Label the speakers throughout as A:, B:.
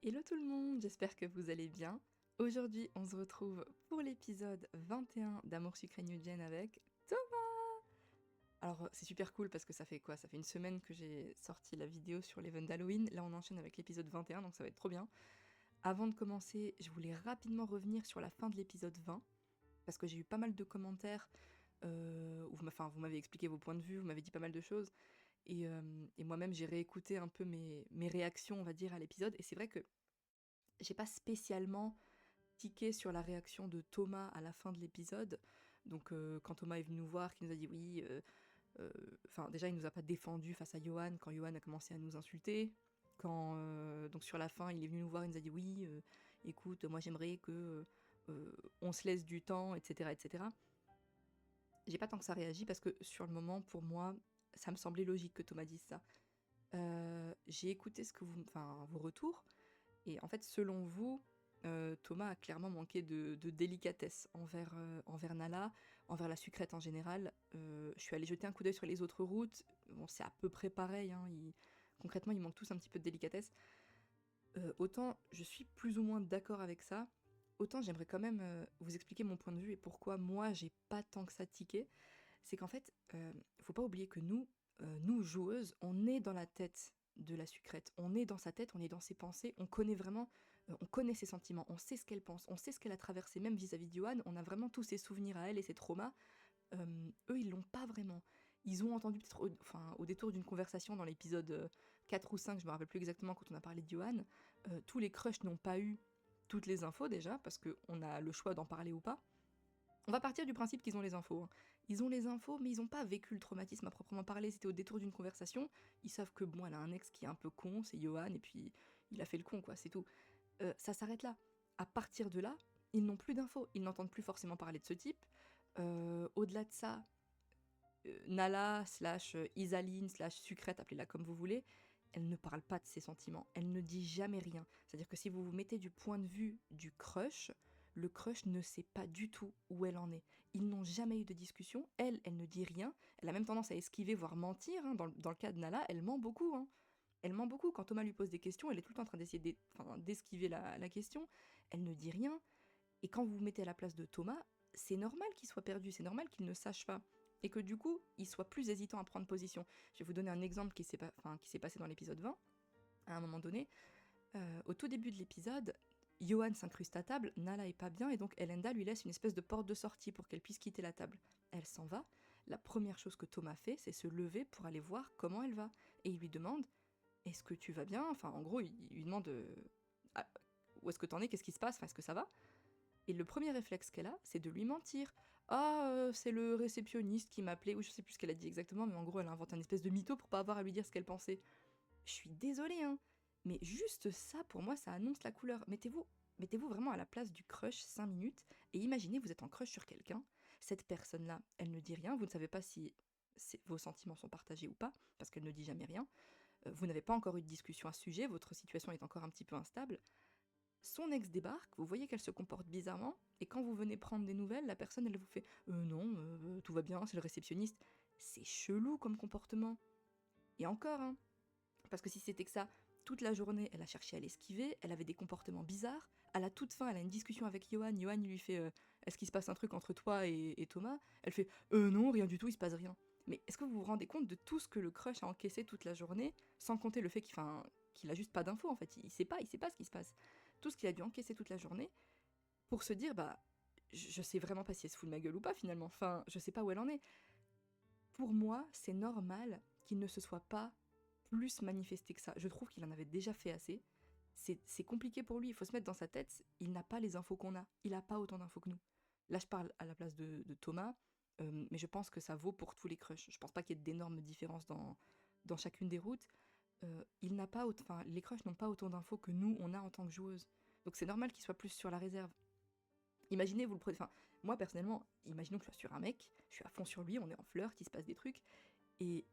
A: Hello tout le monde, j'espère que vous allez bien. Aujourd'hui, on se retrouve pour l'épisode 21 d'Amour sucré New Gen avec Thomas. Alors, c'est super cool parce que ça fait quoi? Ça fait une semaine que j'ai sorti la vidéo sur l'event d'Halloween. Là, on enchaîne avec l'épisode 21, donc ça va être trop bien. Avant de commencer, je voulais rapidement revenir sur la fin de l'épisode 20 parce que j'ai eu pas mal de commentaires où vous m'avez expliqué vos points de vue, vous m'avez dit pas mal de choses. Et moi-même, j'ai réécouté un peu mes réactions, on va dire, à l'épisode. Et c'est vrai que j'ai pas spécialement tiqué sur la réaction de Thomas à la fin de l'épisode. Donc quand Thomas est venu nous voir, qui nous a dit oui, déjà il nous a pas défendu face à Johan quand Johan a commencé à nous insulter. Quand donc sur la fin il est venu nous voir, il nous a dit oui, écoute, moi j'aimerais que on se laisse du temps, etc., etc. J'ai pas tant que ça réagi parce que sur le moment, pour moi, ça me semblait logique que Thomas dise ça. J'ai écouté vos retours. Et en fait, selon vous, Thomas a clairement manqué de délicatesse envers Nala, envers la sucrète en général. Je suis allée jeter un coup d'œil sur les autres routes. Bon, c'est à peu près pareil, hein, concrètement, ils manquent tous un petit peu de délicatesse. Autant je suis plus ou moins d'accord avec ça, autant j'aimerais quand même vous expliquer mon point de vue et pourquoi moi j'ai pas tant que ça tiqué. C'est qu'en fait, faut pas oublier que nous joueuses, on est dans la tête de la sucrète. On est dans sa tête, on est dans ses pensées, on connaît vraiment, on connaît ses sentiments, on sait ce qu'elle pense, on sait ce qu'elle a traversé, même vis-à-vis de Johan, on a vraiment tous ses souvenirs à elle et ses traumas. Eux, ils l'ont pas vraiment. Ils ont entendu peut-être au détour d'une conversation dans l'épisode 4 ou 5, je me rappelle plus exactement quand on a parlé de Johan, tous les crushs n'ont pas eu toutes les infos déjà, parce qu'on a le choix d'en parler ou pas. On va partir du principe qu'ils ont les infos, hein. Ils ont les infos, mais ils n'ont pas vécu le traumatisme à proprement parler, c'était au détour d'une conversation. Ils savent que bon, elle a un ex qui est un peu con, c'est Johan, et puis il a fait le con, quoi, c'est tout. Ça s'arrête là. À partir de là, ils n'ont plus d'infos, ils n'entendent plus forcément parler de ce type. Au-delà de ça, Nala, slash Isaline, slash Sucrète, appelez-la comme vous voulez, elle ne parle pas de ses sentiments, elle ne dit jamais rien. C'est-à-dire que si vous vous mettez du point de vue du crush, le crush ne sait pas du tout où elle en est. Ils n'ont jamais eu de discussion, elle ne dit rien, elle a même tendance à esquiver, voire mentir, hein. Dans le cas de Nala, elle ment beaucoup, hein. Elle ment beaucoup, quand Thomas lui pose des questions, elle est tout le temps en train d'essayer d'esquiver la question, elle ne dit rien, et quand vous vous mettez à la place de Thomas, c'est normal qu'il soit perdu, c'est normal qu'il ne sache pas. Et que du coup, il soit plus hésitant à prendre position. Je vais vous donner un exemple qui s'est passé dans l'épisode 20. À un moment donné, au tout début de l'épisode, Johan s'incruste à table, Nala est pas bien, et donc Elenda lui laisse une espèce de porte de sortie pour qu'elle puisse quitter la table. Elle s'en va. La première chose que Thomas fait, c'est se lever pour aller voir comment elle va. Et il lui demande « Est-ce que tu vas bien ?» Enfin, en gros, il lui demande Ah, où est-ce que t'en es, qu'est-ce qui se passe, enfin, est-ce que ça va? Et le premier réflexe qu'elle a, c'est de lui mentir. Ah, c'est le réceptionniste qui m'appelait, ou je sais plus ce qu'elle a dit exactement, mais en gros, elle a inventé un espèce de mytho pour pas avoir à lui dire ce qu'elle pensait. Je suis désolée, hein, mais juste ça, pour moi, ça annonce la couleur. Mettez-vous vraiment à la place du crush 5 minutes, et imaginez, vous êtes en crush sur quelqu'un, cette personne-là, elle ne dit rien, vous ne savez pas si vos sentiments sont partagés ou pas, parce qu'elle ne dit jamais rien, vous n'avez pas encore eu de discussion à ce sujet, votre situation est encore un petit peu instable. Son ex débarque, vous voyez qu'elle se comporte bizarrement, et quand vous venez prendre des nouvelles, la personne elle vous fait non, tout va bien, c'est le réceptionniste. C'est chelou comme comportement. Et encore, hein, parce que si c'était que ça, toute la journée elle a cherché à l'esquiver, elle avait des comportements bizarres. À la toute fin, elle a une discussion avec Johan, Johan il lui fait est-ce qu'il se passe un truc entre toi et Thomas? Elle fait non, rien du tout, il se passe rien. Mais est-ce que vous vous rendez compte de tout ce que le crush a encaissé toute la journée, sans compter le fait qu'il a juste pas d'infos en fait, il sait pas ce qui se passe. Tout ce qu'il a dû encaisser toute la journée pour se dire bah je sais vraiment pas si elle se fout de ma gueule ou pas finalement, enfin je sais pas où elle en est. Pour moi, c'est normal qu'il ne se soit pas plus manifesté que ça. Je trouve qu'il en avait déjà fait assez. C'est compliqué pour lui, il faut se mettre dans sa tête, il n'a pas les infos qu'on a, il a pas autant d'infos que nous. Là je parle à la place de Thomas, mais je pense que ça vaut pour tous les crushs. Je pense pas qu'il y ait d'énormes différences dans chacune des routes. Il n'a pas les crushs n'ont pas autant d'infos que nous on a en tant que joueuse. Donc c'est normal qu'il soit plus sur la réserve. Imaginez, vous le prenez. Enfin, moi personnellement, imaginons que je suis sur un mec, je suis à fond sur lui, on est en flirt, il se passe des trucs, et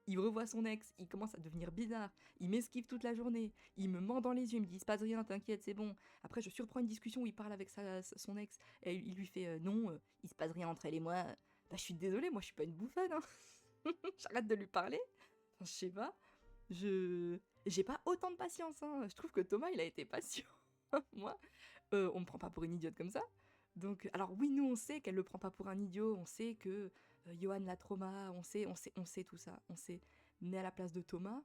A: il revoit son ex, il commence à devenir bizarre, il m'esquive toute la journée, il me ment dans les yeux, il me dit il se passe rien, t'inquiète, c'est bon. Après, je surprends une discussion où il parle avec son ex, et il lui fait non, il se passe rien entre elle et moi. Bah, je suis désolée, moi je suis pas une bouffonne, hein. J'arrête de lui parler. Enfin, je sais pas. Je. J'ai pas autant de patience, hein. Je trouve que Thomas, il a été patient. Moi, on me prend pas pour une idiote comme ça. Donc, alors oui, nous, on sait qu'elle le prend pas pour un idiot. On sait que Johan l'a trauma. On sait tout ça. On sait. Mais à la place de Thomas,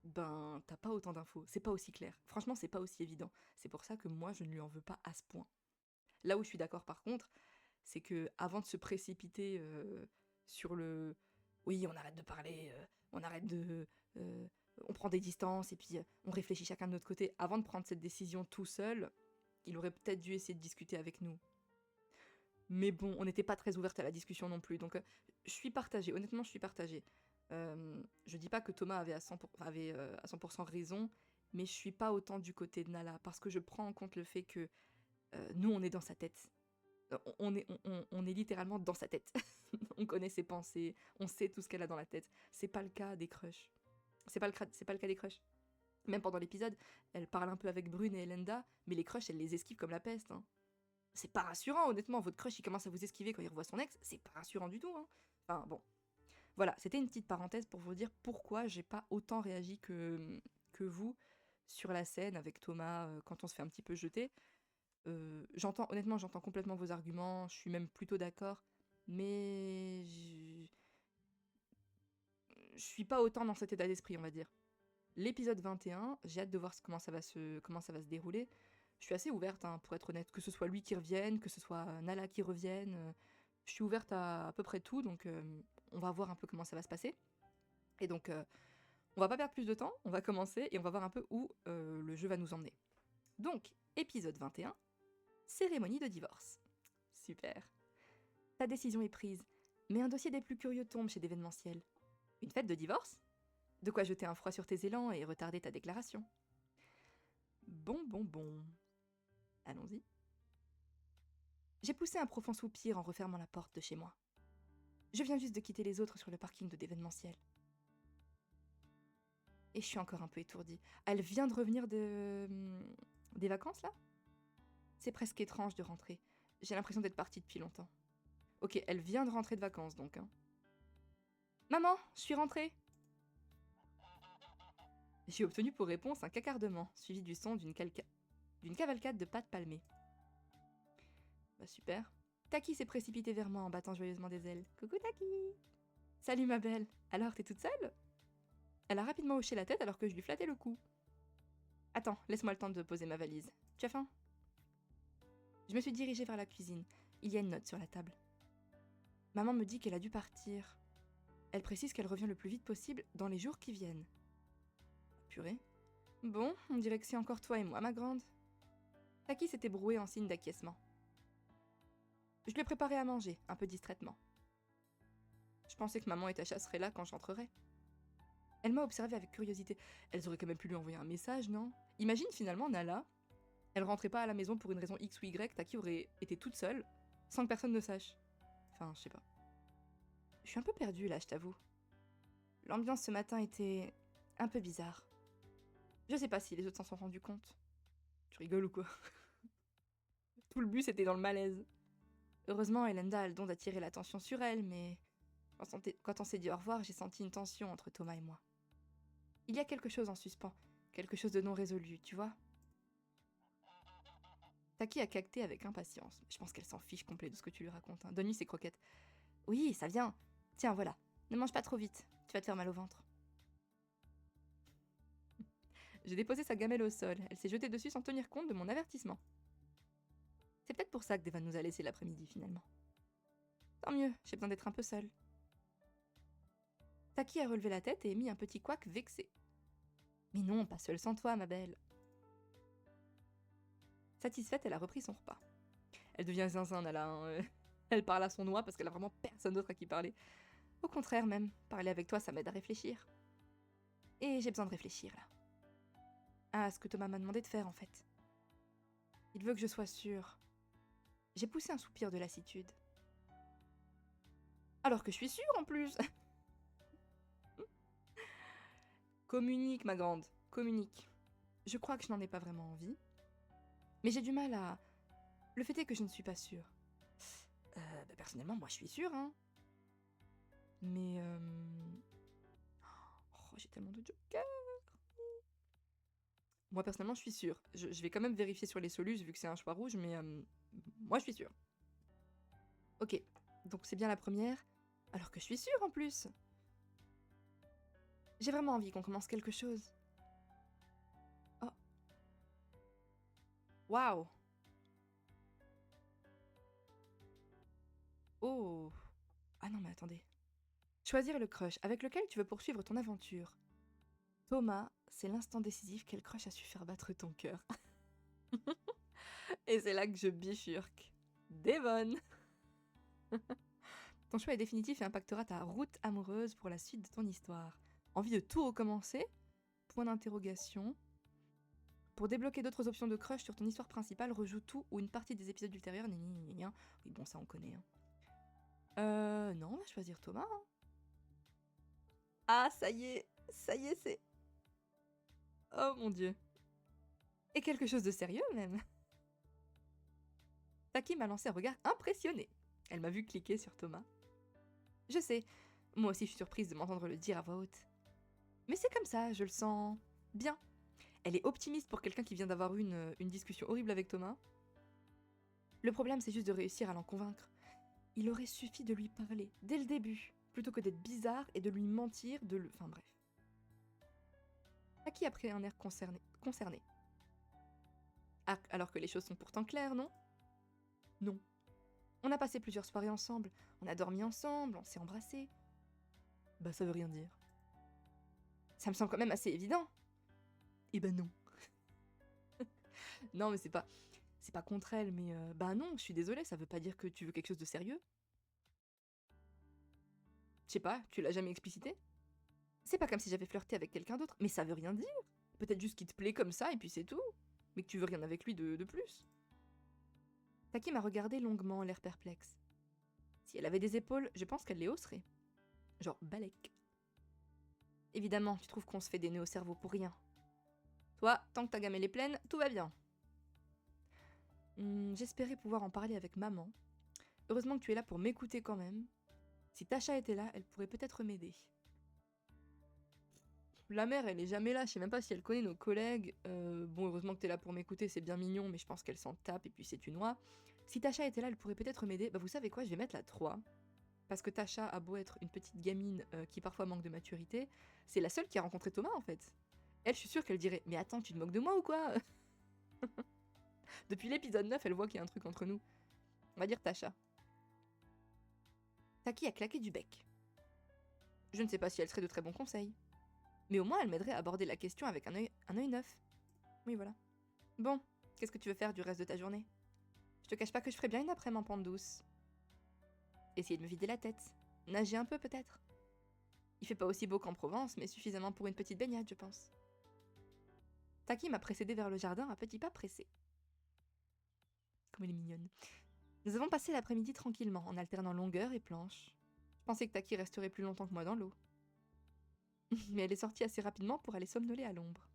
A: ben, t'as pas autant d'infos. C'est pas aussi clair. Franchement, c'est pas aussi évident. C'est pour ça que moi, je ne lui en veux pas à ce point. Là où je suis d'accord, par contre, c'est que avant de se précipiter sur le oui, on arrête de parler, on arrête de on prend des distances et puis on réfléchit chacun de notre côté, avant de prendre cette décision tout seul, il aurait peut-être dû essayer de discuter avec nous. Mais bon, on n'était pas très ouverte à la discussion non plus, donc je suis partagée, honnêtement je suis partagée. Je dis pas que Thomas avait à 100% raison, mais je suis pas autant du côté de Nala, parce que je prends en compte le fait que nous on est dans sa tête. On est littéralement dans sa tête. On connaît ses pensées, on sait tout ce qu'elle a dans la tête. C'est pas le cas des crushs. C'est pas le cas des crushs. Même pendant l'épisode, elle parle un peu avec Brune et Elenda, mais les crushs, elle les esquive comme la peste. Hein. C'est pas rassurant, honnêtement. Votre crush, il commence à vous esquiver quand il revoit son ex. C'est pas rassurant du tout. Hein. Enfin, bon. Voilà, c'était une petite parenthèse pour vous dire pourquoi j'ai pas autant réagi que vous sur la scène avec Thomas quand on se fait un petit peu jeter. Honnêtement, j'entends complètement vos arguments, je suis même plutôt d'accord, mais je suis pas autant dans cet état d'esprit, on va dire. L'épisode 21, j'ai hâte de voir comment ça va se dérouler. Je suis assez ouverte, hein, pour être honnête, que ce soit lui qui revienne, que ce soit Nala qui revienne. Je suis ouverte à peu près tout, donc on va voir un peu comment ça va se passer. Et donc, on va pas perdre plus de temps, on va commencer et on va voir un peu où le jeu va nous emmener. Donc, épisode 21, cérémonie de divorce. Super. Ta décision est prise, mais un dossier des plus curieux tombe chez d'événementiel. Une fête de divorce? De quoi jeter un froid sur tes élans et retarder ta déclaration. Bon. Allons-y. J'ai poussé un profond soupir en refermant la porte de chez moi. Je viens juste de quitter les autres sur le parking de d'événementiel. Et je suis encore un peu étourdie. Elle vient de revenir des vacances, là? C'est presque étrange de rentrer. J'ai l'impression d'être partie depuis longtemps. Ok, elle vient de rentrer de vacances, donc. Hein. Maman, je suis rentrée! J'ai obtenu pour réponse un cacardement, suivi du son d'une cavalcade de pattes palmées. Bah super. Taki s'est précipitée vers moi en battant joyeusement des ailes. Coucou Taki! Salut ma belle! Alors, t'es toute seule? Elle a rapidement hoché la tête alors que je lui flattais le cou. Attends, laisse-moi le temps de poser ma valise. Tu as faim? Je me suis dirigée vers la cuisine. Il y a une note sur la table. Maman me dit qu'elle a dû partir. Elle précise qu'elle revient le plus vite possible dans les jours qui viennent. Purée. Bon, on dirait que c'est encore toi et moi, ma grande. Taki s'était brouée en signe d'acquiescement. Je lui ai préparé à manger, un peu distraitement. Je pensais que maman et Tasha seraient là quand j'entrerais. Elle m'a observé avec curiosité. Elles auraient quand même pu lui envoyer un message, non? Imagine finalement Nala. Elle rentrait pas à la maison pour une raison X ou Y, Taki aurait été toute seule, sans que personne ne sache. Enfin, je sais pas. Je suis un peu perdue là, je t'avoue. L'ambiance ce matin était un peu bizarre. Je sais pas si les autres s'en sont rendus compte. Tu rigoles ou quoi? Tout le but c'était dans le malaise. Heureusement, Elenda a le don d'attirer l'attention sur elle, mais quand on s'est dit au revoir, j'ai senti une tension entre Thomas et moi. Il y a quelque chose en suspens, quelque chose de non résolu, tu vois? Taki a cacté avec impatience. Je pense qu'elle s'en fiche complet de ce que tu lui racontes. Hein. Donne-lui ses croquettes. Oui, ça vient. Tiens, voilà. Ne mange pas trop vite. Tu vas te faire mal au ventre. J'ai déposé sa gamelle au sol. Elle s'est jetée dessus sans tenir compte de mon avertissement. C'est peut-être pour ça que Devan nous a laissé l'après-midi, finalement. Tant mieux, j'ai besoin d'être un peu seule. Taki a relevé la tête et émis un petit couac vexé. Mais non, pas seule sans toi, ma belle. Satisfaite, elle a repris son repas. Elle devient zinzin, Nala. Hein. Elle parle à son noix parce qu'elle a vraiment personne d'autre à qui parler. Au contraire même, parler avec toi, ça m'aide à réfléchir. Et j'ai besoin de réfléchir, là. À ce que Thomas m'a demandé de faire, en fait. Il veut que je sois sûre. J'ai poussé un soupir de lassitude. Alors que je suis sûre, en plus. Communique, ma grande, communique. Je crois que je n'en ai pas vraiment envie. Mais j'ai du mal à... Le fait est que je ne suis pas sûre. Personnellement, moi je suis sûre, hein. Mais... Oh, j'ai tellement de jokers. Moi, personnellement, je suis sûre. Je vais quand même vérifier sur les solus, vu que c'est un choix rouge, mais moi, je suis sûre. Ok, donc c'est bien la première, alors que je suis sûre en plus. J'ai vraiment envie qu'on commence quelque chose. Oh. Waouh. Oh. Ah non, mais attendez. Choisir le crush avec lequel tu veux poursuivre ton aventure. Thomas, c'est l'instant décisif, quel crush a su faire battre ton cœur. Et c'est là que je bifurque. Devon. Ton choix est définitif et impactera ta route amoureuse pour la suite de ton histoire. Envie de tout recommencer? Point d'interrogation. Pour débloquer d'autres options de crush sur ton histoire principale, rejoue tout ou une partie des épisodes ultérieurs. Oui, bon, ça on connaît. Non, on va choisir Thomas. Hein. Ah, ça y est, c'est... Oh mon dieu. Et quelque chose de sérieux même. Taki m'a lancé un regard impressionné. Elle m'a vu cliquer sur Thomas. Je sais, moi aussi je suis surprise de m'entendre le dire à voix haute. Mais c'est comme ça, je le sens bien. Elle est optimiste pour quelqu'un qui vient d'avoir eu une discussion horrible avec Thomas. Le problème, c'est juste de réussir à l'en convaincre. Il aurait suffi de lui parler, dès le début, plutôt que d'être bizarre et de lui mentir, Enfin bref. Taki a pris un air concerné. Ah, alors que les choses sont pourtant claires, non? Non. On a passé plusieurs soirées ensemble, on a dormi ensemble, on s'est embrassés. Bah ça veut rien dire. Ça me semble quand même assez évident. Eh ben non. Non mais c'est pas contre elle, mais bah non, je suis désolée, ça veut pas dire que tu veux quelque chose de sérieux. Je sais pas, tu l'as jamais explicité? C'est pas comme si j'avais flirté avec quelqu'un d'autre, mais ça veut rien dire. Peut-être juste qu'il te plaît comme ça et puis c'est tout. Mais que tu veux rien avec lui de plus. Taki m'a regardé longuement, l'air perplexe. Si elle avait des épaules, je pense qu'elle les hausserait. Genre balèque. Évidemment, tu trouves qu'on se fait des nœuds au cerveau pour rien. Toi, tant que ta gamelle est pleine, tout va bien. J'espérais pouvoir en parler avec maman. Heureusement que tu es là pour m'écouter quand même. Si Tasha était là, elle pourrait peut-être m'aider. La mère, elle est jamais là, je sais même pas si elle connaît nos collègues. Bon, heureusement que t'es là pour m'écouter, c'est bien mignon, mais je pense qu'elle s'en tape et puis c'est une oie. Si Tasha était là, elle pourrait peut-être m'aider. Bah vous savez quoi, je vais mettre la 3. Parce que Tasha a beau être une petite gamine qui parfois manque de maturité, c'est la seule qui a rencontré Thomas en fait. Elle, je suis sûre qu'elle dirait « Mais attends, tu te moques de moi ou quoi ?» Depuis l'épisode 9, elle voit qu'il y a un truc entre nous. On va dire Tasha. Taki a claqué du bec. Je ne sais pas si elle serait de très bons conseils. Mais au moins, elle m'aiderait à aborder la question avec un œil neuf. Oui, voilà. Bon, qu'est-ce que tu veux faire du reste de ta journée? Je te cache pas que je ferais bien une après-midi en pente douce. Essayer de me vider la tête. Nager un peu, peut-être. Il fait pas aussi beau qu'en Provence, mais suffisamment pour une petite baignade, je pense. Taki m'a précédé vers le jardin à petits pas pressés. Comme elle est mignonne. Nous avons passé l'après-midi tranquillement, en alternant longueur et planche. Je pensais que Taki resterait plus longtemps que moi dans l'eau. Mais elle est sortie assez rapidement pour aller somnoler à l'ombre.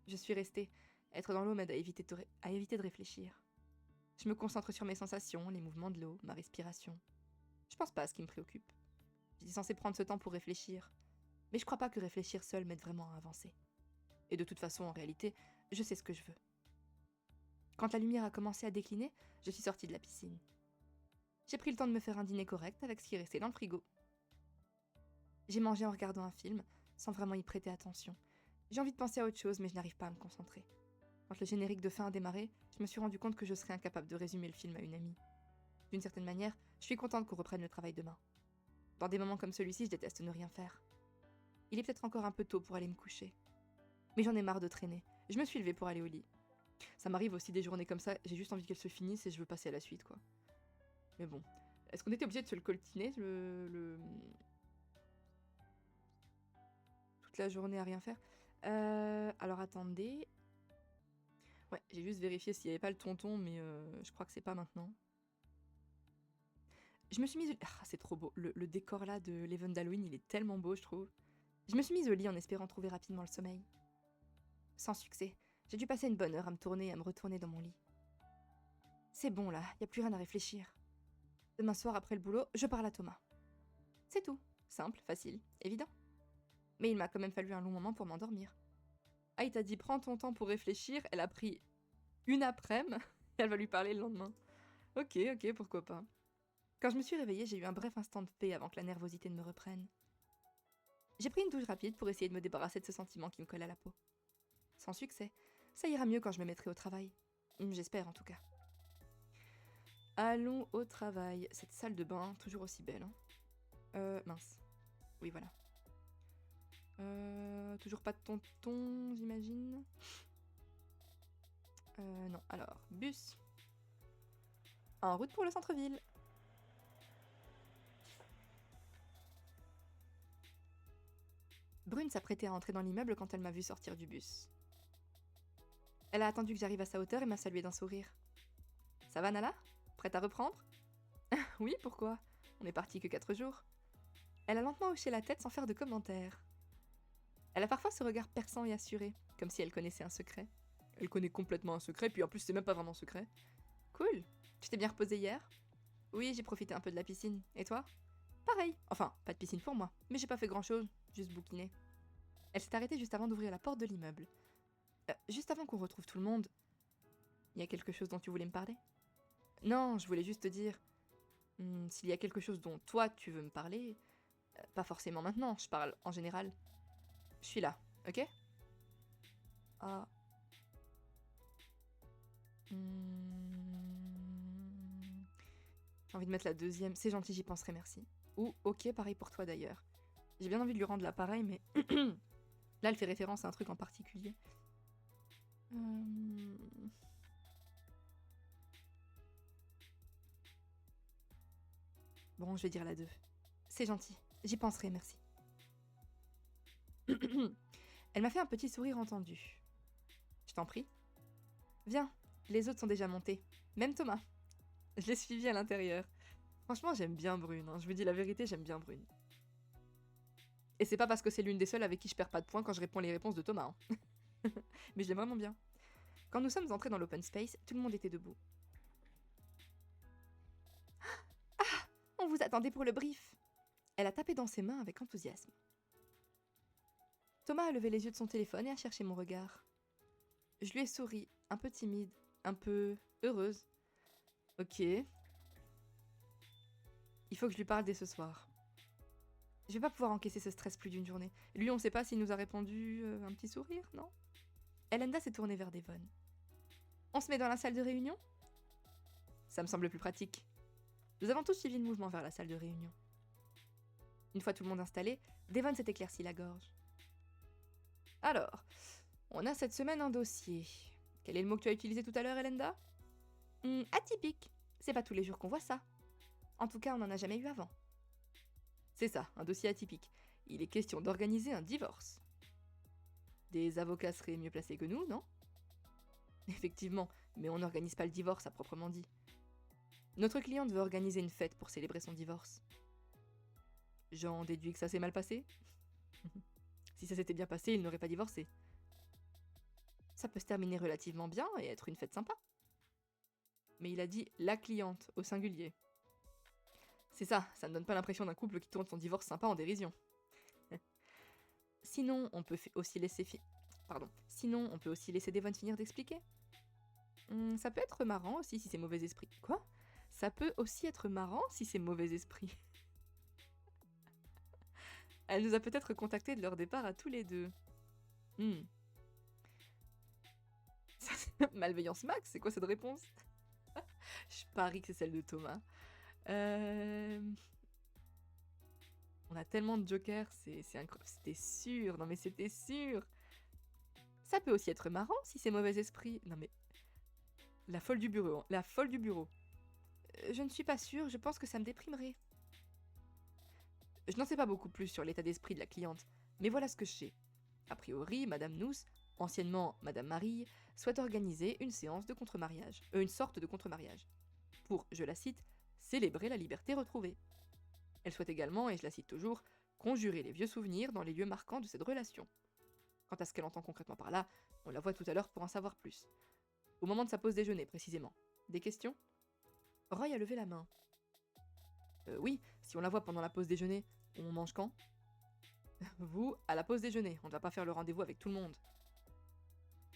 A: Je suis restée. Être dans l'eau m'aide à éviter de réfléchir. Je me concentre sur mes sensations, les mouvements de l'eau, ma respiration. Je pense pas à ce qui me préoccupe. J'étais censée prendre ce temps pour réfléchir. Mais je crois pas que réfléchir seul m'aide vraiment à avancer. Et de toute façon, en réalité, je sais ce que je veux. Quand la lumière a commencé à décliner, je suis sortie de la piscine. J'ai pris le temps de me faire un dîner correct avec ce qui restait dans le frigo. J'ai mangé en regardant un film, sans vraiment y prêter attention. J'ai envie de penser à autre chose, mais je n'arrive pas à me concentrer. Quand le générique de fin a démarré, je me suis rendu compte que je serais incapable de résumer le film à une amie. D'une certaine manière, je suis contente qu'on reprenne le travail demain. Dans des moments comme celui-ci, je déteste ne rien faire. Il est peut-être encore un peu tôt pour aller me coucher. Mais j'en ai marre de traîner. Je me suis levée pour aller au lit. Ça m'arrive aussi des journées comme ça, j'ai juste envie qu'elles se finissent et je veux passer à la suite, quoi. Mais bon. Est-ce qu'on était obligé de se le coltiner, toute la journée à rien faire? Alors attendez. Ouais, j'ai juste vérifié s'il n'y avait pas le tonton, mais je crois que c'est pas maintenant. Je me suis mise... Ah, c'est trop beau. Le décor là de l'Event d'Halloween, il est tellement beau, je trouve. Je me suis mise au lit en espérant trouver rapidement le sommeil. Sans succès. J'ai dû passer une bonne heure à me tourner et à me retourner dans mon lit. C'est bon là, y a plus rien à réfléchir. Demain soir après le boulot, je parle à Thomas. C'est tout. Simple, facile, évident. Mais il m'a quand même fallu un long moment pour m'endormir. Ah, il t'a dit prends ton temps pour réfléchir. Elle a pris une après-midi et elle va lui parler le lendemain. Ok, pourquoi pas. Quand je me suis réveillée, j'ai eu un bref instant de paix avant que la nervosité ne me reprenne. J'ai pris une douche rapide pour essayer de me débarrasser de ce sentiment qui me colle à la peau. Sans succès. Ça ira mieux quand je me mettrai au travail. J'espère en tout cas. Allons au travail. Cette salle de bain, toujours aussi belle. Hein. Mince. Oui, voilà. Toujours pas de tonton, j'imagine. Non. Alors, bus. En route pour le centre-ville. Brune s'apprêtait à entrer dans l'immeuble quand elle m'a vu sortir du bus. Elle a attendu que j'arrive à sa hauteur et m'a salué d'un sourire. Ça va, Nala? Prête à reprendre? Oui, pourquoi? On est parti que 4 jours. Elle a lentement hoché la tête sans faire de commentaires. Elle a parfois ce regard perçant et assuré, comme si elle connaissait un secret. Elle connaît complètement un secret, puis en plus c'est même pas vraiment secret. Cool. Tu t'es bien reposée hier? Oui, j'ai profité un peu de la piscine. Et toi? Pareil. Enfin, pas de piscine pour moi, mais j'ai pas fait grand-chose, juste bouquiné. Elle s'est arrêtée juste avant d'ouvrir la porte de l'immeuble. Juste avant qu'on retrouve tout le monde, il y a quelque chose dont tu voulais me parler? Non, je voulais juste te dire, s'il y a quelque chose dont toi tu veux me parler, pas forcément maintenant, je parle en général. Je suis là, ok? Ah. J'ai envie de mettre la deuxième, c'est gentil, j'y penserai, merci. Ou ok, pareil pour toi d'ailleurs. J'ai bien envie de lui rendre l'appareil, mais là elle fait référence à un truc en particulier. Bon, je vais dire la 2. C'est gentil, j'y penserai, merci. Elle m'a fait un petit sourire entendu. Je t'en prie. Viens, les autres sont déjà montés. Même Thomas. Je l'ai suivi à l'intérieur. Franchement, j'aime bien Brune. Hein. Je vous dis la vérité, j'aime bien Brune. Et c'est pas parce que c'est l'une des seules avec qui je perds pas de points quand je réponds les réponses de Thomas. Hein. Mais je l'aime vraiment bien. Quand nous sommes entrés dans l'open space, tout le monde était debout. Ah! On vous attendait pour le brief. Elle a tapé dans ses mains avec enthousiasme. Thomas a levé les yeux de son téléphone et a cherché mon regard. Je lui ai souri, un peu timide, un peu heureuse. Ok. Il faut que je lui parle dès ce soir. Je vais pas pouvoir encaisser ce stress plus d'une journée. Lui, on sait pas s'il nous a répondu un petit sourire, non? Elenda s'est tournée vers Devon. On se met dans la salle de réunion? Ça me semble plus pratique. Nous avons tous suivi le mouvement vers la salle de réunion. Une fois tout le monde installé, Devon s'est éclairci la gorge. Alors, on a cette semaine un dossier. Quel est le mot que tu as utilisé tout à l'heure, Elenda? Atypique. C'est pas tous les jours qu'on voit ça. En tout cas, on n'en a jamais eu avant. C'est ça, un dossier atypique. Il est question d'organiser un divorce. Des avocats seraient mieux placés que nous, non? Effectivement, mais on n'organise pas le divorce à proprement dit. Notre cliente veut organiser une fête pour célébrer son divorce. J'en déduis que ça s'est mal passé? Si ça s'était bien passé, il n'aurait pas divorcé. Ça peut se terminer relativement bien et être une fête sympa. Mais il a dit la cliente, au singulier. C'est ça, ça ne donne pas l'impression d'un couple qui tourne son divorce sympa en dérision. Sinon, on peut aussi laisser Devon finir d'expliquer. Ça peut être marrant aussi si c'est mauvais esprit. Quoi? Ça peut aussi être marrant si c'est mauvais esprit. Elle nous a peut-être contactés de leur départ à tous les deux. Malveillance max, c'est quoi cette réponse? Je parie que c'est celle de Thomas. On a tellement de jokers, c'est incroyable. C'était sûr, non mais c'était sûr. Ça peut aussi être marrant si c'est mauvais esprit. Non mais... La folle du bureau, hein. La folle du bureau. Je ne suis pas sûre, je pense que ça me déprimerait. Je n'en sais pas beaucoup plus sur l'état d'esprit de la cliente, mais voilà ce que je sais. A priori, Madame Nous, anciennement Madame Marie, souhaite organiser une séance de contre-mariage. Une sorte de contre-mariage. Pour, je la cite, célébrer la liberté retrouvée. Elle souhaite également, et je la cite toujours, conjurer les vieux souvenirs dans les lieux marquants de cette relation. Quant à ce qu'elle entend concrètement par là, on la voit tout à l'heure pour en savoir plus. Au moment de sa pause déjeuner, précisément. Des questions? Roy a levé la main. Oui, si on la voit pendant la pause déjeuner, on mange quand? Vous, à la pause déjeuner, on ne va pas faire le rendez-vous avec tout le monde.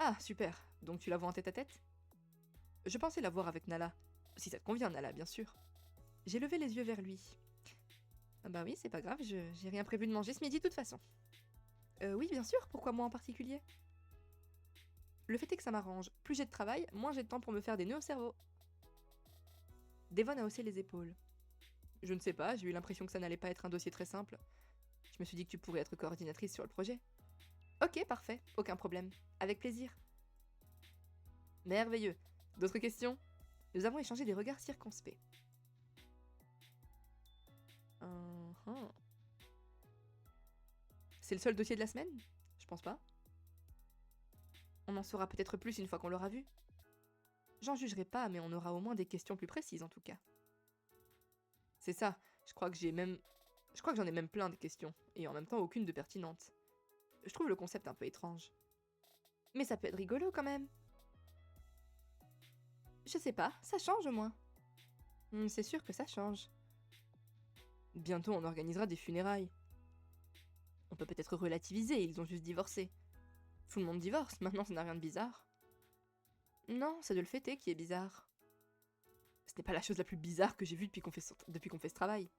A: Ah, super. Donc tu la vois en tête-à-tête? Je pensais la voir avec Nala. Si ça te convient, Nala, bien sûr. J'ai levé les yeux vers lui. Ah bah oui, c'est pas grave, j'ai rien prévu de manger ce midi de toute façon. Oui, bien sûr, pourquoi moi en particulier? Le fait est que ça m'arrange. Plus j'ai de travail, moins j'ai de temps pour me faire des nœuds au cerveau. Devon a haussé les épaules. Je ne sais pas, j'ai eu l'impression que ça n'allait pas être un dossier très simple. Je me suis dit que tu pourrais être coordinatrice sur le projet. Ok, parfait, aucun problème. Avec plaisir. Merveilleux. D'autres questions? Nous avons échangé des regards circonspects. Uh-huh. C'est le seul dossier de la semaine? Je pense pas. On en saura peut-être plus une fois qu'on l'aura vu. J'en jugerai pas, mais on aura au moins des questions plus précises en tout cas. C'est ça, je crois que j'en ai même plein de questions, et en même temps aucune de pertinente. Je trouve le concept un peu étrange. Mais ça peut être rigolo quand même. Je sais pas, ça change au moins. C'est sûr que ça change. Bientôt on organisera des funérailles. On peut peut-être relativiser, ils ont juste divorcé. Tout le monde divorce, maintenant ça n'a rien de bizarre. Non, c'est de le fêter qui est bizarre. Ce n'est pas la chose la plus bizarre que j'ai vue depuis qu'on fait ce travail.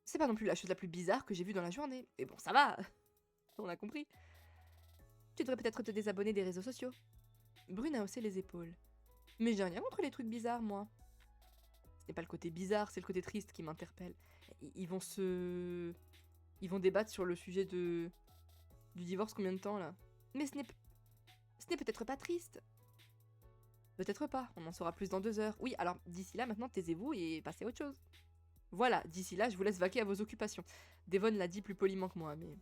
A: C'est pas non plus la chose la plus bizarre que j'ai vue dans la journée. Mais bon, ça va. On a compris. Tu devrais peut-être te désabonner des réseaux sociaux. Brune a haussé les épaules. Mais j'ai rien contre les trucs bizarres, moi. Ce n'est pas le côté bizarre, c'est le côté triste qui m'interpelle. Ils vont débattre sur le sujet du divorce combien de temps, là? Mais ce n'est peut-être pas triste. Peut-être pas, on en saura plus dans 2 heures. Oui, alors d'ici là, maintenant, taisez-vous et passez à autre chose. Voilà, d'ici là, je vous laisse vaquer à vos occupations. Devon l'a dit plus poliment que moi, mais...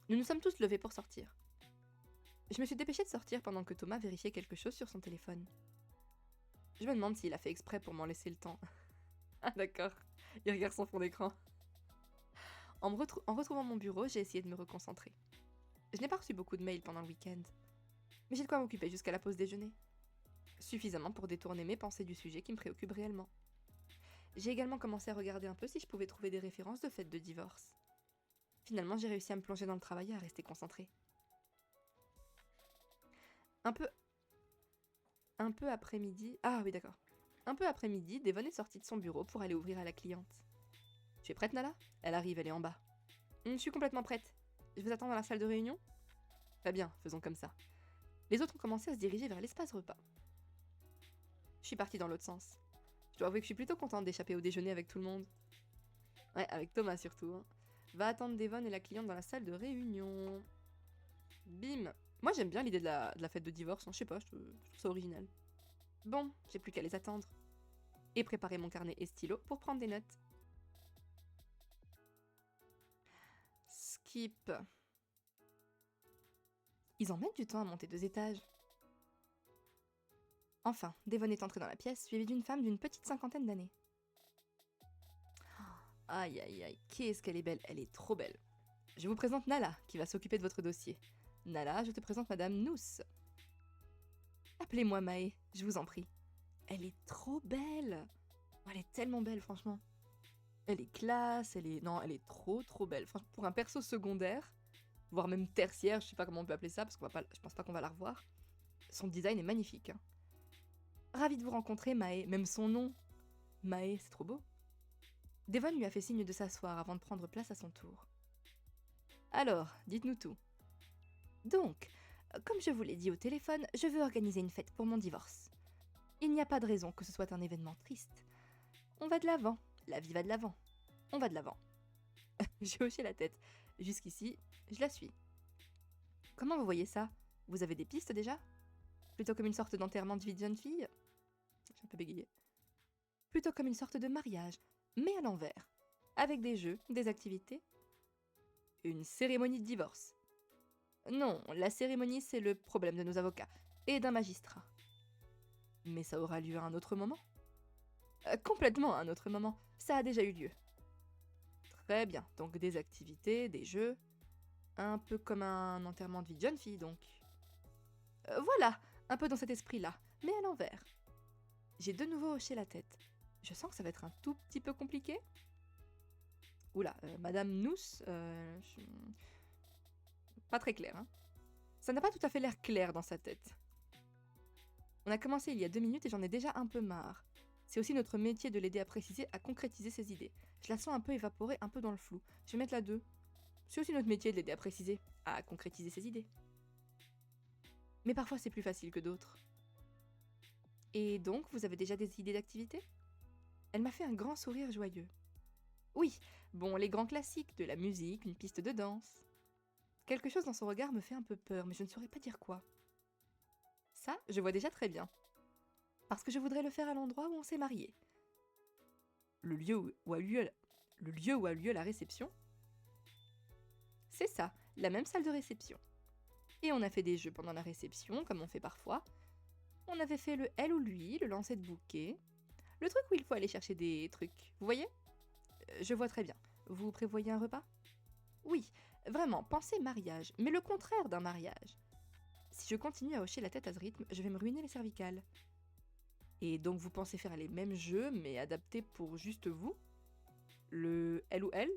A: Nous nous sommes tous levés pour sortir. Je me suis dépêchée de sortir pendant que Thomas vérifiait quelque chose sur son téléphone. Je me demande s'il a fait exprès pour m'en laisser le temps. Ah d'accord, il regarde son fond d'écran. En retrouvant mon bureau, j'ai essayé de me reconcentrer. Je n'ai pas reçu beaucoup de mails pendant le week-end, mais j'ai de quoi m'occuper jusqu'à la pause déjeuner. Suffisamment pour détourner mes pensées du sujet qui me préoccupe réellement. J'ai également commencé à regarder un peu si je pouvais trouver des références de fêtes de divorce. Finalement, j'ai réussi à me plonger dans le travail et à rester concentrée. Un peu après-midi... Ah oui, d'accord. Un peu après-midi, Devon est sortie de son bureau pour aller ouvrir à la cliente. Tu es prête, Nala? Elle arrive, elle est en bas. Je suis complètement prête. Je vous attends dans la salle de réunion? Très bien, faisons comme ça. Les autres ont commencé à se diriger vers l'espace repas. Je suis partie dans l'autre sens. Je dois avouer que je suis plutôt contente d'échapper au déjeuner avec tout le monde. Ouais, avec Thomas surtout. Hein. Va attendre Devon et la cliente dans la salle de réunion. Bim. Moi j'aime bien l'idée de la fête de divorce, hein. Je sais pas, je trouve ça original. Bon, j'ai plus qu'à les attendre. Et préparer mon carnet et stylo pour prendre des notes. Skip. Ils en mettent du temps à monter 2 étages. Enfin, Devon est entrée dans la pièce, suivie d'une femme d'une petite 50aine d'années. Aïe aïe aïe, qu'est-ce qu'elle est belle, elle est trop belle. Je vous présente Nala, qui va s'occuper de votre dossier. Nala, je te présente Madame Nous. Appelez-moi Mae, je vous en prie. Elle est trop belle. Elle est tellement belle, franchement. Elle est classe, Non, elle est trop belle. Franchement, pour un perso secondaire, voire même tertiaire, je sais pas comment on peut appeler ça, parce je pense pas qu'on va la revoir. Son design est magnifique. Hein. Ravie de vous rencontrer, Mae, même son nom. Mae, c'est trop beau. Devon lui a fait signe de s'asseoir avant de prendre place à son tour. Alors, dites-nous tout. Donc, comme je vous l'ai dit au téléphone, je veux organiser une fête pour mon divorce. Il n'y a pas de raison que ce soit un événement triste. On va de l'avant, la vie va de l'avant. On va de l'avant. J'ai hoché la tête. Jusqu'ici, je la suis. Comment vous voyez ça? Vous avez des pistes déjà? Plutôt comme une sorte d'enterrement de vie de jeune fille? J'ai un peu bégayé. Plutôt comme une sorte de mariage, mais à l'envers. Avec des jeux, des activités. Une cérémonie de divorce. Non, la cérémonie c'est le problème de nos avocats et d'un magistrat. Mais ça aura lieu à un autre moment? Complètement à un autre moment, ça a déjà eu lieu. Très bien, donc des activités, des jeux, un peu comme un enterrement de vie de jeune fille donc. Voilà, un peu dans cet esprit-là, mais à l'envers. J'ai de nouveau hoché la tête. Je sens que ça va être un tout petit peu compliqué. Oula, Madame Nous, pas très clair, hein. Ça n'a pas tout à fait l'air clair dans sa tête. On a commencé il y a 2 minutes et j'en ai déjà un peu marre. C'est aussi notre métier de l'aider à préciser, à concrétiser ses idées. Je la sens un peu évaporée, un peu dans le flou. Je vais mettre la 2. C'est aussi notre métier de l'aider à préciser, à concrétiser ses idées. Mais parfois c'est plus facile que d'autres. Et donc, vous avez déjà des idées d'activités ? Elle m'a fait un grand sourire joyeux. Oui, bon, les grands classiques, de la musique, une piste de danse. Quelque chose dans son regard me fait un peu peur, mais je ne saurais pas dire quoi. Ça, je vois déjà très bien. Parce que je voudrais le faire à l'endroit où on s'est mariés. Le lieu où a lieu la réception. C'est ça, la même salle de réception. Et on a fait des jeux pendant la réception, comme on fait parfois. On avait fait le elle ou lui, le lancer de bouquet. Le truc où il faut aller chercher des trucs. Vous voyez ? Je vois très bien. Vous prévoyez un repas ? Oui, vraiment, pensez mariage, mais le contraire d'un mariage. Si je continue à hocher la tête à ce rythme, je vais me ruiner les cervicales. Et donc vous pensez faire les mêmes jeux, mais adaptés pour juste vous ? Le elle ou elle ?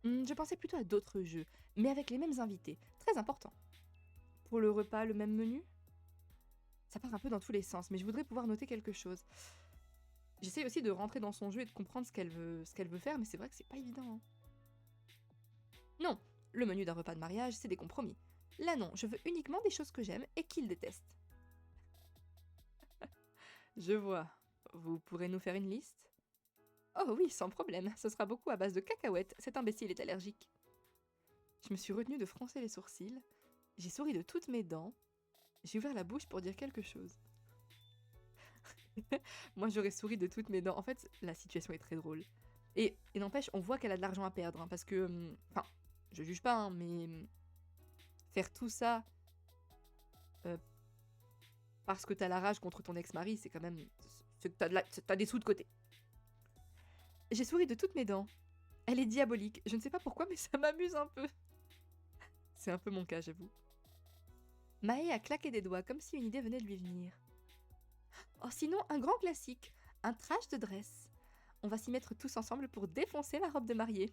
A: Je pensais plutôt à d'autres jeux, mais avec les mêmes invités. Très important. Pour le repas, le même menu ? Ça part un peu dans tous les sens, mais je voudrais pouvoir noter quelque chose. J'essaie aussi de rentrer dans son jeu et de comprendre ce qu'elle veut faire, mais c'est vrai que c'est pas évident. Hein. Non, le menu d'un repas de mariage, c'est des compromis. Là non, je veux uniquement des choses que j'aime et qu'il déteste. Je vois. Vous pourrez nous faire une liste ? Oh oui, sans problème, ce sera beaucoup à base de cacahuètes, cet imbécile est allergique. Je me suis retenue de froncer les sourcils, j'ai souri de toutes mes dents, j'ai ouvert la bouche pour dire quelque chose. Moi j'aurais souri de toutes mes dents, en fait la situation est très drôle. Et n'empêche, on voit qu'elle a de l'argent à perdre, hein, parce que... Enfin, je juge pas, hein, mais... Faire tout ça... parce que t'as la rage contre ton ex-mari, c'est quand même... T'as des sous de côté. J'ai souri de toutes mes dents. Elle est diabolique, je ne sais pas pourquoi, mais ça m'amuse un peu. C'est un peu mon cas, j'avoue. Maë a claqué des doigts, comme si une idée venait de lui venir. Oh, sinon, un grand classique, un trash de dress. On va s'y mettre tous ensemble pour défoncer la robe de mariée.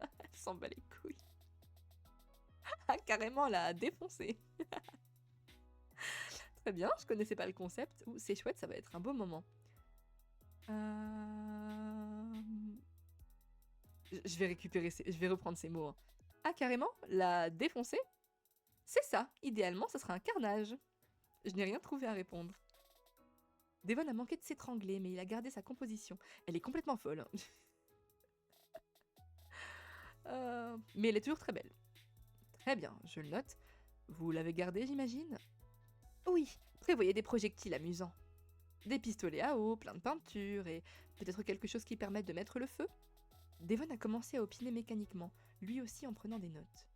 A: Elle s'en bat les couilles. Ah, carrément, la défoncer. Très bien, je connaissais pas le concept. Ouh, c'est chouette, ça va être un beau moment. Je vais reprendre ces mots. Hein. Ah, carrément, la défoncer ? C'est ça, idéalement, ce sera un carnage. Je n'ai rien trouvé à répondre. Devon a manqué de s'étrangler, mais il a gardé sa composition. Elle est complètement folle. Mais elle est toujours très belle. Très bien, je le note. Vous l'avez gardée, j'imagine ? Oui, prévoyez des projectiles amusants. Des pistolets à eau, plein de peinture, et peut-être quelque chose qui permette de mettre le feu ? Devon a commencé à opiner mécaniquement, lui aussi en prenant des notes.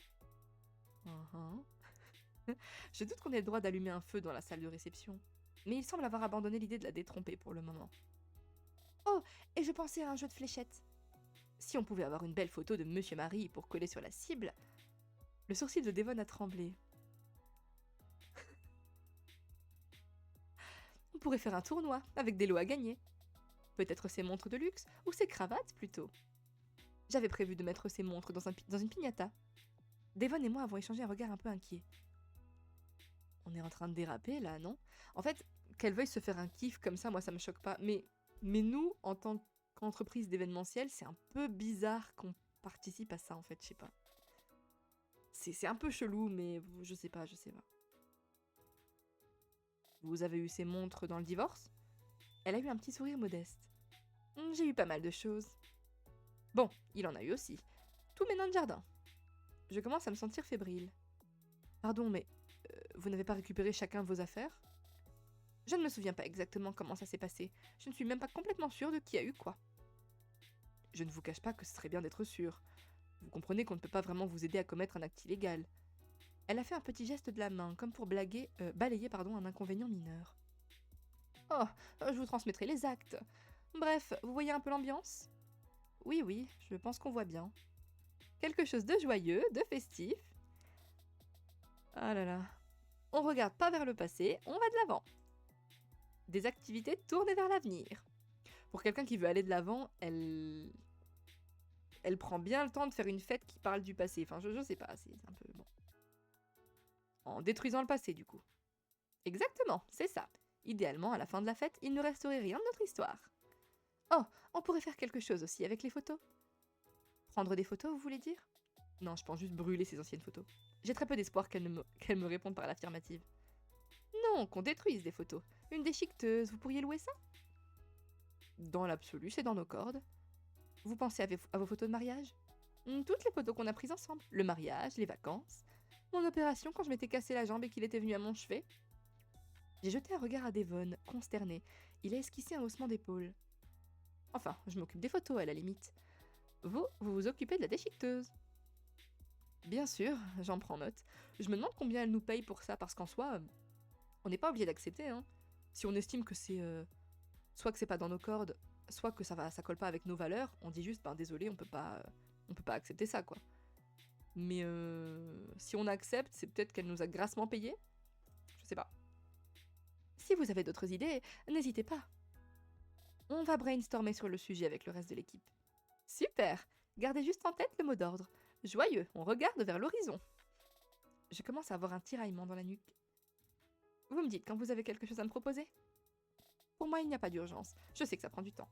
A: Je doute qu'on ait le droit d'allumer un feu dans la salle de réception, mais il semble avoir abandonné l'idée de la détromper pour le moment. Oh, et je pensais à un jeu de fléchettes. Si on pouvait avoir une belle photo de Monsieur Marie pour coller sur la cible... Le sourcil de Devon a tremblé. On pourrait faire un tournoi, avec des lots à gagner. Peut-être ses montres de luxe, ou ses cravates plutôt. J'avais prévu de mettre ses montres dans une piñata. Devon et moi avons échangé un regard un peu inquiet. On est en train de déraper là, non ? En fait, qu'elle veuille se faire un kiff comme ça, moi ça me choque pas. Mais nous, en tant qu'entreprise d'événementiel, c'est un peu bizarre qu'on participe à ça en fait, je sais pas. C'est un peu chelou, mais je sais pas. Vous avez eu ces montres dans le divorce ? Elle a eu un petit sourire modeste. J'ai eu pas mal de choses. Bon, il en a eu aussi. Tous mes nains de jardin. Je commence à me sentir fébrile. Pardon, mais vous n'avez pas récupéré chacun vos affaires ? Je ne me souviens pas exactement comment ça s'est passé. Je ne suis même pas complètement sûre de qui a eu quoi. Je ne vous cache pas que ce serait bien d'être sûr. Vous comprenez qu'on ne peut pas vraiment vous aider à commettre un acte illégal. Elle a fait un petit geste de la main, comme pour balayer un inconvénient mineur. Oh, je vous transmettrai les actes. Bref, vous voyez un peu l'ambiance ? Oui, je pense qu'on voit bien. Quelque chose de joyeux, de festif. Ah là là. On regarde pas vers le passé, on va de l'avant. Des activités tournées vers l'avenir. Pour quelqu'un qui veut aller de l'avant, elle prend bien le temps de faire une fête qui parle du passé. Enfin, je sais pas, c'est un peu bon. En détruisant le passé, du coup. Exactement, c'est ça. Idéalement, à la fin de la fête, il ne resterait rien de notre histoire. Oh, on pourrait faire quelque chose aussi avec les photos. Prendre des photos, vous voulez dire? Non, je pense juste brûler ces anciennes photos. J'ai très peu d'espoir qu'elle me réponde par l'affirmative. Non, qu'on détruise des photos. Une déchiqueteuse, vous pourriez louer ça? Dans l'absolu, c'est dans nos cordes. Vous pensez à vos photos de mariage? Toutes les photos qu'on a prises ensemble. Le mariage, les vacances, mon opération quand je m'étais cassé la jambe et qu'il était venu à mon chevet. J'ai jeté un regard à Devon, consterné. Il a esquissé un haussement d'épaule. Enfin, je m'occupe des photos à la limite. Vous vous occupez de la déchiqueteuse. Bien sûr, j'en prends note. Je me demande combien elle nous paye pour ça, parce qu'en soi, on n'est pas obligé d'accepter, hein. Si on estime que c'est... soit que c'est pas dans nos cordes, soit que ça colle pas avec nos valeurs, on dit juste, ben désolé, on peut pas accepter ça, quoi. Mais si on accepte, c'est peut-être qu'elle nous a grassement payé. Je sais pas. Si vous avez d'autres idées, n'hésitez pas. On va brainstormer sur le sujet avec le reste de l'équipe. Super! Gardez juste en tête le mot d'ordre. Joyeux, on regarde vers l'horizon. Je commence à avoir un tiraillement dans la nuque. Vous me dites quand vous avez quelque chose à me proposer? Pour moi, il n'y a pas d'urgence. Je sais que ça prend du temps.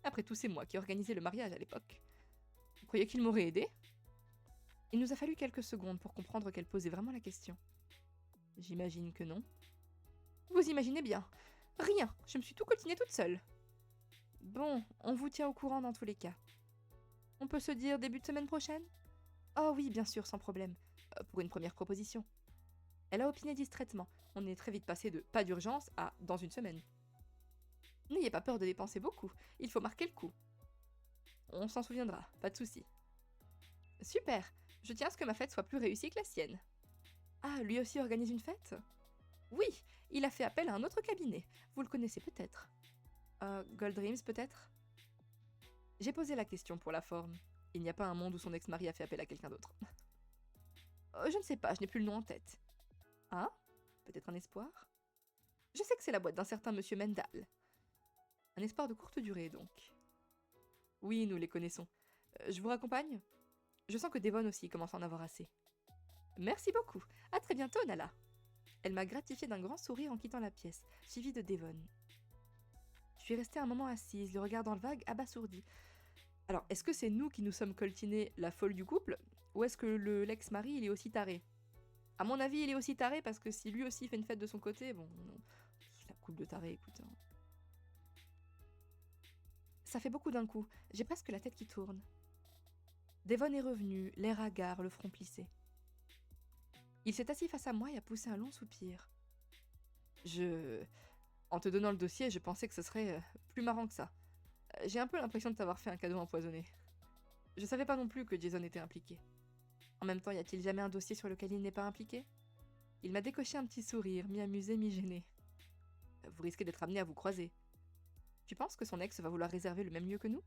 A: Après tout, c'est moi qui organisais le mariage à l'époque. Vous croyez qu'il m'aurait aidé? Il nous a fallu quelques secondes pour comprendre qu'elle posait vraiment la question. J'imagine que non. Vous imaginez bien. Rien, je me suis tout coltinée toute seule. Bon, on vous tient au courant dans tous les cas. On peut se dire début de semaine prochaine? Oh oui, bien sûr, sans problème. Pour une première proposition. Elle a opiné distraitement. On est très vite passé de pas d'urgence à dans une semaine. N'ayez pas peur de dépenser beaucoup, il faut marquer le coup. On s'en souviendra, pas de souci. Super, je tiens à ce que ma fête soit plus réussie que la sienne. Ah, lui aussi organise une fête? Oui, il a fait appel à un autre cabinet. Vous le connaissez peut-être. Gold Dreams peut-être? J'ai posé la question pour la forme. Il n'y a pas un monde où son ex-mari a fait appel à quelqu'un d'autre. Je ne sais pas, je n'ai plus le nom en tête. Ah? Peut-être un espoir? Je sais que c'est la boîte d'un certain monsieur Mendal. Un espoir de courte durée, donc. Oui, nous les connaissons. Je vous raccompagne? Je sens que Devon aussi commence à en avoir assez. Merci beaucoup. À très bientôt, Nala. Elle m'a gratifié d'un grand sourire en quittant la pièce, suivie de Devon. Je suis restée un moment assise, le regard dans le vague, abasourdie. Alors, est-ce que c'est nous qui nous sommes coltinés la folle du couple, ou est-ce que l'ex-mari, il est aussi taré? À mon avis, il est aussi taré parce que si lui aussi fait une fête de son côté, bon, c'est la couple de taré, écoute. Hein. Ça fait beaucoup d'un coup, j'ai presque la tête qui tourne. Devon est revenu, l'air hagard, le front plissé. Il s'est assis face à moi et a poussé un long soupir. En te donnant le dossier, je pensais que ce serait plus marrant que ça. J'ai un peu l'impression de t'avoir fait un cadeau empoisonné. Je savais pas non plus que Jason était impliqué. En même temps, y a-t-il jamais un dossier sur lequel il n'est pas impliqué? Il m'a décoché un petit sourire, mi-amusé, mi-gêné. Vous risquez d'être amené à vous croiser. Tu penses que son ex va vouloir réserver le même lieu que nous?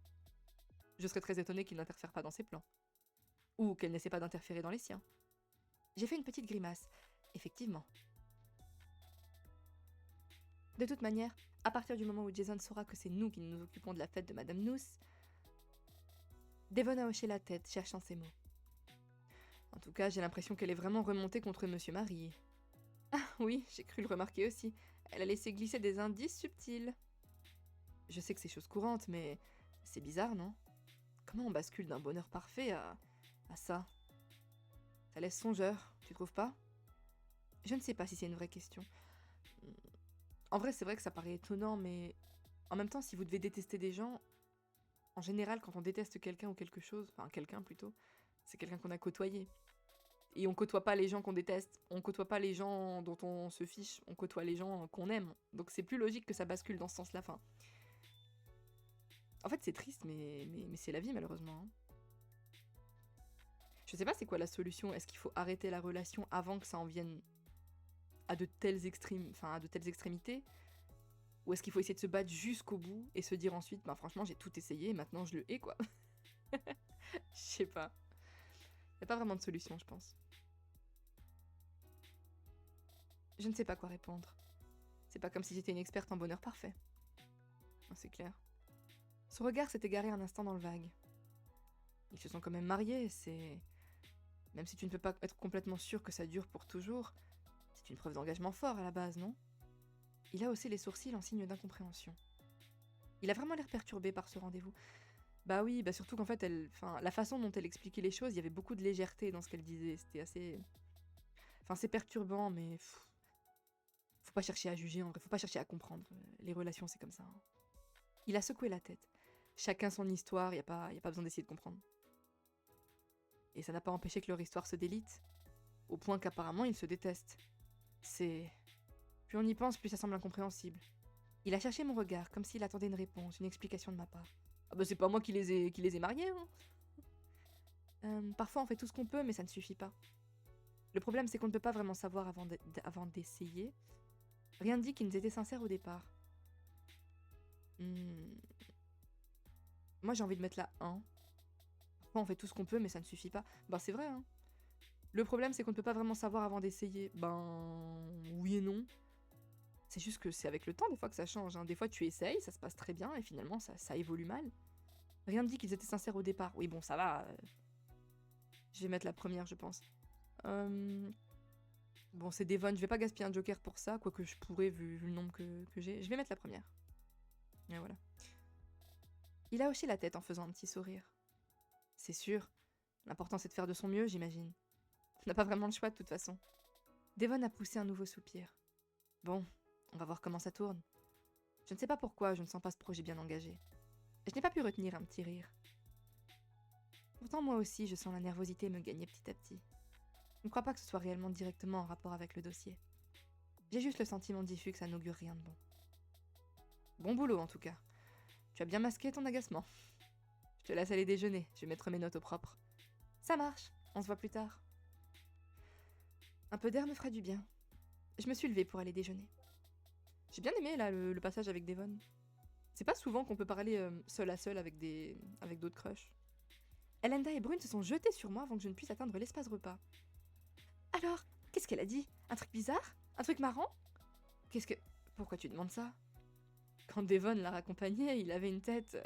A: Je serais très étonnée qu'il n'interfère pas dans ses plans. Ou qu'elle n'essaie pas d'interférer dans les siens. J'ai fait une petite grimace. Effectivement. De toute manière, à partir du moment où Jason saura que c'est nous qui nous occupons de la fête de Madame Nuss... Devon a hoché la tête, cherchant ses mots. En tout cas, j'ai l'impression qu'elle est vraiment remontée contre Monsieur Marie. Ah oui, j'ai cru le remarquer aussi. Elle a laissé glisser des indices subtils. Je sais que c'est chose courante, mais c'est bizarre, non? Comment on bascule d'un bonheur parfait à ça? Ça laisse songeur, tu trouves pas? Je ne sais pas si c'est une vraie question. En vrai, c'est vrai que ça paraît étonnant, mais en même temps, si vous devez détester des gens, en général, quand on déteste quelqu'un ou quelque chose, enfin quelqu'un plutôt, c'est quelqu'un qu'on a côtoyé. Et on côtoie pas les gens qu'on déteste, on côtoie pas les gens dont on se fiche, on côtoie les gens qu'on aime. Donc c'est plus logique que ça bascule dans ce sens-là. Fin. En fait, c'est triste, mais c'est la vie, malheureusement. Hein. Je sais pas c'est quoi la solution. Est-ce qu'il faut arrêter la relation avant que ça en vienne à de telles extrémités? Ou est-ce qu'il faut essayer de se battre jusqu'au bout et se dire ensuite, bah franchement, j'ai tout essayé, maintenant je le hais, quoi. Je sais pas. Y a pas vraiment de solution, je pense. Je ne sais pas quoi répondre. C'est pas comme si j'étais une experte en bonheur parfait. Non, c'est clair. Son regard s'est égaré un instant dans le vague. Ils se sont quand même mariés, c'est... Même si tu ne peux pas être complètement sûr que ça dure pour toujours, C'est une preuve d'engagement fort à la base, non? Il a haussé les sourcils en signe d'incompréhension. Il a vraiment l'air perturbé par ce rendez-vous. Bah oui, bah surtout qu'en fait, la façon dont elle expliquait les choses, il y avait beaucoup de légèreté dans ce qu'elle disait. C'était assez... Enfin, c'est perturbant, mais... Faut pas chercher à juger, en vrai. Faut pas chercher à comprendre. Les relations, c'est comme ça. Hein. Il a secoué la tête. Chacun son histoire, y a pas besoin d'essayer de comprendre. Et ça n'a pas empêché que leur histoire se délite. Au point qu'apparemment, ils se détestent. C'est... Plus on y pense, plus ça semble incompréhensible. Il a cherché mon regard, comme s'il attendait une réponse, une explication de ma part. Ah bah c'est pas moi qui les ai mariés, hein. Parfois on fait tout ce qu'on peut, mais ça ne suffit pas. Le problème c'est qu'on ne peut pas vraiment savoir avant d'essayer. Rien ne dit qu'ils étaient sincères au départ. Moi j'ai envie de mettre la 1. Parfois on fait tout ce qu'on peut, mais ça ne suffit pas. Ben c'est vrai, hein. Le problème c'est qu'on ne peut pas vraiment savoir avant d'essayer. Ben... oui et non. C'est juste que c'est avec le temps des fois que ça change. Hein. Des fois tu essayes, ça se passe très bien, et finalement ça évolue mal. Rien ne dit qu'ils étaient sincères au départ. Oui bon ça va. Je vais mettre la première je pense. Bon c'est Devon, je vais pas gaspiller un joker pour ça, quoique je pourrais vu le nombre que j'ai. Je vais mettre la première. Et voilà. Il a hoché la tête en faisant un petit sourire. C'est sûr. L'important c'est de faire de son mieux, j'imagine. On n'a pas vraiment le choix de toute façon. Devon a poussé un nouveau soupir. Bon, on va voir comment ça tourne. Je ne sais pas pourquoi je ne sens pas ce projet bien engagé. Je n'ai pas pu retenir un petit rire. Pourtant moi aussi je sens la nervosité me gagner petit à petit. Je ne crois pas que ce soit réellement directement en rapport avec le dossier. J'ai juste le sentiment diffus que ça n'augure rien de bon. Bon boulot en tout cas. Tu as bien masqué ton agacement. Je te laisse aller déjeuner, je vais mettre mes notes au propre. Ça marche, on se voit plus tard. Un peu d'air me fera du bien. Je me suis levée pour aller déjeuner. J'ai bien aimé là le passage avec Devon. C'est pas souvent qu'on peut parler seul à seul avec d'autres crushs. Elenda et Brune se sont jetées sur moi avant que je ne puisse atteindre l'espace repas. Alors, qu'est-ce qu'elle a dit? Un truc bizarre? Un truc marrant? Qu'est-ce que... Pourquoi tu demandes ça? Quand Devon l'a raccompagnée, il avait une tête...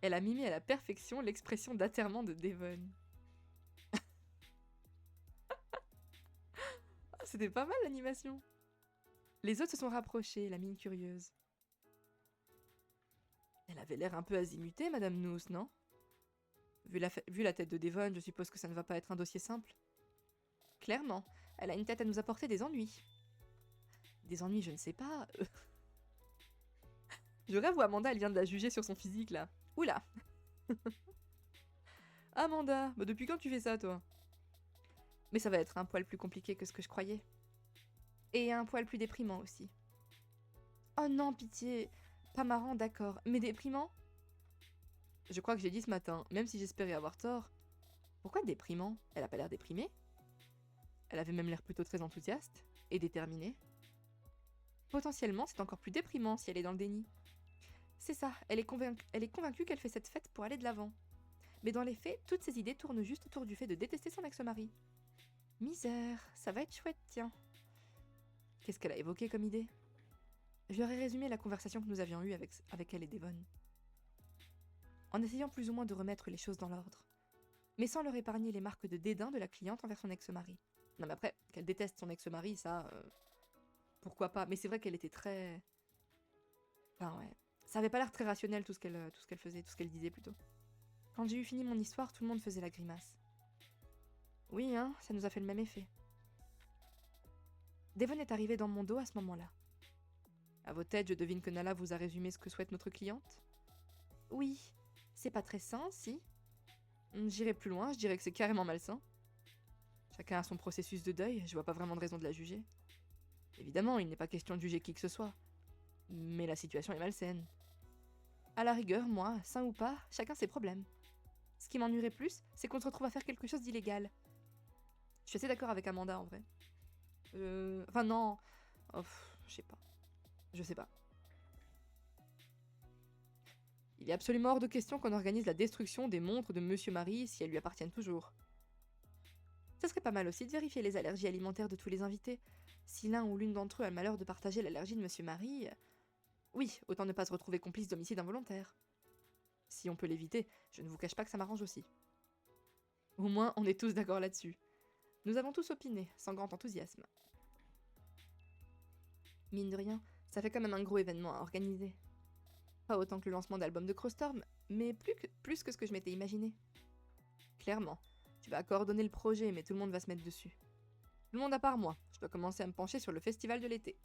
A: Elle a mimé à la perfection l'expression d'atterrement de Devon. C'était pas mal l'animation. Les autres se sont rapprochés, la mine curieuse. Elle avait l'air un peu azimutée, Madame Nous, non? Vu la tête de Devon, je suppose que ça ne va pas être un dossier simple. Clairement, elle a une tête à nous apporter des ennuis. Des ennuis, je ne sais pas. Je rêve où Amanda, elle vient de la juger sur son physique, là. Oula. Amanda, bah depuis quand tu fais ça, toi? Mais ça va être un poil plus compliqué que ce que je croyais. Et un poil plus déprimant aussi. Oh non, pitié. Pas marrant, d'accord. Mais déprimant? Je crois que j'ai dit ce matin, même si j'espérais avoir tort. Pourquoi déprimant? Elle a pas l'air déprimée. Elle avait même l'air plutôt très enthousiaste et déterminée. Potentiellement, c'est encore plus déprimant si elle est dans le déni. C'est ça, elle est convaincue qu'elle fait cette fête pour aller de l'avant. Mais dans les faits, toutes ses idées tournent juste autour du fait de détester son ex-mari. Misère, ça va être chouette, tiens. Qu'est-ce qu'elle a évoqué comme idée? Je leur ai résumé la conversation que nous avions eue avec elle et Devon. En essayant plus ou moins de remettre les choses dans l'ordre. Mais sans leur épargner les marques de dédain de la cliente envers son ex-mari. Non mais après, qu'elle déteste son ex-mari, ça... pourquoi pas? Mais c'est vrai qu'elle était très... Enfin ouais... Ça avait pas l'air très rationnel tout ce qu'elle faisait, tout ce qu'elle disait plutôt. Quand j'ai eu fini mon histoire, tout le monde faisait la grimace. Oui, hein, ça nous a fait le même effet. Devon est arrivé dans mon dos à ce moment-là. À vos têtes, je devine que Nala vous a résumé ce que souhaite notre cliente? Oui, c'est pas très sain, si. J'irai plus loin, je dirais que c'est carrément malsain. Chacun a son processus de deuil, je vois pas vraiment de raison de la juger. Évidemment, il n'est pas question de juger qui que ce soit. Mais la situation est malsaine. À la rigueur, moi, sain ou pas, chacun ses problèmes. Ce qui m'ennuierait plus, c'est qu'on se retrouve à faire quelque chose d'illégal. Je suis assez d'accord avec Amanda, en vrai. Enfin, non... Oh, je sais pas. Je sais pas. Il est absolument hors de question qu'on organise la destruction des montres de Monsieur Marie si elles lui appartiennent toujours. Ça serait pas mal aussi de vérifier les allergies alimentaires de tous les invités. Si l'un ou l'une d'entre eux a le malheur de partager l'allergie de Monsieur Marie... Oui, autant ne pas se retrouver complice d'homicide involontaire. Si on peut l'éviter, je ne vous cache pas que ça m'arrange aussi. Au moins, on est tous d'accord là-dessus. Nous avons tous opiné, sans grand enthousiasme. Mine de rien, ça fait quand même un gros événement à organiser. Pas autant que le lancement d'album de Crowstorm, mais plus que ce que je m'étais imaginé. Clairement, tu vas coordonner le projet, mais tout le monde va se mettre dessus. Tout le monde à part moi, je dois commencer à me pencher sur le festival de l'été.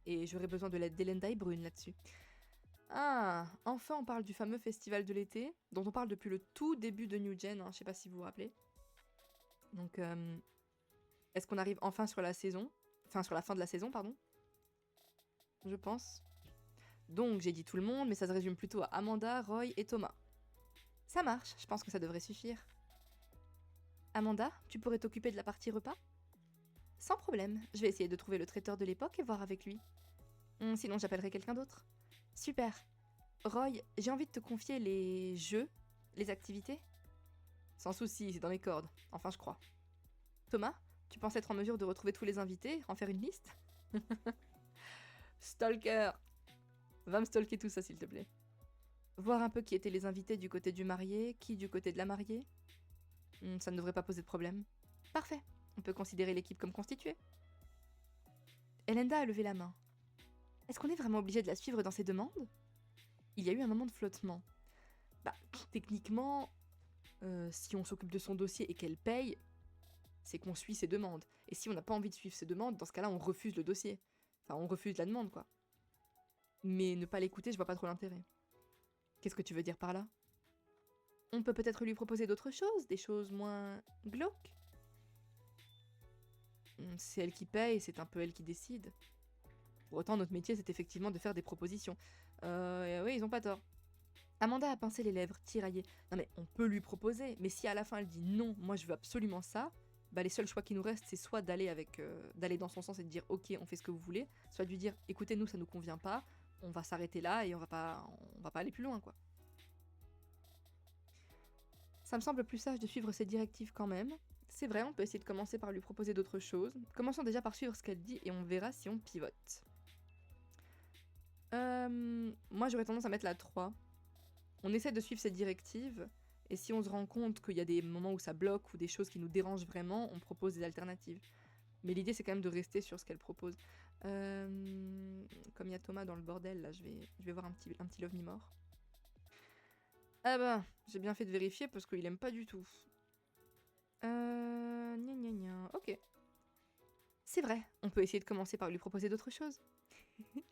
A: Et j'aurai besoin de l'aide d'Elenda et Brune là-dessus. Ah, enfin on parle du fameux festival de l'été, dont on parle depuis le tout début de New Gen, je sais pas si vous vous rappelez. Donc, est-ce qu'on arrive enfin sur la saison? Enfin, sur la fin de la saison, pardon. Je pense. Donc, j'ai dit tout le monde, mais ça se résume plutôt à Amanda, Roy et Thomas. Ça marche, je pense que ça devrait suffire. Amanda, tu pourrais t'occuper de la partie repas? Sans problème, je vais essayer de trouver le traiteur de l'époque et voir avec lui. Sinon, j'appellerai quelqu'un d'autre. Super. Roy, j'ai envie de te confier les jeux, les activités. Sans souci, c'est dans mes cordes. Enfin, je crois. Thomas, tu penses être en mesure de retrouver tous les invités, en faire une liste? Stalker! Va me stalker tout ça, s'il te plaît. Voir un peu qui étaient les invités du côté du marié, qui du côté de la mariée. Ça ne devrait pas poser de problème. Parfait, on peut considérer l'équipe comme constituée. Elenda a levé la main. Est-ce qu'on est vraiment obligé de la suivre dans ses demandes? Il y a eu un moment de flottement. Bah, techniquement, si on s'occupe de son dossier et qu'elle paye, c'est qu'on suit ses demandes. Et si on n'a pas envie de suivre ses demandes, dans ce cas-là, on refuse le dossier. Enfin, on refuse la demande, quoi. Mais ne pas l'écouter, je vois pas trop l'intérêt. Qu'est-ce que tu veux dire par là? On peut peut-être lui proposer d'autres choses, des choses moins glauques. C'est elle qui paye, c'est un peu elle qui décide. Pour autant, notre métier, c'est effectivement de faire des propositions. Oui, ils ont pas tort. Amanda a pincé les lèvres, tiraillée. Non mais, on peut lui proposer, mais si à la fin elle dit non, moi je veux absolument ça, bah les seuls choix qui nous restent, c'est soit d'aller dans son sens et de dire ok, on fait ce que vous voulez, soit de lui dire écoutez, nous ça nous convient pas, on va s'arrêter là et on va pas aller plus loin, quoi. Ça me semble plus sage de suivre ses directives quand même. C'est vrai, on peut essayer de commencer par lui proposer d'autres choses. Commençons déjà par suivre ce qu'elle dit et on verra si on pivote. Moi j'aurais tendance à mettre la 3. On essaie de suivre ses directives, et si on se rend compte qu'il y a des moments où ça bloque ou des choses qui nous dérangent vraiment, on propose des alternatives. Mais l'idée c'est quand même de rester sur ce qu'elle propose. Comme il y a Thomas dans le bordel, là je vais voir un petit Love Me More. Ah bah, j'ai bien fait de vérifier parce qu'il aime pas du tout. Gna gna gna, ok. C'est vrai, on peut essayer de commencer par lui proposer d'autres choses.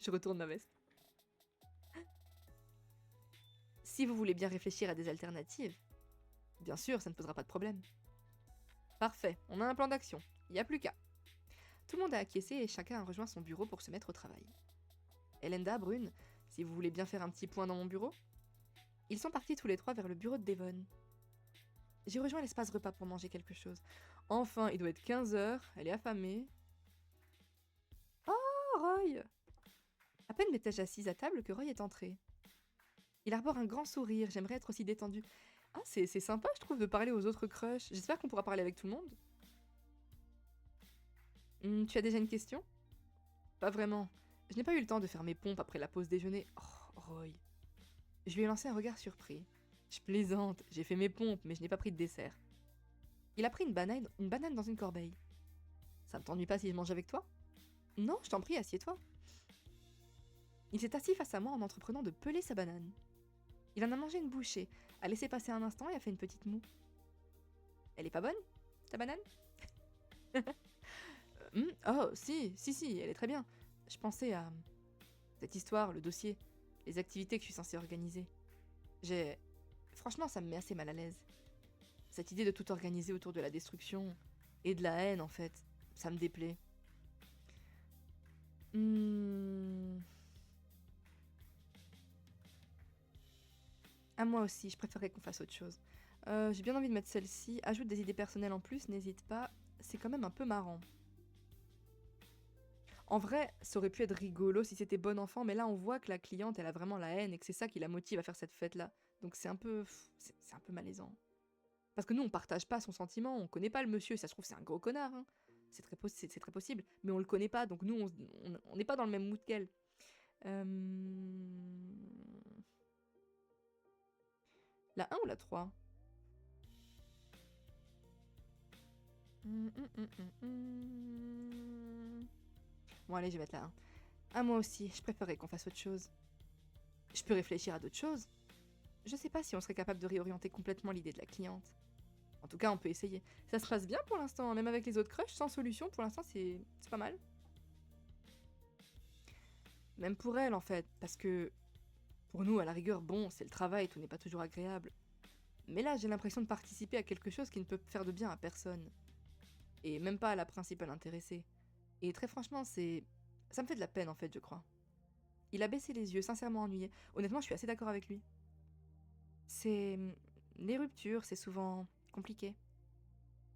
A: Je retourne ma veste. Si vous voulez bien réfléchir à des alternatives, bien sûr, ça ne posera pas de problème. Parfait, on a un plan d'action, il n'y a plus qu'à. Tout le monde a acquiescé et chacun a rejoint son bureau pour se mettre au travail. Elenda, Brune, si vous voulez bien faire un petit point dans mon bureau. Ils sont partis tous les trois vers le bureau de Devon. J'ai rejoint l'espace repas pour manger quelque chose. Enfin, il doit être 15h, elle est affamée. Oh, Roy! À peine m'étais-je assise à table que Roy est entré. Il arbore un grand sourire, j'aimerais être aussi détendue. Ah, c'est sympa, je trouve, de parler aux autres crushs. J'espère qu'on pourra parler avec tout le monde. Tu as déjà une question? Pas vraiment. Je n'ai pas eu le temps de faire mes pompes après la pause déjeuner. Oh, Roy. Je lui ai lancé un regard surpris. Je plaisante, j'ai fait mes pompes, mais je n'ai pas pris de dessert. Il a pris une banane dans une corbeille. Ça ne t'ennuie pas si je mange avec toi? Non, je t'en prie, assieds-toi. Il s'est assis face à moi en entreprenant de peler sa banane. Il en a mangé une bouchée, a laissé passer un instant et a fait une petite moue. Elle est pas bonne, ta banane? Oh, si, elle est très bien. Je pensais à cette histoire, le dossier, les activités que je suis censée organiser. Franchement, ça me met assez mal à l'aise. Cette idée de tout organiser autour de la destruction et de la haine, en fait, ça me déplaît. À moi aussi, je préférerais qu'on fasse autre chose. J'ai bien envie de mettre celle-ci. Ajoute des idées personnelles en plus, n'hésite pas. C'est quand même un peu marrant. En vrai, ça aurait pu être rigolo si c'était bon enfant, mais là on voit que la cliente, elle a vraiment la haine et que c'est ça qui la motive à faire cette fête-là. Donc c'est un peu malaisant. Parce que nous, on partage pas son sentiment, on connaît pas le monsieur, ça se trouve c'est un gros connard, hein. C'est très possible, mais on le connaît pas, donc nous, on n'est pas dans le même mood qu'elle. La 1 ou la 3? Bon allez, je vais mettre la 1. Ah, moi aussi, je préférerais qu'on fasse autre chose. Je peux réfléchir à d'autres choses. Je sais pas si on serait capable de réorienter complètement l'idée de la cliente. En tout cas, on peut essayer. Ça se passe bien pour l'instant, même avec les autres crushs, sans solution, pour l'instant, c'est pas mal. Même pour elle, en fait, parce que pour nous, à la rigueur, bon, c'est le travail, tout n'est pas toujours agréable. Mais là, j'ai l'impression de participer à quelque chose qui ne peut faire de bien à personne. Et même pas à la principale intéressée. Et très franchement, ça me fait de la peine, en fait, je crois. Il a baissé les yeux, sincèrement ennuyé. Honnêtement, je suis assez d'accord avec lui. C'est... Les ruptures, c'est souvent compliqué.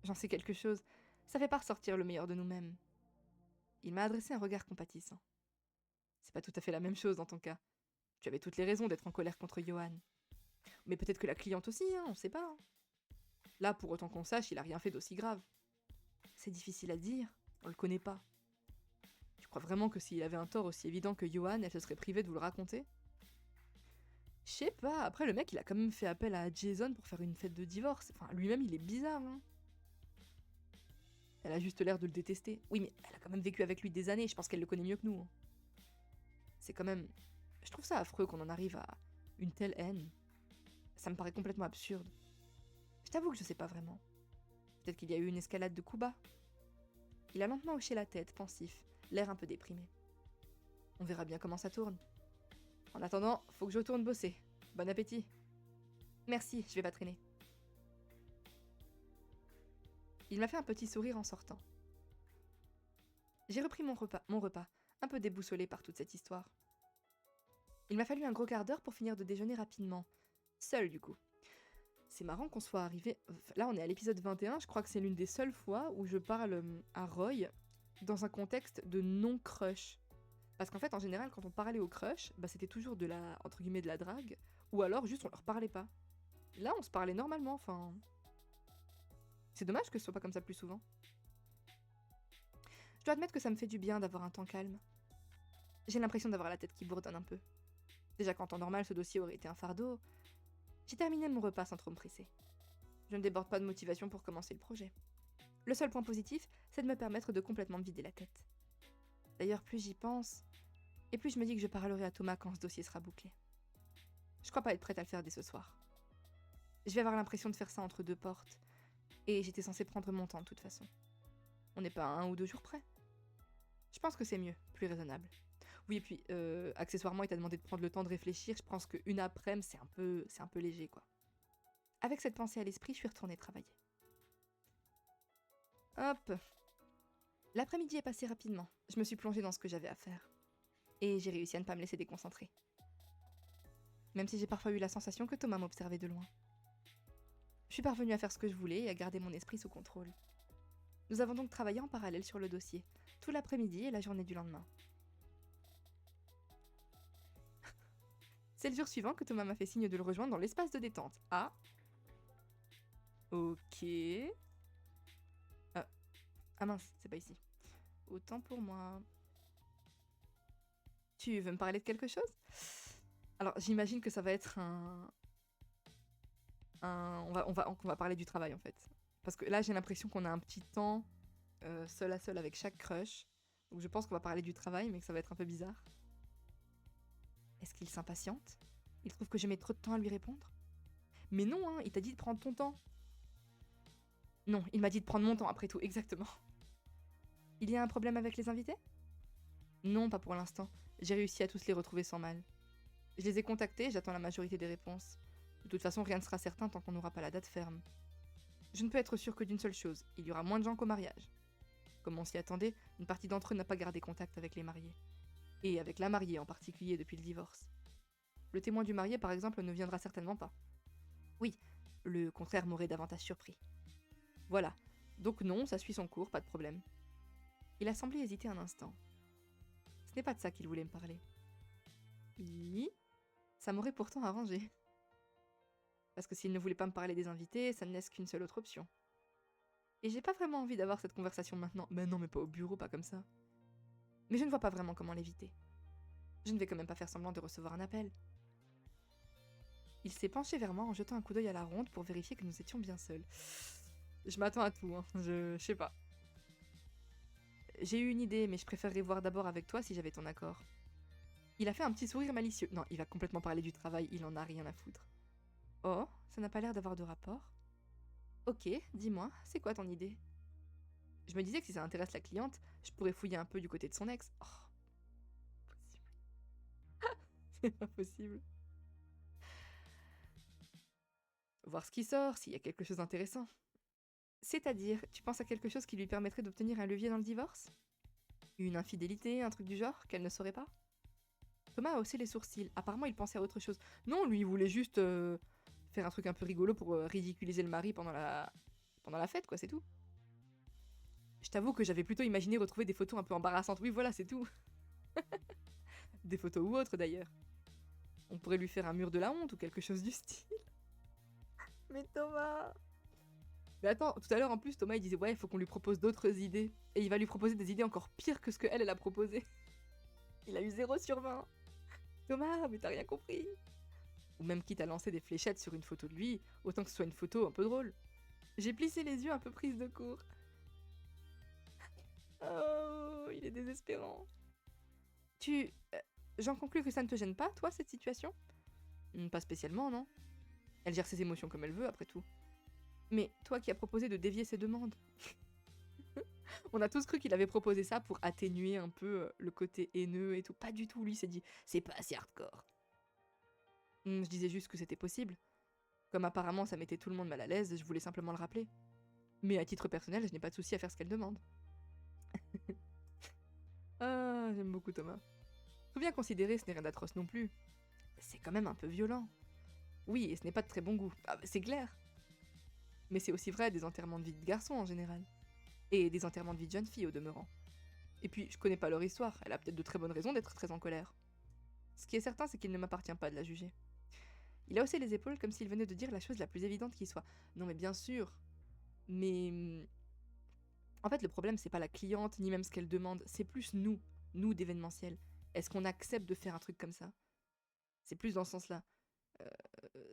A: J'en sais quelque chose. Ça fait pas ressortir le meilleur de nous-mêmes. Il m'a adressé un regard compatissant. C'est pas tout à fait la même chose dans ton cas. Tu avais toutes les raisons d'être en colère contre Johan. Mais peut-être que la cliente aussi, hein, on sait pas. Hein. Là, pour autant qu'on sache, il a rien fait d'aussi grave. C'est difficile à dire, on le connaît pas. Tu crois vraiment que s'il avait un tort aussi évident que Johan, elle se serait privée de vous le raconter? Je sais pas, après le mec il a quand même fait appel à Jason pour faire une fête de divorce. Enfin, lui-même il est bizarre, hein. Elle a juste l'air de le détester. Oui, mais elle a quand même vécu avec lui des années, je pense qu'elle le connaît mieux que nous. Hein. C'est quand même... Je trouve ça affreux qu'on en arrive à une telle haine. Ça me paraît complètement absurde. Je t'avoue que je sais pas vraiment. Peut-être qu'il y a eu une escalade de coups bas. Il a lentement hoché la tête, pensif, l'air un peu déprimé. On verra bien comment ça tourne. En attendant, faut que je retourne bosser. Bon appétit. Merci, je vais pas traîner. Il m'a fait un petit sourire en sortant. J'ai repris mon repas, un peu déboussolé par toute cette histoire. Il m'a fallu un gros quart d'heure pour finir de déjeuner rapidement. Seul, du coup. C'est marrant qu'on soit arrivé... Là, on est à l'épisode 21, je crois que c'est l'une des seules fois où je parle à Roy dans un contexte de non-crush. Parce qu'en fait, en général, quand on parlait au crush, bah, c'était toujours de la, entre guillemets, de la drague, ou alors juste on leur parlait pas. Là, on se parlait normalement, enfin... C'est dommage que ce soit pas comme ça plus souvent. Je dois admettre que ça me fait du bien d'avoir un temps calme. J'ai l'impression d'avoir la tête qui bourdonne un peu. Déjà qu'en temps normal, ce dossier aurait été un fardeau. J'ai terminé mon repas sans trop me presser. Je ne déborde pas de motivation pour commencer le projet. Le seul point positif, c'est de me permettre de complètement me vider la tête. D'ailleurs, plus j'y pense, et plus je me dis que je parlerai à Thomas quand ce dossier sera bouclé. Je crois pas être prête à le faire dès ce soir. Je vais avoir l'impression de faire ça entre deux portes, et j'étais censée prendre mon temps de toute façon. On n'est pas à 1 ou 2 jours près. Je pense que c'est mieux, plus raisonnable. Oui, et puis, accessoirement, il t'a demandé de prendre le temps de réfléchir, je pense qu'une après-midi, c'est un peu léger, quoi. Avec cette pensée à l'esprit, je suis retournée travailler. Hop. L'après-midi est passé rapidement. Je me suis plongée dans ce que j'avais à faire. Et j'ai réussi à ne pas me laisser déconcentrer. Même si j'ai parfois eu la sensation que Thomas m'observait de loin. Je suis parvenue à faire ce que je voulais et à garder mon esprit sous contrôle. Nous avons donc travaillé en parallèle sur le dossier, tout l'après-midi et la journée du lendemain. C'est le jour suivant que Thomas m'a fait signe de le rejoindre dans l'espace de détente. Ah. Ok. Ah mince, c'est pas ici. Autant pour moi. Tu veux me parler de quelque chose? Alors, j'imagine que ça va être on va parler du travail, en fait. Parce que là, j'ai l'impression qu'on a un petit temps seul à seul avec chaque crush. Donc je pense qu'on va parler du travail, mais que ça va être un peu bizarre. Est-ce qu'il s'impatiente? Il trouve que je mets trop de temps à lui répondre? Mais non, hein, il t'a dit de prendre ton temps. Non, il m'a dit de prendre mon temps, après tout, exactement. Il y a un problème avec les invités? Non, pas pour l'instant. J'ai réussi à tous les retrouver sans mal. Je les ai contactés, j'attends la majorité des réponses. De toute façon, rien ne sera certain tant qu'on n'aura pas la date ferme. Je ne peux être sûre que d'une seule chose, il y aura moins de gens qu'au mariage. Comme on s'y attendait, une partie d'entre eux n'a pas gardé contact avec les mariés. Et avec la mariée en particulier depuis le divorce. Le témoin du marié, par exemple, ne viendra certainement pas. Oui, le contraire m'aurait davantage surpris. Voilà, donc non, ça suit son cours, pas de problème. Il a semblé hésiter un instant. Ce n'est pas de ça qu'il voulait me parler. Oui, ça m'aurait pourtant arrangé. Parce que s'il ne voulait pas me parler des invités, ça ne laisse qu'une seule autre option. Et j'ai pas vraiment envie d'avoir cette conversation maintenant. Ben non, mais pas au bureau, pas comme ça. Mais je ne vois pas vraiment comment l'éviter. Je ne vais quand même pas faire semblant de recevoir un appel. Il s'est penché vers moi en jetant un coup d'œil à la ronde pour vérifier que nous étions bien seuls. Je m'attends à tout, hein. Je sais pas. j'ai eu une idée, mais je préférerais voir d'abord avec toi si j'avais ton accord. Il a fait un petit sourire malicieux. Non, il va complètement parler du travail, il en a rien à foutre. Oh, ça n'a pas l'air d'avoir de rapport. Ok, dis-moi, c'est quoi ton idée? Je me disais que si ça intéresse la cliente, je pourrais fouiller un peu du côté de son ex. Oh, c'est pas possible. Voir ce qui sort, s'il y a quelque chose d'intéressant. C'est-à-dire, tu penses à quelque chose qui lui permettrait d'obtenir un levier dans le divorce? Une infidélité, un truc du genre, qu'elle ne saurait pas? Thomas a haussé les sourcils. Apparemment, il pensait à autre chose. Non, lui, il voulait juste faire un truc un peu rigolo pour ridiculiser le mari pendant la fête, quoi, c'est tout. Je t'avoue que j'avais plutôt imaginé retrouver des photos un peu embarrassantes. Oui, voilà, c'est tout. Des photos ou autres, d'ailleurs. On pourrait lui faire un mur de la honte ou quelque chose du style. Mais Thomas... Mais attends, tout à l'heure en plus, Thomas il disait ouais, il faut qu'on lui propose d'autres idées. Et il va lui proposer des idées encore pires que ce que elle a proposé. Il a eu 0/20. Thomas, mais t'as rien compris. Ou même quitte à lancer des fléchettes sur une photo de lui, autant que ce soit une photo un peu drôle. J'ai plissé les yeux un peu prise de court. Oh, il est désespérant. J'en conclus que ça ne te gêne pas, toi, cette situation? Pas spécialement, non. Elle gère ses émotions comme elle veut, après tout. Mais toi qui as proposé de dévier ses demandes. On a tous cru qu'il avait proposé ça pour atténuer un peu le côté haineux et tout. Pas du tout, lui s'est dit, c'est pas assez hardcore. Je disais juste que c'était possible. Comme apparemment ça mettait tout le monde mal à l'aise, je voulais simplement le rappeler. Mais à titre personnel, je n'ai pas de souci à faire ce qu'elle demande. Ah, j'aime beaucoup Thomas. Faut bien considérer, ce n'est rien d'atroce non plus. C'est quand même un peu violent. Oui, et ce n'est pas de très bon goût. Ah, c'est clair. Mais c'est aussi vrai des enterrements de vie de garçons en général. Et des enterrements de vie de jeunes filles au demeurant. Et puis, je connais pas leur histoire, elle a peut-être de très bonnes raisons d'être très en colère. Ce qui est certain, c'est qu'il ne m'appartient pas de la juger. Il a haussé les épaules comme s'il venait de dire la chose la plus évidente qui soit. Non mais bien sûr. Mais... En fait, le problème, c'est pas la cliente, ni même ce qu'elle demande, c'est plus nous d'événementiel. Est-ce qu'on accepte de faire un truc comme ça? C'est plus dans ce sens-là.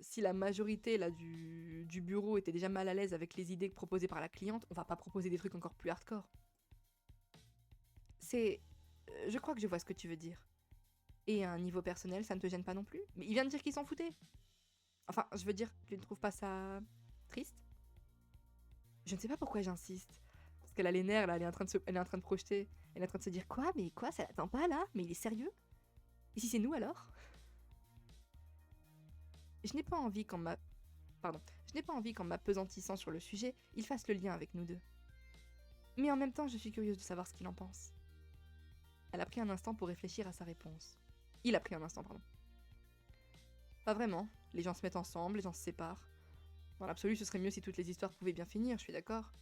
A: Si la majorité là, du bureau était déjà mal à l'aise avec les idées proposées par la cliente, on va pas proposer des trucs encore plus hardcore. C'est... Je crois que je vois ce que tu veux dire. Et à un niveau personnel, ça ne te gêne pas non plus? Mais il vient de dire qu'il s'en foutait. Enfin, je veux dire, tu ne trouves pas ça... triste? Je ne sais pas pourquoi j'insiste. Parce qu'elle a les nerfs, là, elle est en train de projeter. Elle est en train de se dire, quoi? Mais quoi? Ça l'attend pas, là? Mais il est sérieux? Et si c'est nous, alors? Je n'ai pas envie qu'en m'a... Pardon. Je n'ai pas envie qu'en m'apesantissant sur le sujet, il fasse le lien avec nous deux. Mais en même temps, je suis curieuse de savoir ce qu'il en pense. Elle a pris un instant pour réfléchir à sa réponse. Il a pris un instant, pardon. Pas vraiment. Les gens se mettent ensemble, les gens se séparent. Dans l'absolu, ce serait mieux si toutes les histoires pouvaient bien finir, je suis d'accord.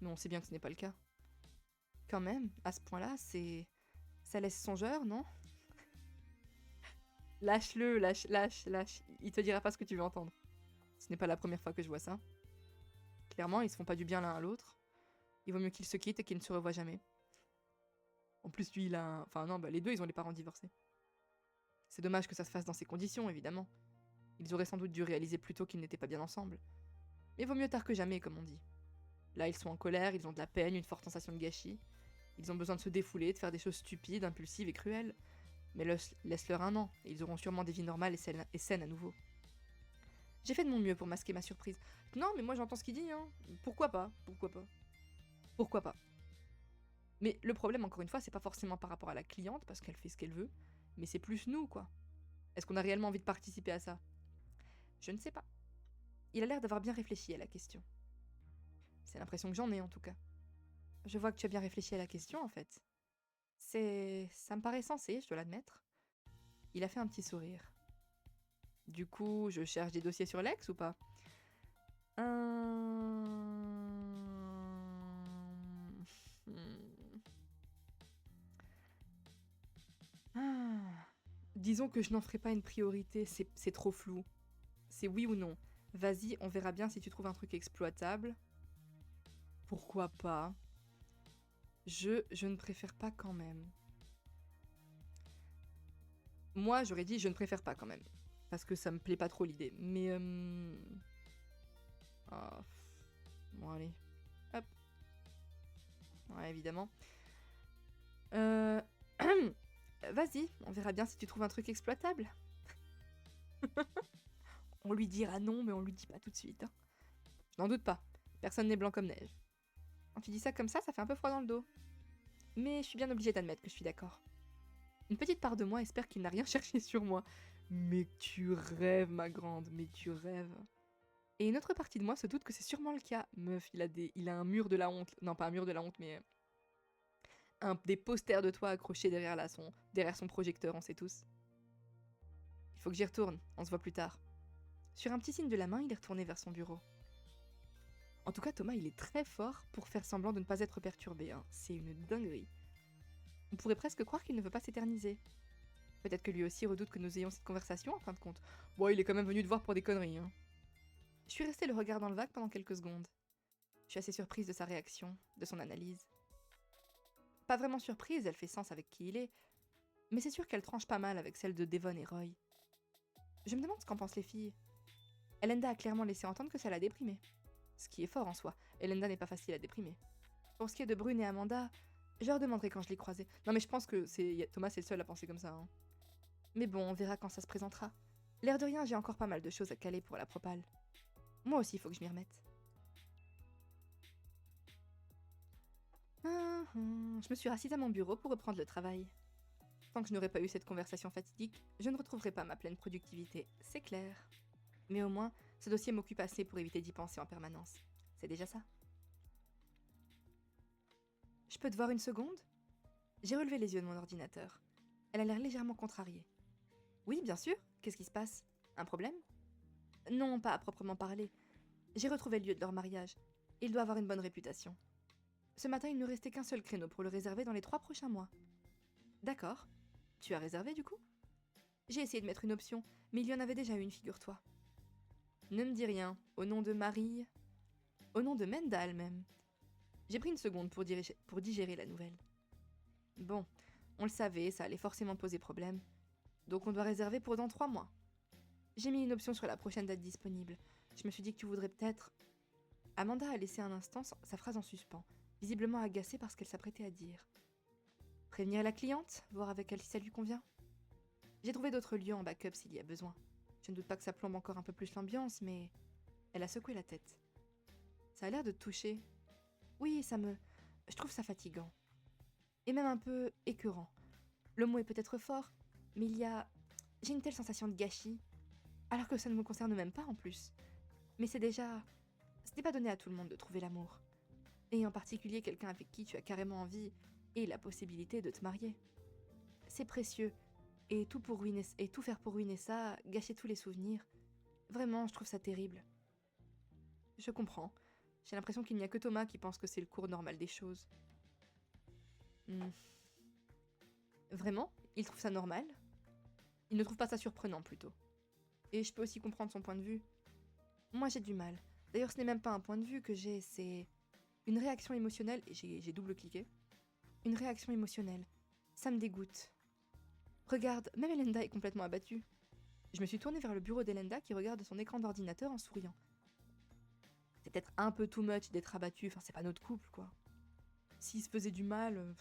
A: Mais on sait bien que ce n'est pas le cas. Quand même, à ce point-là, c'est... Ça laisse songeur, non? Lâche-le, lâche. Il te dira pas ce que tu veux entendre. Ce n'est pas la première fois que je vois ça. Clairement, ils se font pas du bien l'un à l'autre. Il vaut mieux qu'ils se quittent et qu'ils ne se revoient jamais. En plus, lui, il a un... Enfin non, les deux, ils ont les parents divorcés. C'est dommage que ça se fasse dans ces conditions, évidemment. Ils auraient sans doute dû réaliser plus tôt qu'ils n'étaient pas bien ensemble. Mais vaut mieux tard que jamais, comme on dit. Là, ils sont en colère, ils ont de la peine, une forte sensation de gâchis. Ils ont besoin de se défouler, de faire des choses stupides, impulsives et cruelles. Mais laisse-leur un an, et ils auront sûrement des vies normales et saines à nouveau. J'ai fait de mon mieux pour masquer ma surprise. Non, mais moi j'entends ce qu'il dit, hein. Pourquoi pas? Pourquoi pas? Mais le problème, encore une fois, c'est pas forcément par rapport à la cliente, parce qu'elle fait ce qu'elle veut, mais c'est plus nous, quoi. Est-ce qu'on a réellement envie de participer à ça? Je ne sais pas. Il a l'air d'avoir bien réfléchi à la question. C'est l'impression que j'en ai, en tout cas. Je vois que tu as bien réfléchi à la question, en fait. Ça me paraît sensé, je dois l'admettre. Il a fait un petit sourire. Du coup, je cherche des dossiers sur l'ex ou pas? Disons que je n'en ferai pas une priorité, c'est trop flou. C'est oui ou non. Vas-y, on verra bien si tu trouves un truc exploitable. Pourquoi pas? Je ne préfère pas quand même. Moi, j'aurais dit je ne préfère pas quand même. Parce que ça me plaît pas trop l'idée. Mais... Bon, allez. Hop. Ouais, évidemment. Euh... Vas-y, on verra bien si tu trouves un truc exploitable. On lui dira non, mais on lui dit pas tout de suite. Hein. N'en doute pas, personne n'est blanc comme neige. Quand tu dis ça comme ça fait un peu froid dans le dos. Mais je suis bien obligée d'admettre que je suis d'accord. Une petite part de moi espère qu'il n'a rien cherché sur moi. Mais tu rêves, ma grande, mais tu rêves. Et une autre partie de moi se doute que c'est sûrement le cas. Meuf, il a un mur de la honte. Non, pas un mur de la honte, mais des posters de toi accrochés derrière son projecteur, on sait tous. Il faut que j'y retourne, on se voit plus tard. Sur un petit signe de la main, il est retourné vers son bureau. En tout cas, Thomas, il est très fort pour faire semblant de ne pas être perturbé. Hein. C'est une dinguerie. On pourrait presque croire qu'il ne veut pas s'éterniser. Peut-être que lui aussi redoute que nous ayons cette conversation, en fin de compte. Bon, il est quand même venu te voir pour des conneries. Hein. Je suis restée le regard dans le vague pendant quelques secondes. Je suis assez surprise de sa réaction, de son analyse. Pas vraiment surprise, elle fait sens avec qui il est, mais c'est sûr qu'elle tranche pas mal avec celle de Devon et Roy. Je me demande ce qu'en pensent les filles. Elenda a clairement laissé entendre que ça l'a déprimée. Ce qui est fort en soi, Elenda n'est pas facile à déprimer. Pour ce qui est de Brune et Amanda, je leur demanderai quand je les croiserai. Non mais je pense que Thomas est le seul à penser comme ça. Hein. Mais bon, on verra quand ça se présentera. L'air de rien, j'ai encore pas mal de choses à caler pour la propale. Moi aussi, il faut que je m'y remette. Je me suis rassise à mon bureau pour reprendre le travail. Tant que je n'aurai pas eu cette conversation fatidique, je ne retrouverai pas ma pleine productivité, c'est clair. Mais au moins, ce dossier m'occupe assez pour éviter d'y penser en permanence. C'est déjà ça. Je peux te voir une seconde ? J'ai relevé les yeux de mon ordinateur. Elle a l'air légèrement contrariée. Oui, bien sûr. Qu'est-ce qui se passe ? Un problème ? Non, pas à proprement parler. J'ai retrouvé le lieu de leur mariage. Il doit avoir une bonne réputation. Ce matin, il ne restait qu'un seul créneau pour le réserver dans les 3 prochains mois. D'accord. Tu as réservé du coup ? J'ai essayé de mettre une option, mais il y en avait déjà une, figure-toi. Ne me dis rien. Au nom de Marie... Au nom de Menda elle-même. J'ai pris une seconde pour digérer la nouvelle. Bon, on le savait, ça allait forcément poser problème. Donc on doit réserver pour dans 3 mois. J'ai mis une option sur la prochaine date disponible. Je me suis dit que tu voudrais peut-être... Amanda a laissé un instant sa phrase en suspens, visiblement agacée par ce qu'elle s'apprêtait à dire. Prévenir la cliente, voir avec elle si ça lui convient. J'ai trouvé d'autres lieux en backup s'il y a besoin. Je ne doute pas que ça plombe encore un peu plus l'ambiance, mais... Elle a secoué la tête. Ça a l'air de te toucher. Oui, je trouve ça fatigant. Et même un peu écœurant. Le mot est peut-être fort, mais j'ai une telle sensation de gâchis, alors que ça ne me concerne même pas en plus. Mais ce n'est pas donné à tout le monde de trouver l'amour. Et en particulier quelqu'un avec qui tu as carrément envie et la possibilité de te marier. C'est précieux, et tout faire pour ruiner ça, gâcher tous les souvenirs. Vraiment, je trouve ça terrible. Je comprends. J'ai l'impression qu'il n'y a que Thomas qui pense que c'est le cours normal des choses. Vraiment ? Il trouve ça normal ? Il ne trouve pas ça surprenant, plutôt. Et je peux aussi comprendre son point de vue. Moi, j'ai du mal. D'ailleurs, ce n'est même pas un point de vue que j'ai, c'est une réaction émotionnelle, et j'ai double-cliqué. Une réaction émotionnelle. Ça me dégoûte. Regarde, même Elenda est complètement abattue. Je me suis tournée vers le bureau d'Elenda qui regarde son écran d'ordinateur en souriant. C'est peut-être un peu too much d'être abattue, enfin c'est pas notre couple, quoi. S'il se faisait du mal...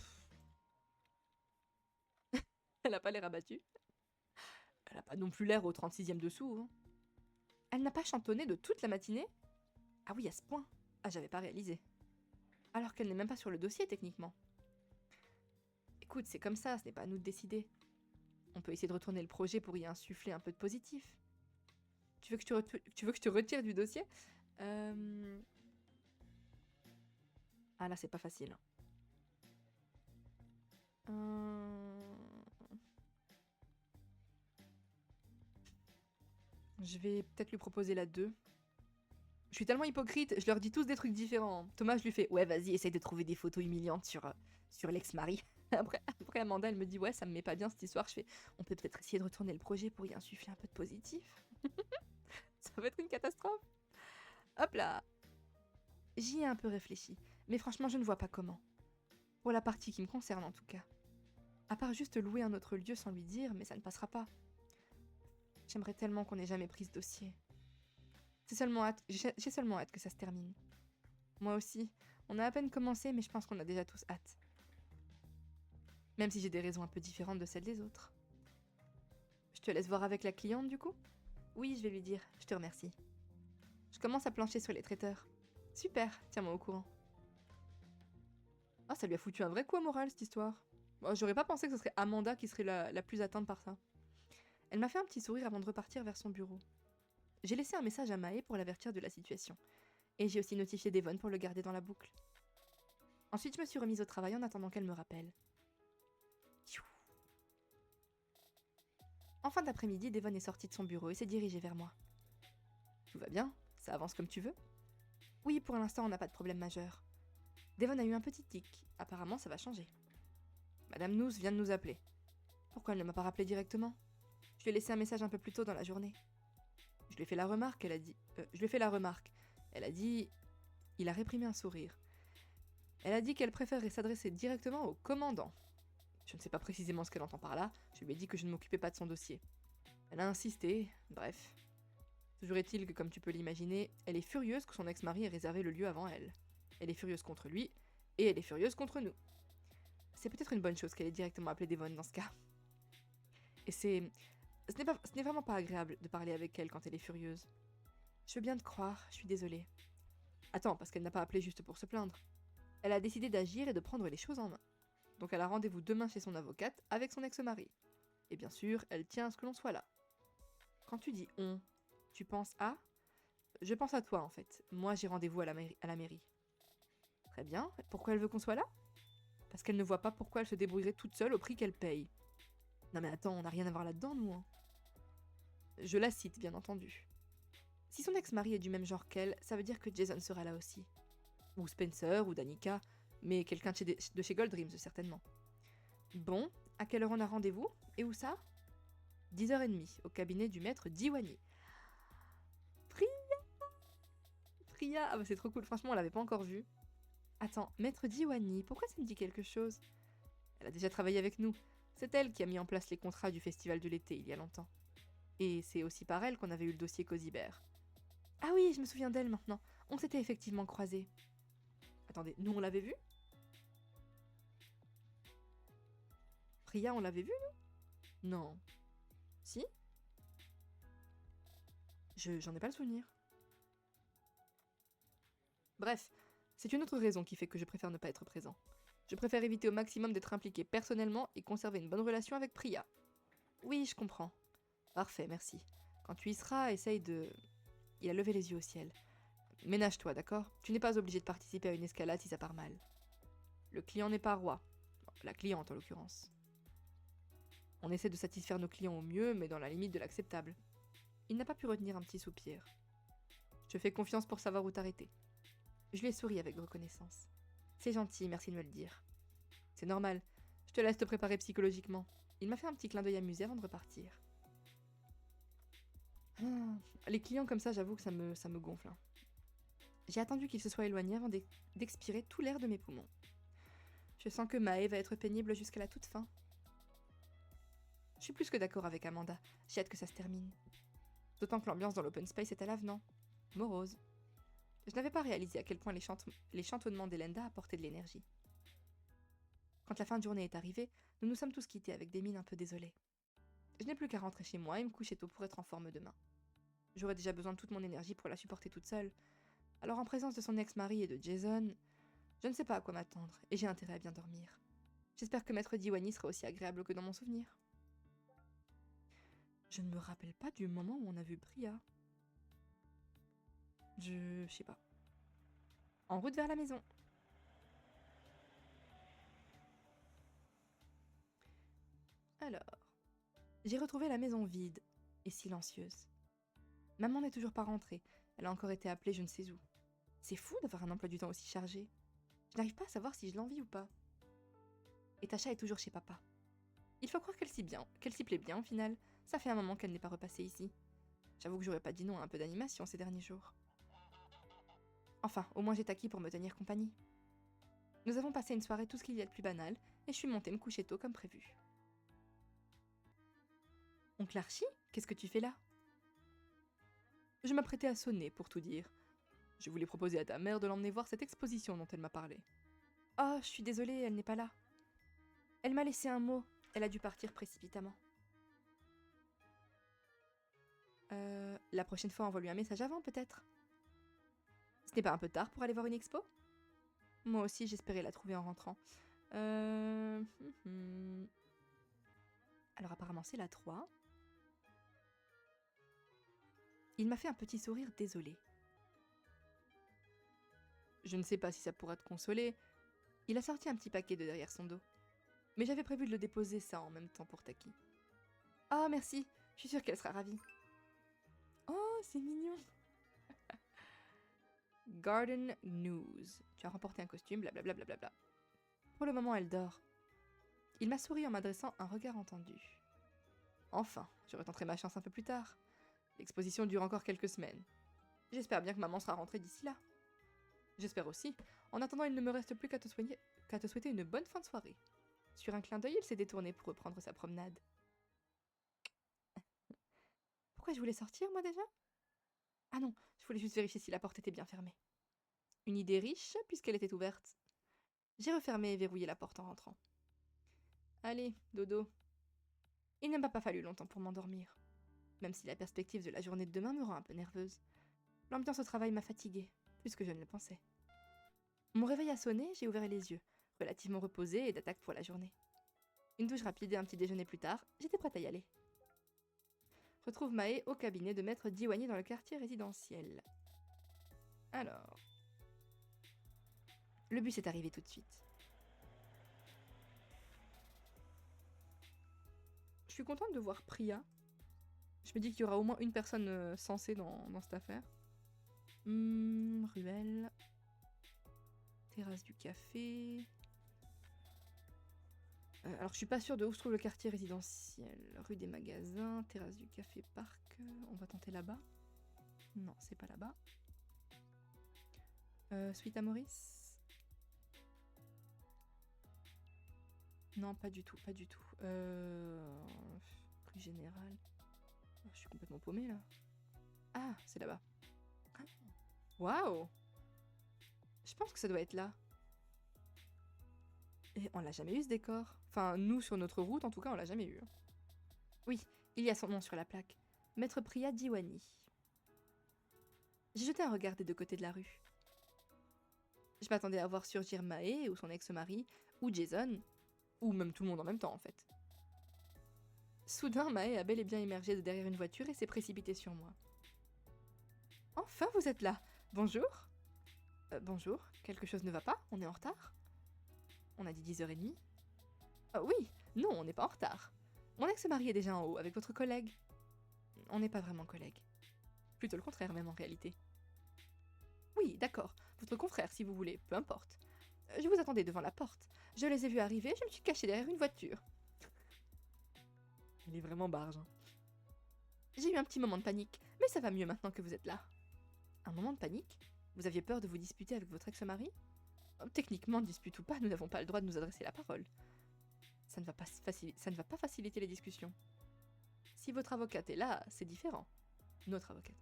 A: Elle a pas l'air abattue. Elle a pas non plus l'air au 36e dessous. Hein. Elle n'a pas chantonné de toute la matinée ? Ah oui, à ce point. Ah, j'avais pas réalisé. Alors qu'elle n'est même pas sur le dossier, techniquement. Écoute, c'est comme ça, ce n'est pas à nous de décider. On peut essayer de retourner le projet pour y insuffler un peu de positif. Tu veux que je te retire du dossier ? Ah là, c'est pas facile. Je vais peut-être lui proposer la 2. Je suis tellement hypocrite, je leur dis tous des trucs différents. Thomas, je lui fais « Ouais, vas-y, essaye de trouver des photos humiliantes sur l'ex-mari. » Après, Amanda, elle me dit « Ouais, ça me met pas bien cette histoire. » Je fais « On peut peut-être essayer de retourner le projet pour y insuffler un peu de positif. » Ça va être une catastrophe. Hop là. J'y ai un peu réfléchi, mais franchement, je ne vois pas comment. Pour la partie qui me concerne, en tout cas. À part juste louer un autre lieu sans lui dire, mais ça ne passera pas. J'aimerais tellement qu'on n'ait jamais pris ce dossier. J'ai seulement hâte que ça se termine. Moi aussi. On a à peine commencé, mais je pense qu'on a déjà tous hâte. Même si j'ai des raisons un peu différentes de celles des autres. Je te laisse voir avec la cliente, du coup? Oui, je vais lui dire, je te remercie. Je commence à plancher sur les traiteurs. Super, tiens-moi au courant. Ah, ça lui a foutu un vrai coup au moral, cette histoire. Bon, j'aurais pas pensé que ce serait Amanda qui serait la plus atteinte par ça. Elle m'a fait un petit sourire avant de repartir vers son bureau. J'ai laissé un message à Mae pour l'avertir de la situation. Et j'ai aussi notifié Devon pour le garder dans la boucle. Ensuite, je me suis remise au travail en attendant qu'elle me rappelle. En fin d'après-midi, Devon est sorti de son bureau et s'est dirigé vers moi. Tout va bien? Ça avance comme tu veux? Oui, pour l'instant, on n'a pas de problème majeur. Devon a eu un petit tic. Apparemment, ça va changer. Madame Nous vient de nous appeler. Pourquoi elle ne m'a pas rappelé directement? Je lui ai laissé un message un peu plus tôt dans la journée. Je lui ai fait la remarque, elle a dit... je lui ai fait la remarque. Elle a dit... Il a réprimé un sourire. Elle a dit qu'elle préférerait s'adresser directement au commandant. Je ne sais pas précisément ce qu'elle entend par là, je lui ai dit que je ne m'occupais pas de son dossier. Elle a insisté, bref. Toujours est-il que, comme tu peux l'imaginer, elle est furieuse que son ex-mari ait réservé le lieu avant elle. Elle est furieuse contre lui, et elle est furieuse contre nous. C'est peut-être une bonne chose qu'elle ait directement appelé Devon dans ce cas. Et ce n'est vraiment pas agréable de parler avec elle quand elle est furieuse. Je veux bien te croire, je suis désolée. Attends, parce qu'elle n'a pas appelé juste pour se plaindre. Elle a décidé d'agir et de prendre les choses en main. Donc elle a rendez-vous demain chez son avocate avec son ex-mari. Et bien sûr, elle tient à ce que l'on soit là. Quand tu dis on, tu penses à? Je pense à toi en fait. Moi j'ai rendez-vous à la mairie. Très bien, pourquoi elle veut qu'on soit là? Parce qu'elle ne voit pas pourquoi elle se débrouillerait toute seule au prix qu'elle paye. Non mais attends, on n'a rien à voir là-dedans nous. Hein. Je la cite bien entendu. Si son ex-mari est du même genre qu'elle, ça veut dire que Jason sera là aussi. Ou Spencer, ou Danica, mais quelqu'un de chez Gold Dreams certainement. Bon, à quelle heure on a rendez-vous? Et où ça? 10h30, au cabinet du maître Diwani. Priya. Ah bah c'est trop cool, franchement on l'avait pas encore vue. Attends, maître Diwani, pourquoi ça me dit quelque chose? Elle a déjà travaillé avec nous. C'est elle qui a mis en place les contrats du festival de l'été il y a longtemps. Et c'est aussi par elle qu'on avait eu le dossier Cosibert. Ah oui, je me souviens d'elle maintenant. On s'était effectivement croisés. Attendez, nous on l'avait vue? Priya, on l'avait vue, nous? Non. Si? J'en ai pas le souvenir. Bref, c'est une autre raison qui fait que je préfère ne pas être présent. Je préfère éviter au maximum d'être impliqué personnellement et conserver une bonne relation avec Priya. Oui, je comprends. Parfait, merci. Quand tu y seras, essaye de... Il a levé les yeux au ciel. Ménage-toi, d'accord? Tu n'es pas obligé de participer à une escalade si ça part mal. Le client n'est pas roi. La cliente, en l'occurrence. On essaie de satisfaire nos clients au mieux, mais dans la limite de l'acceptable. Il n'a pas pu retenir un petit soupir. Je te fais confiance pour savoir où t'arrêter. Je lui ai souri avec reconnaissance. C'est gentil, merci de me le dire. C'est normal, je te laisse te préparer psychologiquement. Il m'a fait un petit clin d'œil amusé avant de repartir. Les clients comme ça, j'avoue que ça me gonfle. Hein. J'ai attendu qu'il se soit éloigné avant d'expirer tout l'air de mes poumons. Je sens que Mae va être pénible jusqu'à la toute fin. Je suis plus que d'accord avec Amanda, j'ai hâte que ça se termine. D'autant que l'ambiance dans l'open space est à l'avenant. Morose. Je n'avais pas réalisé à quel point les chantonnements d'Elenda apportaient de l'énergie. Quand la fin de journée est arrivée, nous nous sommes tous quittés avec des mines un peu désolées. Je n'ai plus qu'à rentrer chez moi et me coucher tôt pour être en forme demain. J'aurais déjà besoin de toute mon énergie pour la supporter toute seule. Alors en présence de son ex-mari et de Jason, je ne sais pas à quoi m'attendre et j'ai intérêt à bien dormir. J'espère que Maître Diwani sera aussi agréable que dans mon souvenir. Je ne me rappelle pas du moment où on a vu Priya. Je sais pas. En route vers la maison. Alors, j'ai retrouvé la maison vide et silencieuse. Maman n'est toujours pas rentrée, elle a encore été appelée je ne sais où. C'est fou d'avoir un emploi du temps aussi chargé. Je n'arrive pas à savoir si je l'envie ou pas. Et Tasha est toujours chez papa. Il faut croire qu'elle s'y plaît bien au final. Ça fait un moment qu'elle n'est pas repassée ici. J'avoue que j'aurais pas dit non à un peu d'animation ces derniers jours. Enfin, au moins j'ai Taki pour me tenir compagnie. Nous avons passé une soirée tout ce qu'il y a de plus banal, et je suis montée me coucher tôt comme prévu. Oncle Archie, qu'est-ce que tu fais là? Je m'apprêtais à sonner, pour tout dire. Je voulais proposer à ta mère de l'emmener voir cette exposition dont elle m'a parlé. Oh, je suis désolée, elle n'est pas là. Elle m'a laissé un mot. Elle a dû partir précipitamment. La prochaine fois, envoie-lui un message avant, peut-être. Ce n'est pas un peu tard pour aller voir une expo? Moi aussi, j'espérais la trouver en rentrant. Alors apparemment, c'est la 3. Il m'a fait un petit sourire désolé. Je ne sais pas si ça pourra te consoler. Il a sorti un petit paquet de derrière son dos. Mais j'avais prévu de le déposer ça en même temps pour Taki. Ah, merci. Je suis sûre qu'elle sera ravie. Oh, c'est mignon. Garden News. Tu as remporté un costume, blablabla. Bla. Pour le moment, elle dort. Il m'a souri en m'adressant un regard entendu. Enfin, je retenterai ma chance un peu plus tard. L'exposition dure encore quelques semaines. J'espère bien que maman sera rentrée d'ici là. J'espère aussi. En attendant, il ne me reste plus qu'à te souhaiter une bonne fin de soirée. Sur un clin d'œil, il s'est détourné pour reprendre sa promenade. Pourquoi je voulais sortir, moi, déjà? Ah non, je voulais juste vérifier si la porte était bien fermée. Une idée riche, puisqu'elle était ouverte. J'ai refermé et verrouillé la porte en rentrant. Allez, dodo. Il ne m'a pas fallu longtemps pour m'endormir. Même si la perspective de la journée de demain me rend un peu nerveuse. L'ambiance au travail m'a fatiguée, plus que je ne le pensais. Mon réveil a sonné, j'ai ouvert les yeux, relativement reposée et d'attaque pour la journée. Une douche rapide et un petit déjeuner plus tard, j'étais prête à y aller. Retrouve Mae au cabinet de maître Diwani dans le quartier résidentiel. Alors... Le bus est arrivé tout de suite. Je suis contente de voir Priya. Je me dis qu'il y aura au moins une personne sensée dans cette affaire. Ruelle. Terrasse du café. Alors je suis pas sûre de où se trouve le quartier résidentiel. Rue des Magasins, terrasse du café, parc. On va tenter là-bas. Non, c'est pas là-bas. Suite à Maurice. Non, pas du tout, pas du tout. Rue Générale. Oh, je suis complètement paumée là. Ah, c'est là-bas. Waouh! Je pense que ça doit être là. Et on l'a jamais eu ce décor. Enfin, nous sur notre route, en tout cas, on l'a jamais eu. Oui, il y a son nom sur la plaque. Maître Priya Diwani. J'ai jeté un regard des deux côtés de la rue. Je m'attendais à voir surgir Mae ou son ex-mari, ou Jason, ou même tout le monde en même temps en fait. Soudain, Mae a bel et bien émergé de derrière une voiture et s'est précipité sur moi. Enfin, vous êtes là. Bonjour. Bonjour, quelque chose ne va pas? On est en retard? On a dit 10h30. Oui, non, on n'est pas en retard. Mon ex-mari est déjà en haut avec votre collègue. On n'est pas vraiment collègues. Plutôt le contraire même en réalité. Oui, d'accord, votre confrère si vous voulez, peu importe. Je vous attendais devant la porte. Je les ai vus arriver, je me suis cachée derrière une voiture. Elle est vraiment barge. Hein. J'ai eu un petit moment de panique, mais ça va mieux maintenant que vous êtes là. Un moment de panique? Vous aviez peur de vous disputer avec votre ex-mari? Techniquement, dispute ou pas, nous n'avons pas le droit de nous adresser la parole. Ça ne va pas faciliter les discussions. Si votre avocate est là, c'est différent. Notre avocate.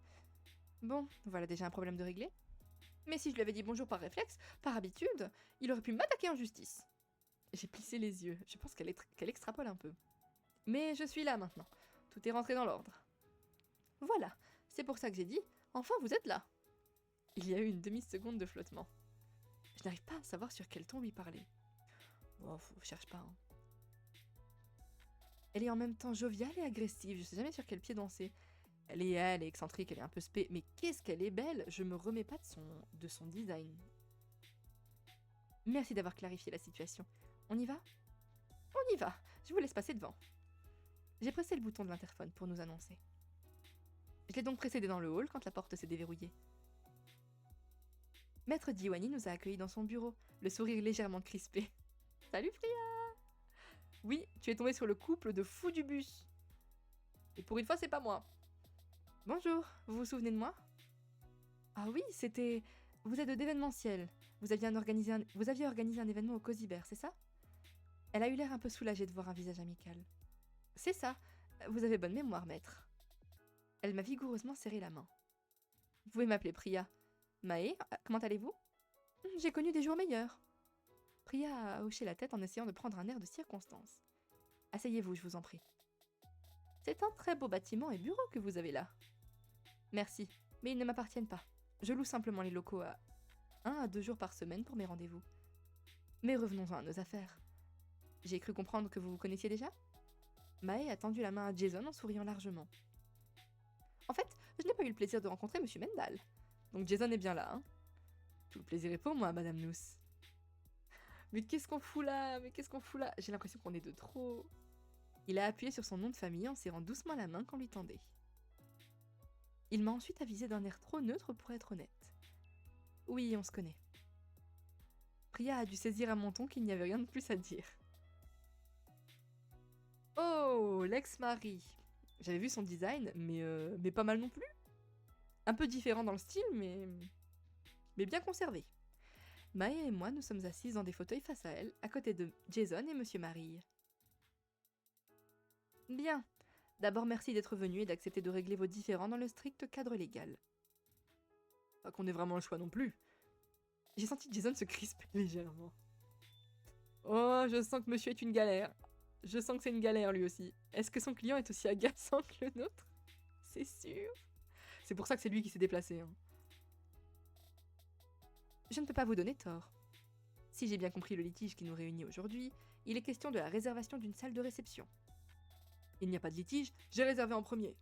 A: Bon, voilà déjà un problème de réglé. Mais si je lui avais dit bonjour par réflexe, par habitude, il aurait pu m'attaquer en justice. J'ai plissé les yeux, je pense qu'elle extrapole un peu. Mais je suis là maintenant, tout est rentré dans l'ordre. Voilà, c'est pour ça que j'ai dit, enfin vous êtes là. Il y a eu une demi-seconde de flottement. Je n'arrive pas à savoir sur quel ton lui parler. Oh, cherche pas. Hein. Elle est en même temps joviale et agressive, je sais jamais sur quel pied danser. Elle est excentrique, elle est un peu spé, mais qu'est-ce qu'elle est belle, je me remets pas de son design. Merci d'avoir clarifié la situation. On y va? On y va, je vous laisse passer devant. J'ai pressé le bouton de l'interphone pour nous annoncer. Je l'ai donc précédé dans le hall quand la porte s'est déverrouillée. Maître Diwani nous a accueillis dans son bureau, le sourire légèrement crispé. Salut Priya! Oui, tu es tombé sur le couple de fous du bus. Et pour une fois, c'est pas moi. Bonjour, vous vous souvenez de moi? Ah oui, c'était... Vous êtes d'événementiel. Vous aviez organisé un événement au Cosibert, c'est ça? Elle a eu l'air un peu soulagée de voir un visage amical. C'est ça, vous avez bonne mémoire, maître. Elle m'a vigoureusement serré la main. Vous pouvez m'appeler Priya. Mae, comment allez-vous? J'ai connu des jours meilleurs. Priya a hoché la tête en essayant de prendre un air de circonstance. « Asseyez-vous, je vous en prie. C'est un très beau bâtiment et bureau que vous avez là. Merci, mais ils ne m'appartiennent pas. Je loue simplement les locaux à 1 à 2 jours par semaine pour mes rendez-vous. Mais revenons-en à nos affaires. J'ai cru comprendre que vous vous connaissiez déjà ?» Mae a tendu la main à Jason en souriant largement. « En fait, je n'ai pas eu le plaisir de rencontrer Monsieur Mendal. Donc Jason est bien là, hein. Tout le plaisir est pour moi, Madame Nuss. » Mais qu'est-ce qu'on fout là? Mais qu'est-ce qu'on fout là? J'ai l'impression qu'on est de trop. Il a appuyé sur son nom de famille en serrant doucement la main qu'on lui tendait. Il m'a ensuite avisé d'un air trop neutre pour être honnête. Oui, on se connaît. Priya a dû saisir à mon ton qu'il n'y avait rien de plus à dire. Oh, l'ex-mari. J'avais vu son design, mais pas mal non plus. Un peu différent dans le style, mais bien conservé. Mae et moi, nous sommes assises dans des fauteuils face à elle, à côté de Jason et Monsieur Marie. Bien. D'abord, merci d'être venu et d'accepter de régler vos différends dans le strict cadre légal. Pas qu'on ait vraiment le choix non plus. J'ai senti Jason se crisper légèrement. Oh, je sens que monsieur est une galère. Je sens que c'est une galère lui aussi. Est-ce que son client est aussi agaçant que le nôtre? C'est sûr. C'est pour ça que c'est lui qui s'est déplacé. Hein. Je ne peux pas vous donner tort. Si j'ai bien compris le litige qui nous réunit aujourd'hui, il est question de la réservation d'une salle de réception. Il n'y a pas de litige, j'ai réservé en premier.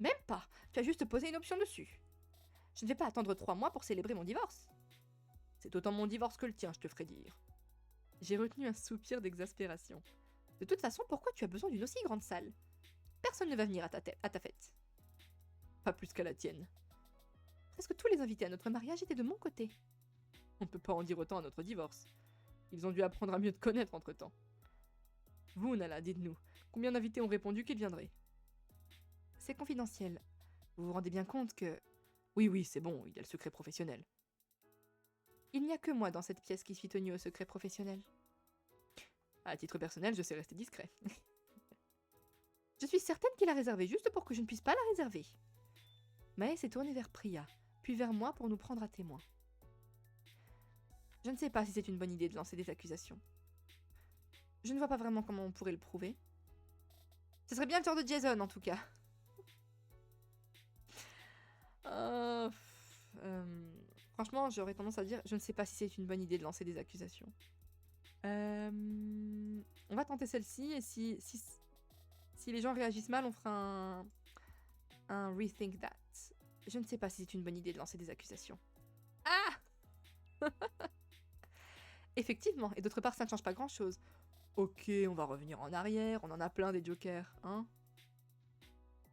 A: Même pas, tu as juste posé une option dessus. Je ne vais pas attendre 3 mois pour célébrer mon divorce. C'est autant mon divorce que le tien, je te ferai dire. J'ai retenu un soupir d'exaspération. De toute façon, pourquoi tu as besoin d'une aussi grande salle? Personne ne va venir à ta fête. Pas plus qu'à la tienne. Presque tous les invités à notre mariage étaient de mon côté. On ne peut pas en dire autant à notre divorce. Ils ont dû apprendre à mieux te connaître entre-temps. Vous, Nala, dites-nous, combien d'invités ont répondu qu'ils viendraient? C'est confidentiel. Vous vous rendez bien compte que... Oui, c'est bon, il y a le secret professionnel. Il n'y a que moi dans cette pièce qui suis tenue au secret professionnel. À titre personnel, je sais rester discret. Je suis certaine qu'il a réservé juste pour que je ne puisse pas la réserver. Mae s'est tournée vers Priya, puis vers moi pour nous prendre à témoin. Je ne sais pas si c'est une bonne idée de lancer des accusations. Je ne vois pas vraiment comment on pourrait le prouver. Ce serait bien le tour de Jason, en tout cas. Franchement, j'aurais tendance à dire, je ne sais pas si c'est une bonne idée de lancer des accusations. On va tenter celle-ci, et si les gens réagissent mal, on fera un rethink that. Je ne sais pas si c'est une bonne idée de lancer des accusations. Ah Effectivement, et d'autre part, ça ne change pas grand-chose. Ok, on va revenir en arrière, on en a plein des jokers, hein.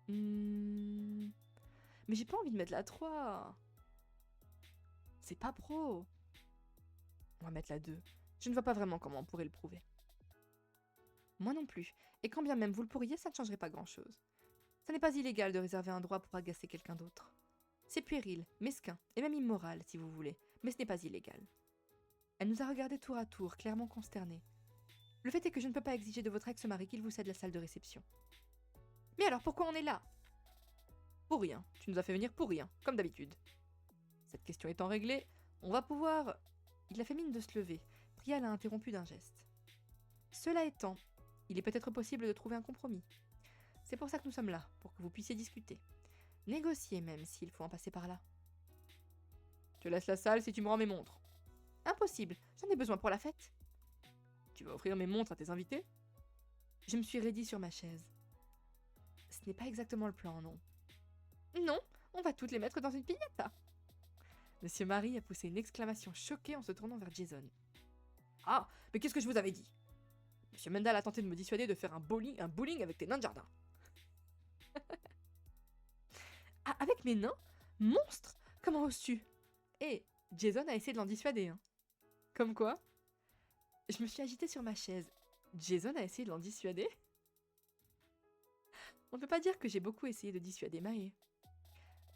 A: Mais j'ai pas envie de mettre la 3. C'est pas pro. On va mettre la 2. Je ne vois pas vraiment comment on pourrait le prouver. Moi non plus. Et quand bien même vous le pourriez, ça ne changerait pas grand-chose. Ça n'est pas illégal de réserver un droit pour agacer quelqu'un d'autre. C'est puéril, mesquin, et même immoral, si vous voulez, mais ce n'est pas illégal. Elle nous a regardés tour à tour, clairement consternés. Le fait est que je ne peux pas exiger de votre ex-mari qu'il vous cède la salle de réception. Mais alors pourquoi on est là? Pour rien. Tu nous as fait venir pour rien, comme d'habitude. Cette question étant réglée, on va pouvoir... Il a fait mine de se lever. Priya l'a interrompu d'un geste. Cela étant, il est peut-être possible de trouver un compromis. C'est pour ça que nous sommes là, pour que vous puissiez discuter. Négocier même, s'il faut en passer par là. Je laisse la salle si tu me rends mes montres. Impossible, j'en ai besoin pour la fête. Tu vas offrir mes montres à tes invités? Je me suis raidie sur ma chaise. Ce n'est pas exactement le plan, non. Non, on va toutes les mettre dans une piñata. Monsieur Marie a poussé une exclamation choquée en se tournant vers Jason. Ah, mais qu'est-ce que je vous avais dit? Monsieur Mendal a tenté de me dissuader de faire un bowling avec tes nains de jardin. Ah, avec mes nains? Monstre? Comment oses-tu? Et Jason a essayé de l'en dissuader, hein. Comme quoi? Je me suis agitée sur ma chaise. Jason a essayé de l'en dissuader? On ne peut pas dire que j'ai beaucoup essayé de dissuader Mae.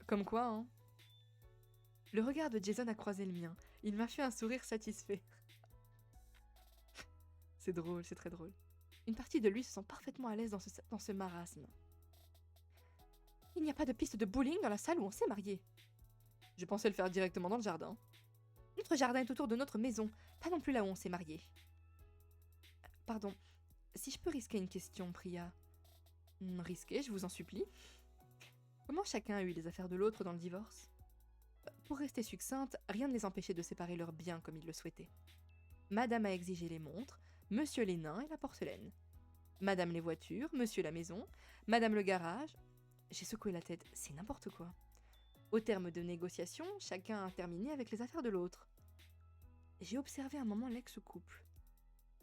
A: Comme quoi, hein. Le regard de Jason a croisé le mien. Il m'a fait un sourire satisfait. C'est drôle, c'est très drôle. Une partie de lui se sent parfaitement à l'aise dans ce marasme. Il n'y a pas de piste de bowling dans la salle où on s'est marié. Je pensais le faire directement dans le jardin. Notre jardin est autour de notre maison, pas non plus là où on s'est mariés. Pardon, si je peux risquer une question, Priya. Risquer, je vous en supplie. Comment chacun a eu les affaires de l'autre dans le divorce? Pour rester succincte, rien ne les empêchait de séparer leurs biens comme ils le souhaitaient. Madame a exigé les montres, monsieur les nains et la porcelaine. Madame les voitures, monsieur la maison, madame le garage. J'ai secoué la tête, c'est n'importe quoi. Au terme de négociations, chacun a terminé avec les affaires de l'autre. J'ai observé un moment l'ex-couple.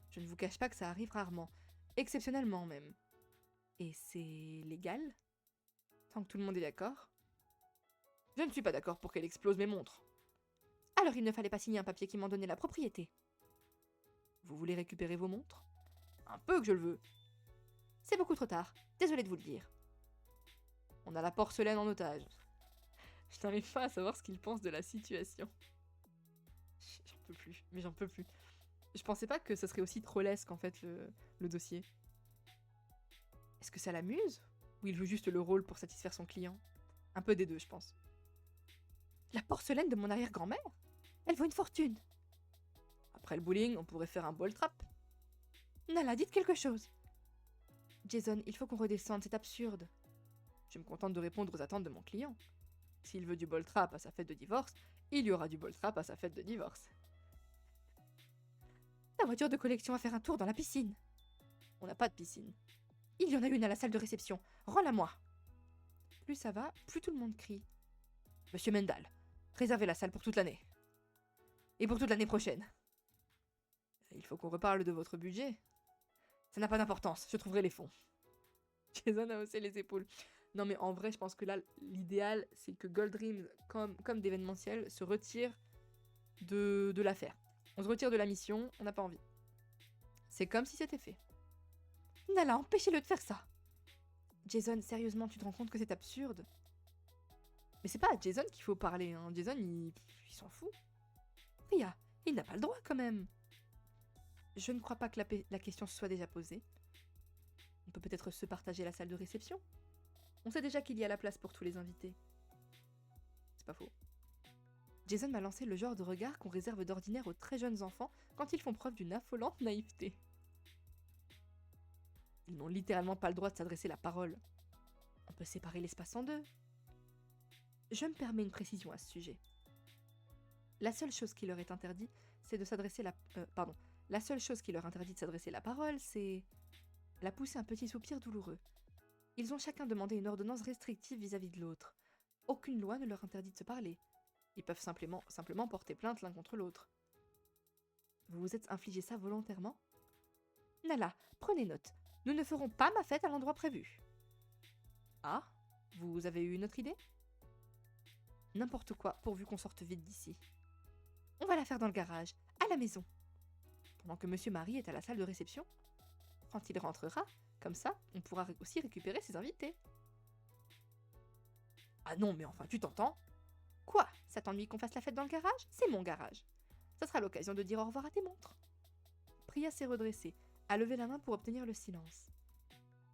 A: Je ne vous cache pas que ça arrive rarement, exceptionnellement même. Et c'est légal? Tant que tout le monde est d'accord? Je ne suis pas d'accord pour qu'elle explose mes montres. Alors il ne fallait pas signer un papier qui m'en donnait la propriété. Vous voulez récupérer vos montres? Un peu que je le veux. C'est beaucoup trop tard, désolé de vous le dire. On a la porcelaine en otage. Je n'arrive pas à savoir ce qu'il pense de la situation. J'en peux plus, mais j'en peux plus. Je pensais pas que ce serait aussi trollesque en fait le dossier. Est-ce que ça l'amuse? Ou il joue juste le rôle pour satisfaire son client? Un peu des deux, je pense. La porcelaine de mon arrière-grand-mère? Elle vaut une fortune. Après le bowling, on pourrait faire un ball trap. Nala, dites quelque chose. Jason, il faut qu'on redescende, c'est absurde. Je me contente de répondre aux attentes de mon client. S'il veut du ball trap à sa fête de divorce, il y aura du ball trap à sa fête de divorce. La voiture de collection va faire un tour dans la piscine. On n'a pas de piscine. Il y en a une à la salle de réception. Rends-la-moi. Plus ça va, plus tout le monde crie. Monsieur Mendal, réservez la salle pour toute l'année. Et pour toute l'année prochaine. Il faut qu'on reparle de votre budget. Ça n'a pas d'importance, je trouverai les fonds. Jason a haussé les épaules. Non mais en vrai, je pense que là, l'idéal, c'est que Gold Dreams, comme d'événementiel, se retire de l'affaire. On se retire de la mission, on n'a pas envie. C'est comme si c'était fait. Nala, empêchez-le de faire ça. Jason, sérieusement, tu te rends compte que c'est absurde? Mais c'est pas à Jason qu'il faut parler, hein. Jason, il s'en fout. Priya, il n'a pas le droit quand même. Je ne crois pas que la question se soit déjà posée. On peut peut-être se partager la salle de réception. On sait déjà qu'il y a la place pour tous les invités. C'est pas faux. Jason m'a lancé le genre de regard qu'on réserve d'ordinaire aux très jeunes enfants quand ils font preuve d'une affolante naïveté. Ils n'ont littéralement pas le droit de s'adresser la parole. On peut séparer l'espace en deux. Je me permets une précision à ce sujet. La seule chose qui leur est interdit, c'est de s'adresser La seule chose qui leur interdit de s'adresser la parole, c'est... Elle a poussé un petit soupir douloureux. Ils ont chacun demandé une ordonnance restrictive vis-à-vis de l'autre. Aucune loi ne leur interdit de se parler. Ils peuvent simplement porter plainte l'un contre l'autre. Vous vous êtes infligé ça volontairement? Nala, prenez note. Nous ne ferons pas ma fête à l'endroit prévu. Ah, vous avez eu une autre idée? N'importe quoi, pourvu qu'on sorte vite d'ici. On va la faire dans le garage, à la maison. Pendant que Monsieur Marie est à la salle de réception. Quand il rentrera, comme ça, on pourra aussi récupérer ses invités. Ah non, mais enfin, tu t'entends? Quoi? Ça t'ennuie qu'on fasse la fête dans le garage? C'est mon garage. Ça sera l'occasion de dire au revoir à tes montres. Priya s'est redressée, a levé la main pour obtenir le silence.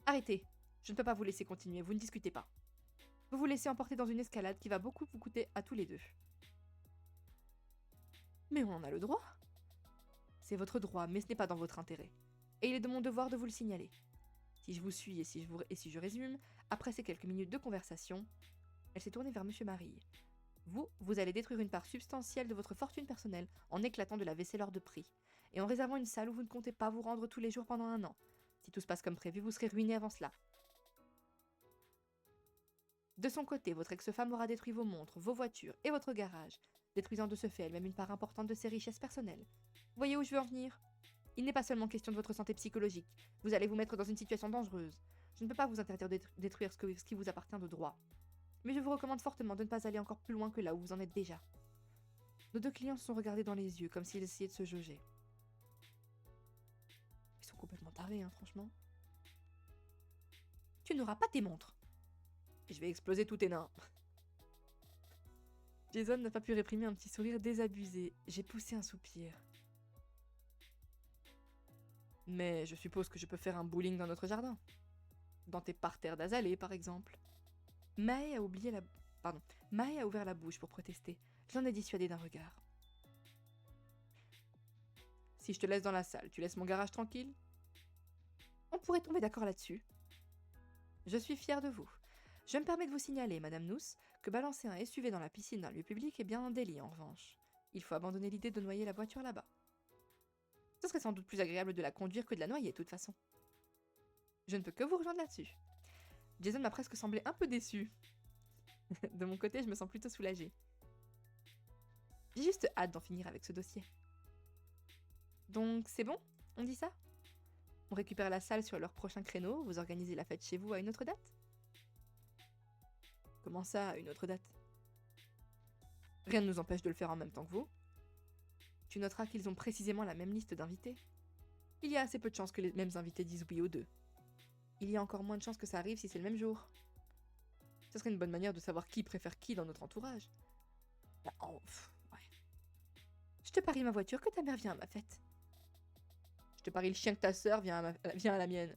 A: Arrêtez, je ne peux pas vous laisser continuer, vous ne discutez pas. Vous vous laissez emporter dans une escalade qui va beaucoup vous coûter à tous les deux. Mais on en a le droit. C'est votre droit, mais ce n'est pas dans votre intérêt. Et il est de mon devoir de vous le signaler. Si je vous suis et si je résume, après ces quelques minutes de conversation, elle s'est tournée vers Monsieur Marie. Vous allez détruire une part substantielle de votre fortune personnelle en éclatant de la vaisselle hors de prix, et en réservant une salle où vous ne comptez pas vous rendre tous les jours pendant 1 an. Si tout se passe comme prévu, vous serez ruiné avant cela. De son côté, votre ex-femme aura détruit vos montres, vos voitures et votre garage, détruisant de ce fait elle-même une part importante de ses richesses personnelles. Voyez où je veux en venir? Il n'est pas seulement question de votre santé psychologique, vous allez vous mettre dans une situation dangereuse. Je ne peux pas vous interdire de détruire ce qui vous appartient de droit. Mais je vous recommande fortement de ne pas aller encore plus loin que là où vous en êtes déjà. Nos deux clients se sont regardés dans les yeux, comme s'ils essayaient de se jauger. Ils sont complètement tarés, hein, franchement. Tu n'auras pas tes montres. Et je vais exploser tous tes nains. Jason n'a pas pu réprimer un petit sourire désabusé. J'ai poussé un soupir. Mais je suppose que je peux faire un bowling dans notre jardin. Dans tes parterres d'azalées, par exemple. Mae a ouvert la bouche pour protester. Je l'en ai dissuadé d'un regard. Si je te laisse dans la salle, tu laisses mon garage tranquille? On pourrait tomber d'accord là-dessus. Je suis fière de vous. Je me permets de vous signaler, Madame Nous, que balancer un SUV dans la piscine d'un lieu public est bien un délit en revanche. Il faut abandonner l'idée de noyer la voiture là-bas. Ce serait sans doute plus agréable de la conduire que de la noyer, de toute façon. Je ne peux que vous rejoindre là-dessus. Jason m'a presque semblé un peu déçu. De mon côté, je me sens plutôt soulagée. J'ai juste hâte d'en finir avec ce dossier. Donc, c'est bon? On dit ça? On récupère la salle sur leur prochain créneau, vous organisez la fête chez vous à une autre date? Comment ça, à une autre date? Rien ne nous empêche de le faire en même temps que vous. Tu noteras qu'ils ont précisément la même liste d'invités. Il y a assez peu de chances que les mêmes invités disent oui aux deux. Il y a encore moins de chances que ça arrive si c'est le même jour. Ce serait une bonne manière de savoir qui préfère qui dans notre entourage. Bah, ouais. Je te parie ma voiture que ta mère vient à ma fête. Je te parie le chien que ta sœur vient à la mienne.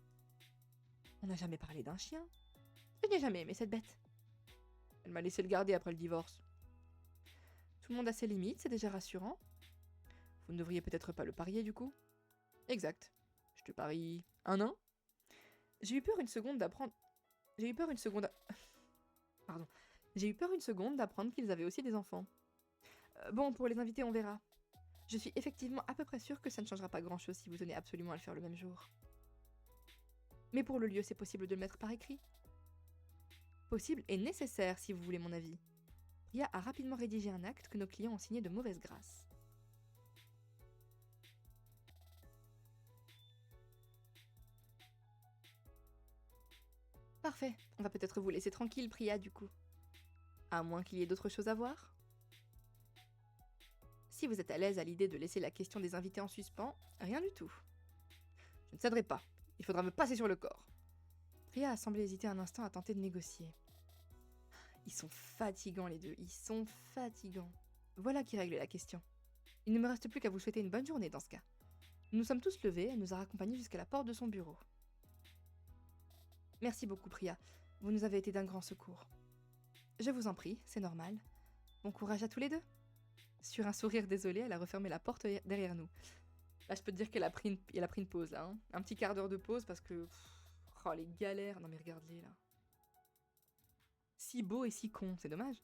A: On n'a jamais parlé d'un chien. Je n'ai jamais aimé cette bête. Elle m'a laissé le garder après le divorce. Tout le monde a ses limites, c'est déjà rassurant. Vous ne devriez peut-être pas le parier du coup? Exact. Je te parie un nain. J'ai eu peur une seconde d'apprendre... Pardon. J'ai eu peur une seconde d'apprendre qu'ils avaient aussi des enfants. Bon, pour les invités, on verra. Je suis effectivement à peu près sûre que ça ne changera pas grand-chose si vous tenez absolument à le faire le même jour. Mais pour le lieu, c'est possible de le mettre par écrit. Possible et nécessaire, si vous voulez mon avis. Ria a rapidement rédigé un acte que nos clients ont signé de mauvaise grâce. Parfait, on va peut-être vous laisser tranquille, Priya, du coup. À moins qu'il y ait d'autres choses à voir. Si vous êtes à l'aise à l'idée de laisser la question des invités en suspens, rien du tout. Je ne céderai pas, il faudra me passer sur le corps. Priya a semblé hésiter un instant à tenter de négocier. Ils sont fatigants les deux, ils sont fatigants. Voilà qui règle la question. Il ne me reste plus qu'à vous souhaiter une bonne journée dans ce cas. Nous nous sommes tous levés, elle nous a raccompagnés jusqu'à la porte de son bureau. Merci beaucoup, Priya. Vous nous avez été d'un grand secours. Je vous en prie, c'est normal. Bon courage à tous les deux. Sur un sourire désolé, elle a refermé la porte derrière nous. Là, je peux te dire qu'elle a pris une pause, là. Hein. Un petit quart d'heure de pause parce que... oh, les galères. Non mais regarde-les, là. Si beau et si con, c'est dommage.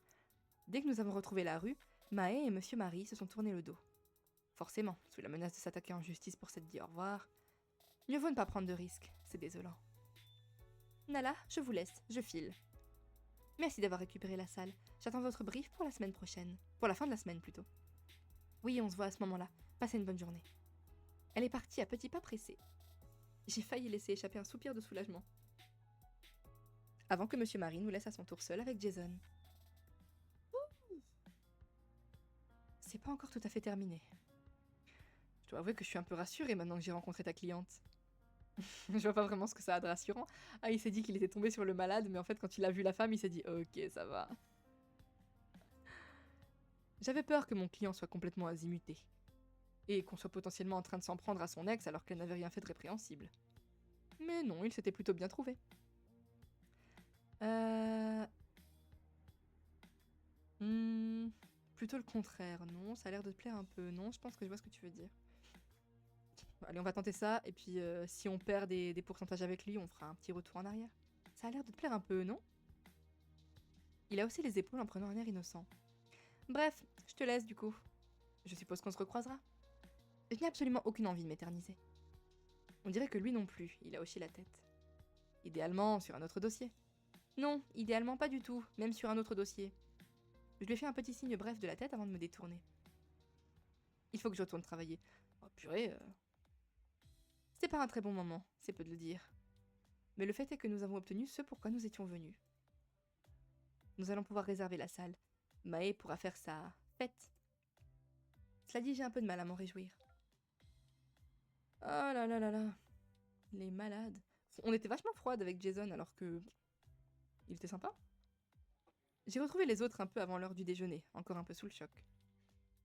A: Dès que nous avons retrouvé la rue, Mahé et Monsieur Marie se sont tournés le dos. Forcément, sous la menace de s'attaquer en justice pour s'être dit au revoir. Mieux vaut ne pas prendre de risques, c'est désolant. Nala, je vous laisse, je file. Merci d'avoir récupéré la salle. J'attends votre brief pour la semaine prochaine. Pour la fin de la semaine, plutôt. Oui, on se voit à ce moment-là. Passez une bonne journée. Elle est partie à petits pas pressés. J'ai failli laisser échapper un soupir de soulagement. Avant que Monsieur Marie nous laisse à son tour seul avec Jason. Ouh. C'est pas encore tout à fait terminé. Je dois avouer que je suis un peu rassurée maintenant que j'ai rencontré ta cliente. Je vois pas vraiment ce que ça a de rassurant. Ah, il s'est dit qu'il était tombé sur le malade, mais en fait, quand il a vu la femme, il s'est dit « Ok, ça va. » J'avais peur que mon client soit complètement azimuté. Et qu'on soit potentiellement en train de s'en prendre à son ex alors qu'elle n'avait rien fait de répréhensible. Mais non, il s'était plutôt bien trouvé. Plutôt le contraire, non. Ça a l'air de te plaire un peu. Non, je pense que je vois ce que tu veux dire. Allez, on va tenter ça, et puis si on perd des pourcentages avec lui, on fera un petit retour en arrière. Ça a l'air de te plaire un peu, non? Il a haussé les épaules en prenant un air innocent. Bref, je te laisse du coup. Je suppose qu'on se recroisera. Je n'ai absolument aucune envie de m'éterniser. On dirait que lui non plus, il a hoché la tête. Idéalement, sur un autre dossier. Non, idéalement pas du tout, même sur un autre dossier. Je lui ai fait un petit signe bref de la tête avant de me détourner. Il faut que je retourne travailler. Oh purée, C'était pas un très bon moment, c'est peu de le dire. Mais le fait est que nous avons obtenu ce pourquoi nous étions venus. Nous allons pouvoir réserver la salle. Mahé pourra faire sa fête. Cela dit, j'ai un peu de mal à m'en réjouir. Oh là là là là. Les malades. On était vachement froide avec Jason alors que... il était sympa. J'ai retrouvé les autres un peu avant l'heure du déjeuner, encore un peu sous le choc.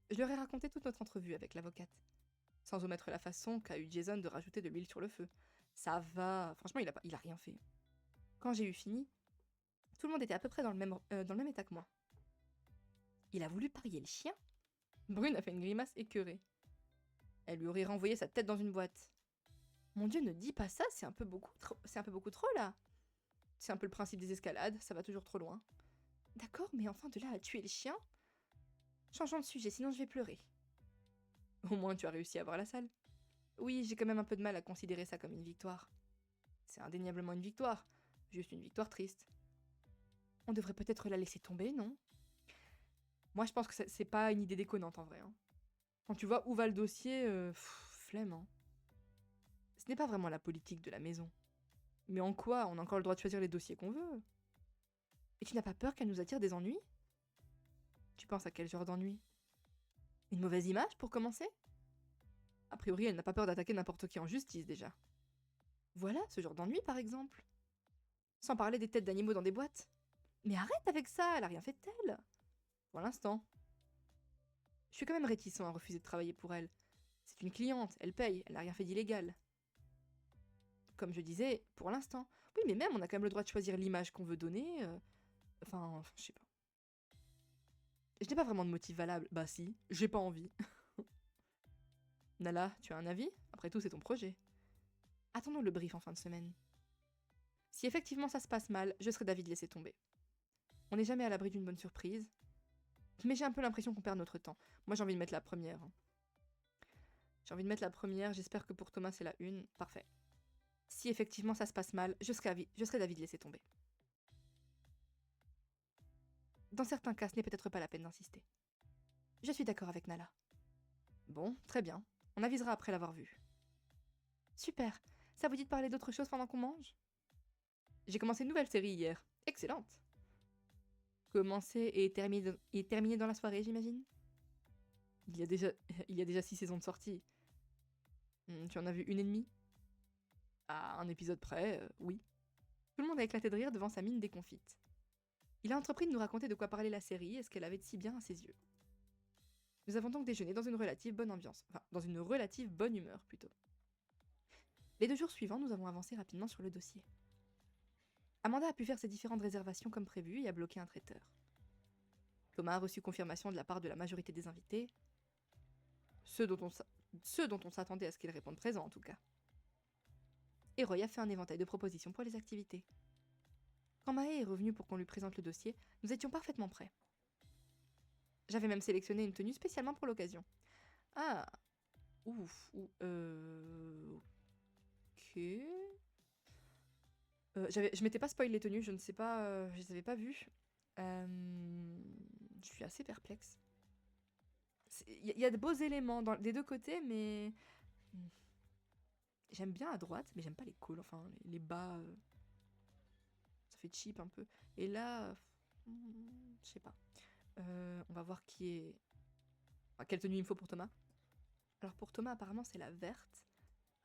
A: Je leur ai raconté toute notre entrevue avec l'avocate. Sans omettre la façon qu'a eu Jason de rajouter de l'huile sur le feu. Ça va, franchement, il a rien fait. Quand j'ai eu fini, tout le monde était à peu près dans le même état que moi. Il a voulu parier le chien? Brune a fait une grimace écœurée. Elle lui aurait renvoyé sa tête dans une boîte. Mon Dieu, ne dis pas ça, c'est un peu beaucoup trop là. C'est un peu le principe des escalades, ça va toujours trop loin. D'accord, mais enfin de là à tuer les chiens? Changeons de sujet, sinon je vais pleurer. Au moins tu as réussi à voir la salle. Oui, j'ai quand même un peu de mal à considérer ça comme une victoire. C'est indéniablement une victoire, juste une victoire triste. On devrait peut-être la laisser tomber, non? Moi je pense que c'est pas une idée déconnante en vrai. Hein. Quand tu vois où va le dossier, flemme. Hein. Ce n'est pas vraiment la politique de la maison. Mais en quoi on a encore le droit de choisir les dossiers qu'on veut? Et tu n'as pas peur qu'elle nous attire des ennuis? Tu penses à quel genre d'ennui? Une mauvaise image pour commencer? A priori, elle n'a pas peur d'attaquer n'importe qui en justice déjà. Voilà, ce genre d'ennui par exemple. Sans parler des têtes d'animaux dans des boîtes. Mais arrête avec ça, elle a rien fait de tel. Pour l'instant. Je suis quand même réticent à refuser de travailler pour elle. C'est une cliente, elle paye, elle n'a rien fait d'illégal. Comme je disais, pour l'instant. Oui, mais même, on a quand même le droit de choisir l'image qu'on veut donner. Enfin, je sais pas. Je n'ai pas vraiment de motif valable. Bah si, j'ai pas envie. Nala, tu as un avis? Après tout, c'est ton projet. Attendons le brief en fin de semaine. Si effectivement ça se passe mal, je serai d'avis de laisser tomber. On n'est jamais à l'abri d'une bonne surprise. Mais j'ai un peu l'impression qu'on perd notre temps. Moi j'ai envie de mettre la première. Hein. J'ai envie de mettre la première, j'espère que pour Thomas c'est la une. Parfait. Si effectivement ça se passe mal, je serai d'avis de laisser tomber. Dans certains cas, ce n'est peut-être pas la peine d'insister. Je suis d'accord avec Nala. Bon, très bien. On avisera après l'avoir vue. Super. Ça vous dit de parler d'autre chose pendant qu'on mange? J'ai commencé une nouvelle série hier. Excellente. Commencé et terminé dans la soirée, j'imagine? Il y a déjà 6 saisons de sortie. Tu en as vu une et demie? À un épisode près, oui. Tout le monde a éclaté de rire devant sa mine déconfite. Il a entrepris de nous raconter de quoi parlait la série et ce qu'elle avait de si bien à ses yeux. Nous avons donc déjeuné dans une relative bonne ambiance. Enfin, dans une relative bonne humeur, plutôt. Les 2 jours suivants, nous avons avancé rapidement sur le dossier. Amanda a pu faire ses différentes réservations comme prévu et a bloqué un traiteur. Thomas a reçu confirmation de la part de la majorité des invités, ceux dont on s'attendait à ce qu'ils répondent présents en tout cas. Et Roy a fait un éventail de propositions pour les activités. Quand Mae est revenue pour qu'on lui présente le dossier, nous étions parfaitement prêts. J'avais même sélectionné une tenue spécialement pour l'occasion. Ah, ok. Je m'étais pas spoil les tenues, je ne sais pas, je les avais pas vues. Je suis assez perplexe. Il y a de beaux éléments des deux côtés, mais j'aime bien à droite, mais j'aime pas les cols, enfin les bas, ça fait cheap un peu. Et là, je sais pas. On va voir qui est. Enfin, quelle tenue il me faut pour Thomas. Alors pour Thomas, apparemment c'est la verte.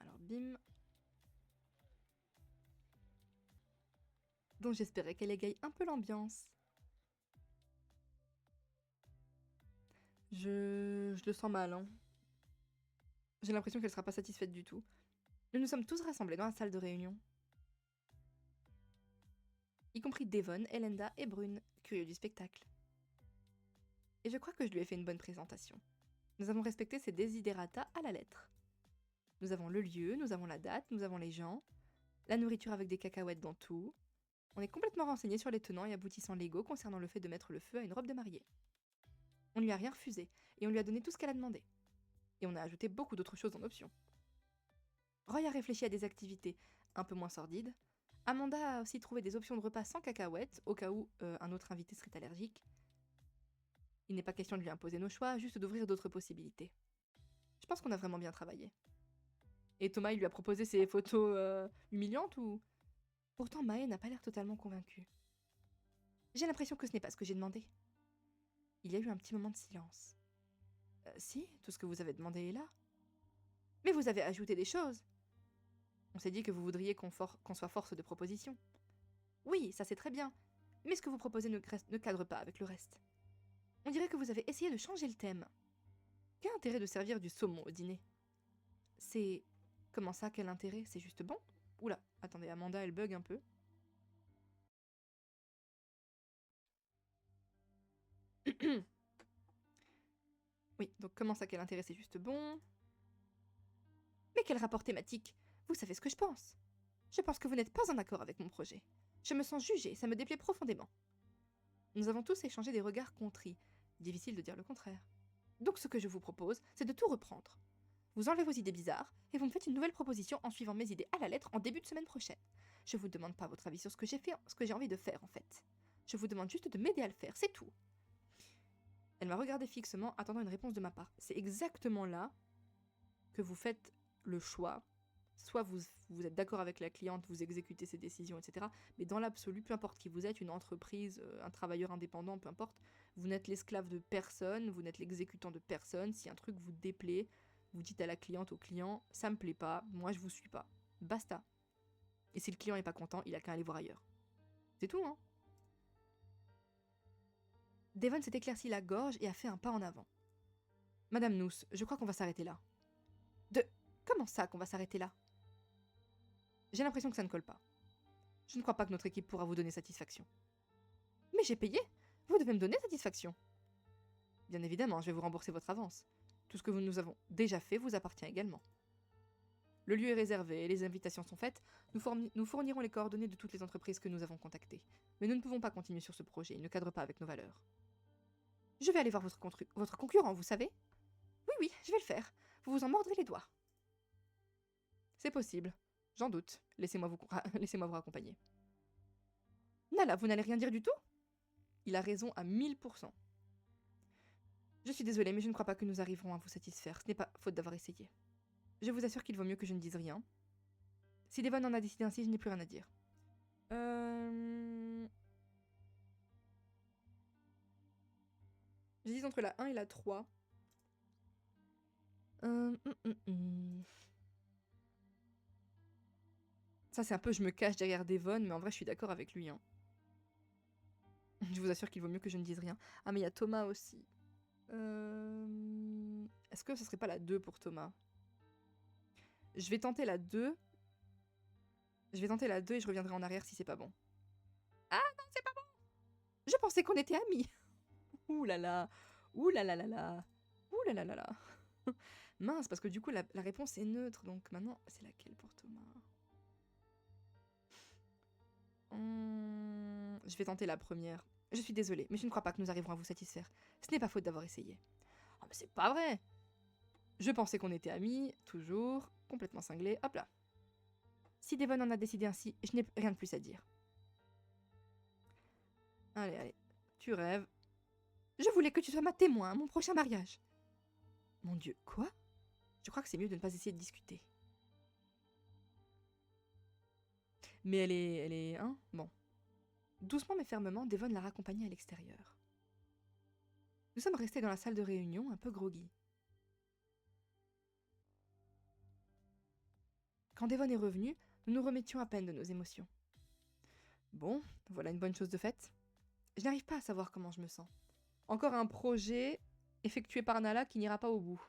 A: Alors bim. Donc j'espérais qu'elle égaye un peu l'ambiance. Je le sens mal, hein. J'ai l'impression qu'elle sera pas satisfaite du tout. Nous nous sommes tous rassemblés dans la salle de réunion. Y compris Devon, Elenda et Brune, curieux du spectacle. Et je crois que je lui ai fait une bonne présentation. Nous avons respecté ses desiderata à la lettre. Nous avons le lieu, nous avons la date, nous avons les gens, la nourriture avec des cacahuètes dans tout. On est complètement renseigné sur les tenants et aboutissants légaux concernant le fait de mettre le feu à une robe de mariée. On ne lui a rien refusé, et on lui a donné tout ce qu'elle a demandé. Et on a ajouté beaucoup d'autres choses en option. Roy a réfléchi à des activités un peu moins sordides. Amanda a aussi trouvé des options de repas sans cacahuètes, au cas où un autre invité serait allergique. Il n'est pas question de lui imposer nos choix, juste d'ouvrir d'autres possibilités. Je pense qu'on a vraiment bien travaillé. Et Thomas, il lui a proposé ses photos humiliantes ou... Pourtant, Mae n'a pas l'air totalement convaincue. J'ai l'impression que ce n'est pas ce que j'ai demandé. Il y a eu un petit moment de silence. Si, tout ce que vous avez demandé est là. Mais vous avez ajouté des choses. On s'est dit que vous voudriez qu'on soit force de proposition. Oui, ça c'est très bien. Mais ce que vous proposez ne cadre pas avec le reste. On dirait que vous avez essayé de changer le thème. Quel intérêt de servir du saumon au dîner? C'est... Comment ça, quel intérêt? C'est juste bon? Oula, attendez, Amanda, elle bug un peu. Oui, donc comment ça, quel intérêt? C'est juste bon? Mais quel rapport thématique? Vous savez ce que je pense. Je pense que vous n'êtes pas en accord avec mon projet. Je me sens jugée, ça me déplaît profondément. Nous avons tous échangé des regards contris. Difficile de dire le contraire. Donc ce que je vous propose, c'est de tout reprendre. Vous enlevez vos idées bizarres, et vous me faites une nouvelle proposition en suivant mes idées à la lettre en début de semaine prochaine. Je vous demande pas votre avis sur ce que j'ai fait, ce que j'ai envie de faire en fait. Je vous demande juste de m'aider à le faire, c'est tout. Elle m'a regardé fixement, attendant une réponse de ma part. C'est exactement là que vous faites le choix. Soit vous êtes d'accord avec la cliente, vous exécutez ses décisions, etc. Mais dans l'absolu, peu importe qui vous êtes, une entreprise, un travailleur indépendant, peu importe, vous n'êtes l'esclave de personne, vous n'êtes l'exécutant de personne. Si un truc vous déplaît, vous dites à la cliente, au client, ça me plaît pas, moi je vous suis pas. Basta. Et si le client est pas content, il a qu'à aller voir ailleurs. C'est tout, hein. Devon s'est éclairci la gorge et a fait un pas en avant. Madame Nous, je crois qu'on va s'arrêter là. Comment ça qu'on va s'arrêter là? J'ai l'impression que ça ne colle pas. Je ne crois pas que notre équipe pourra vous donner satisfaction. Mais j'ai payé. Vous devez me donner satisfaction. Bien évidemment, je vais vous rembourser votre avance. Tout ce que nous avons déjà fait vous appartient également. Le lieu est réservé, les invitations sont faites, nous fournirons les coordonnées de toutes les entreprises que nous avons contactées. Mais nous ne pouvons pas continuer sur ce projet, il ne cadre pas avec nos valeurs. Je vais aller voir votre concurrent, vous savez? Oui, je vais le faire. Vous vous en mordrez les doigts. C'est possible. J'en doute. Laissez-moi vous raccompagner. Nala, vous n'allez rien dire du tout? Il a raison à 1000%. Je suis désolée, mais je ne crois pas que nous arriverons à vous satisfaire. Ce n'est pas faute d'avoir essayé. Je vous assure qu'il vaut mieux que je ne dise rien. Si Devon en a décidé ainsi, je n'ai plus rien à dire. J'hésite entre la 1 et la 3. Ça, c'est un peu je me cache derrière Devon, mais en vrai, je suis d'accord avec lui. Hein. Je vous assure qu'il vaut mieux que je ne dise rien. Ah, mais il y a Thomas aussi. Est-ce que ce serait pas la 2 pour Thomas? Je vais tenter la 2. Je vais tenter la 2 et je reviendrai en arrière si c'est pas bon. Ah non, c'est pas bon! Je pensais qu'on était amis. Ouh là là. Ouh là là là là. Ouh là là là là. Mince, parce que du coup, la réponse est neutre. Donc maintenant, c'est laquelle pour Thomas? Je vais tenter la première. Je suis désolée, mais je ne crois pas que nous arriverons à vous satisfaire. Ce n'est pas faute d'avoir essayé. Oh, mais c'est pas vrai! Je pensais qu'on était amis, toujours, complètement cinglé, hop là. Si Devon en a décidé ainsi, je n'ai rien de plus à dire. Allez, tu rêves. Je voulais que tu sois ma témoin à mon prochain mariage. Mon Dieu, quoi? Je crois que c'est mieux de ne pas essayer de discuter. Mais elle est, hein? Bon. Doucement mais fermement, Devon l'a raccompagnée à l'extérieur. Nous sommes restés dans la salle de réunion, un peu groggy. Quand Devon est revenu, nous nous remettions à peine de nos émotions. Bon, voilà une bonne chose de faite. Je n'arrive pas à savoir comment je me sens. Encore un projet effectué par Nala qui n'ira pas au bout.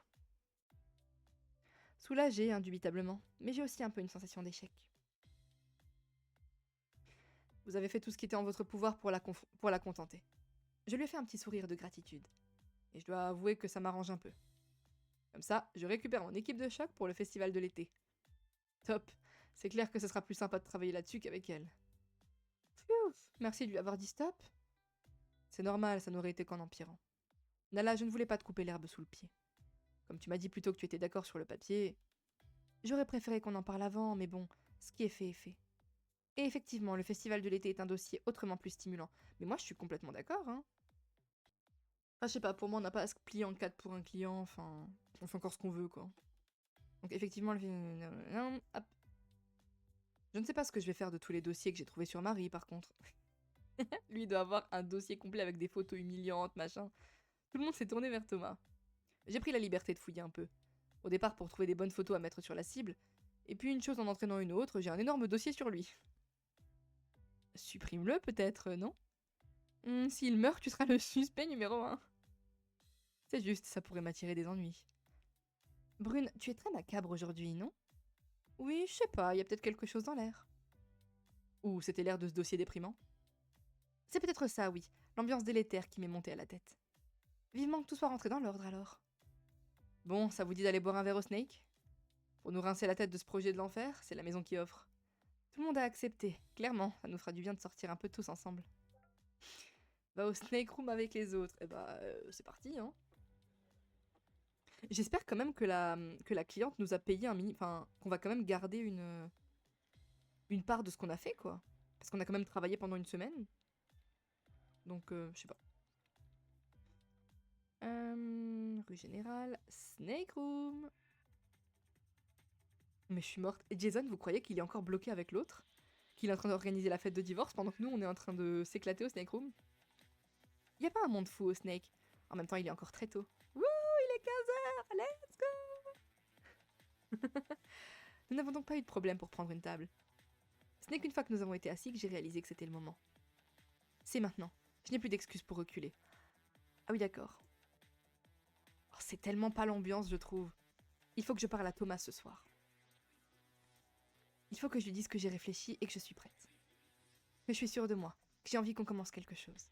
A: Soulagée, indubitablement, mais j'ai aussi un peu une sensation d'échec. Vous avez fait tout ce qui était en votre pouvoir pour la contenter. Je lui ai fait un petit sourire de gratitude. Et je dois avouer que ça m'arrange un peu. Comme ça, je récupère mon équipe de choc pour le festival de l'été. Top. C'est clair que ce sera plus sympa de travailler là-dessus qu'avec elle. Pfiou, merci de lui avoir dit stop. C'est normal, ça n'aurait été qu'en empirant. Nala, je ne voulais pas te couper l'herbe sous le pied. Comme tu m'as dit plus tôt que tu étais d'accord sur le papier, j'aurais préféré qu'on en parle avant, mais bon, ce qui est fait est fait. Et effectivement, le festival de l'été est un dossier autrement plus stimulant. Mais moi, je suis complètement d'accord, hein. Ah, je sais pas, pour moi, on n'a pas à se plier en 4 pour un client, enfin... On fait encore ce qu'on veut, quoi. Donc effectivement, hop. Je ne sais pas ce que je vais faire de tous les dossiers que j'ai trouvés sur Marie, par contre. Lui doit avoir un dossier complet avec des photos humiliantes, machin. Tout le monde s'est tourné vers Thomas. J'ai pris la liberté de fouiller un peu. Au départ, pour trouver des bonnes photos à mettre sur la cible. Et puis, une chose en entraînant une autre, j'ai un énorme dossier sur lui. Supprime-le, peut-être, non? S'il meurt, tu seras le suspect numéro 1. C'est juste, ça pourrait m'attirer des ennuis. Brune, tu es très macabre aujourd'hui, non? Oui, je sais pas, il y a peut-être quelque chose dans l'air. Ou c'était l'air de ce dossier déprimant? C'est peut-être ça, oui. L'ambiance délétère qui m'est montée à la tête. Vivement que tout soit rentré dans l'ordre, alors. Bon, ça vous dit d'aller boire un verre au Snake? Pour nous rincer la tête de ce projet de l'enfer, c'est la maison qui offre. Tout le monde a accepté, clairement, ça nous fera du bien de sortir un peu tous ensemble. Va au Snake Room avec les autres. Eh bah, c'est parti, hein. J'espère quand même que la cliente nous a payé un mini... Enfin, qu'on va quand même garder une part de ce qu'on a fait, quoi. Parce qu'on a quand même travaillé pendant une semaine. Donc, je sais pas. Rue Générale, Snake Room. Mais je suis morte. Et Jason, vous croyez qu'il est encore bloqué avec l'autre? Qu'il est en train d'organiser la fête de divorce pendant que nous, on est en train de s'éclater au Snake Room? Y a pas un monde fou au Snake. En même temps, il est encore très tôt. Wouh, il est 15h, let's go. Nous n'avons donc pas eu de problème pour prendre une table. Ce n'est qu'une fois que nous avons été assis que j'ai réalisé que c'était le moment. C'est maintenant. Je n'ai plus d'excuses pour reculer. Ah oui, d'accord. Oh, c'est tellement pas l'ambiance, je trouve. Il faut que je parle à Thomas ce soir. Il faut que je lui dise que j'ai réfléchi et que je suis prête. Que je suis sûre de moi, que j'ai envie qu'on commence quelque chose.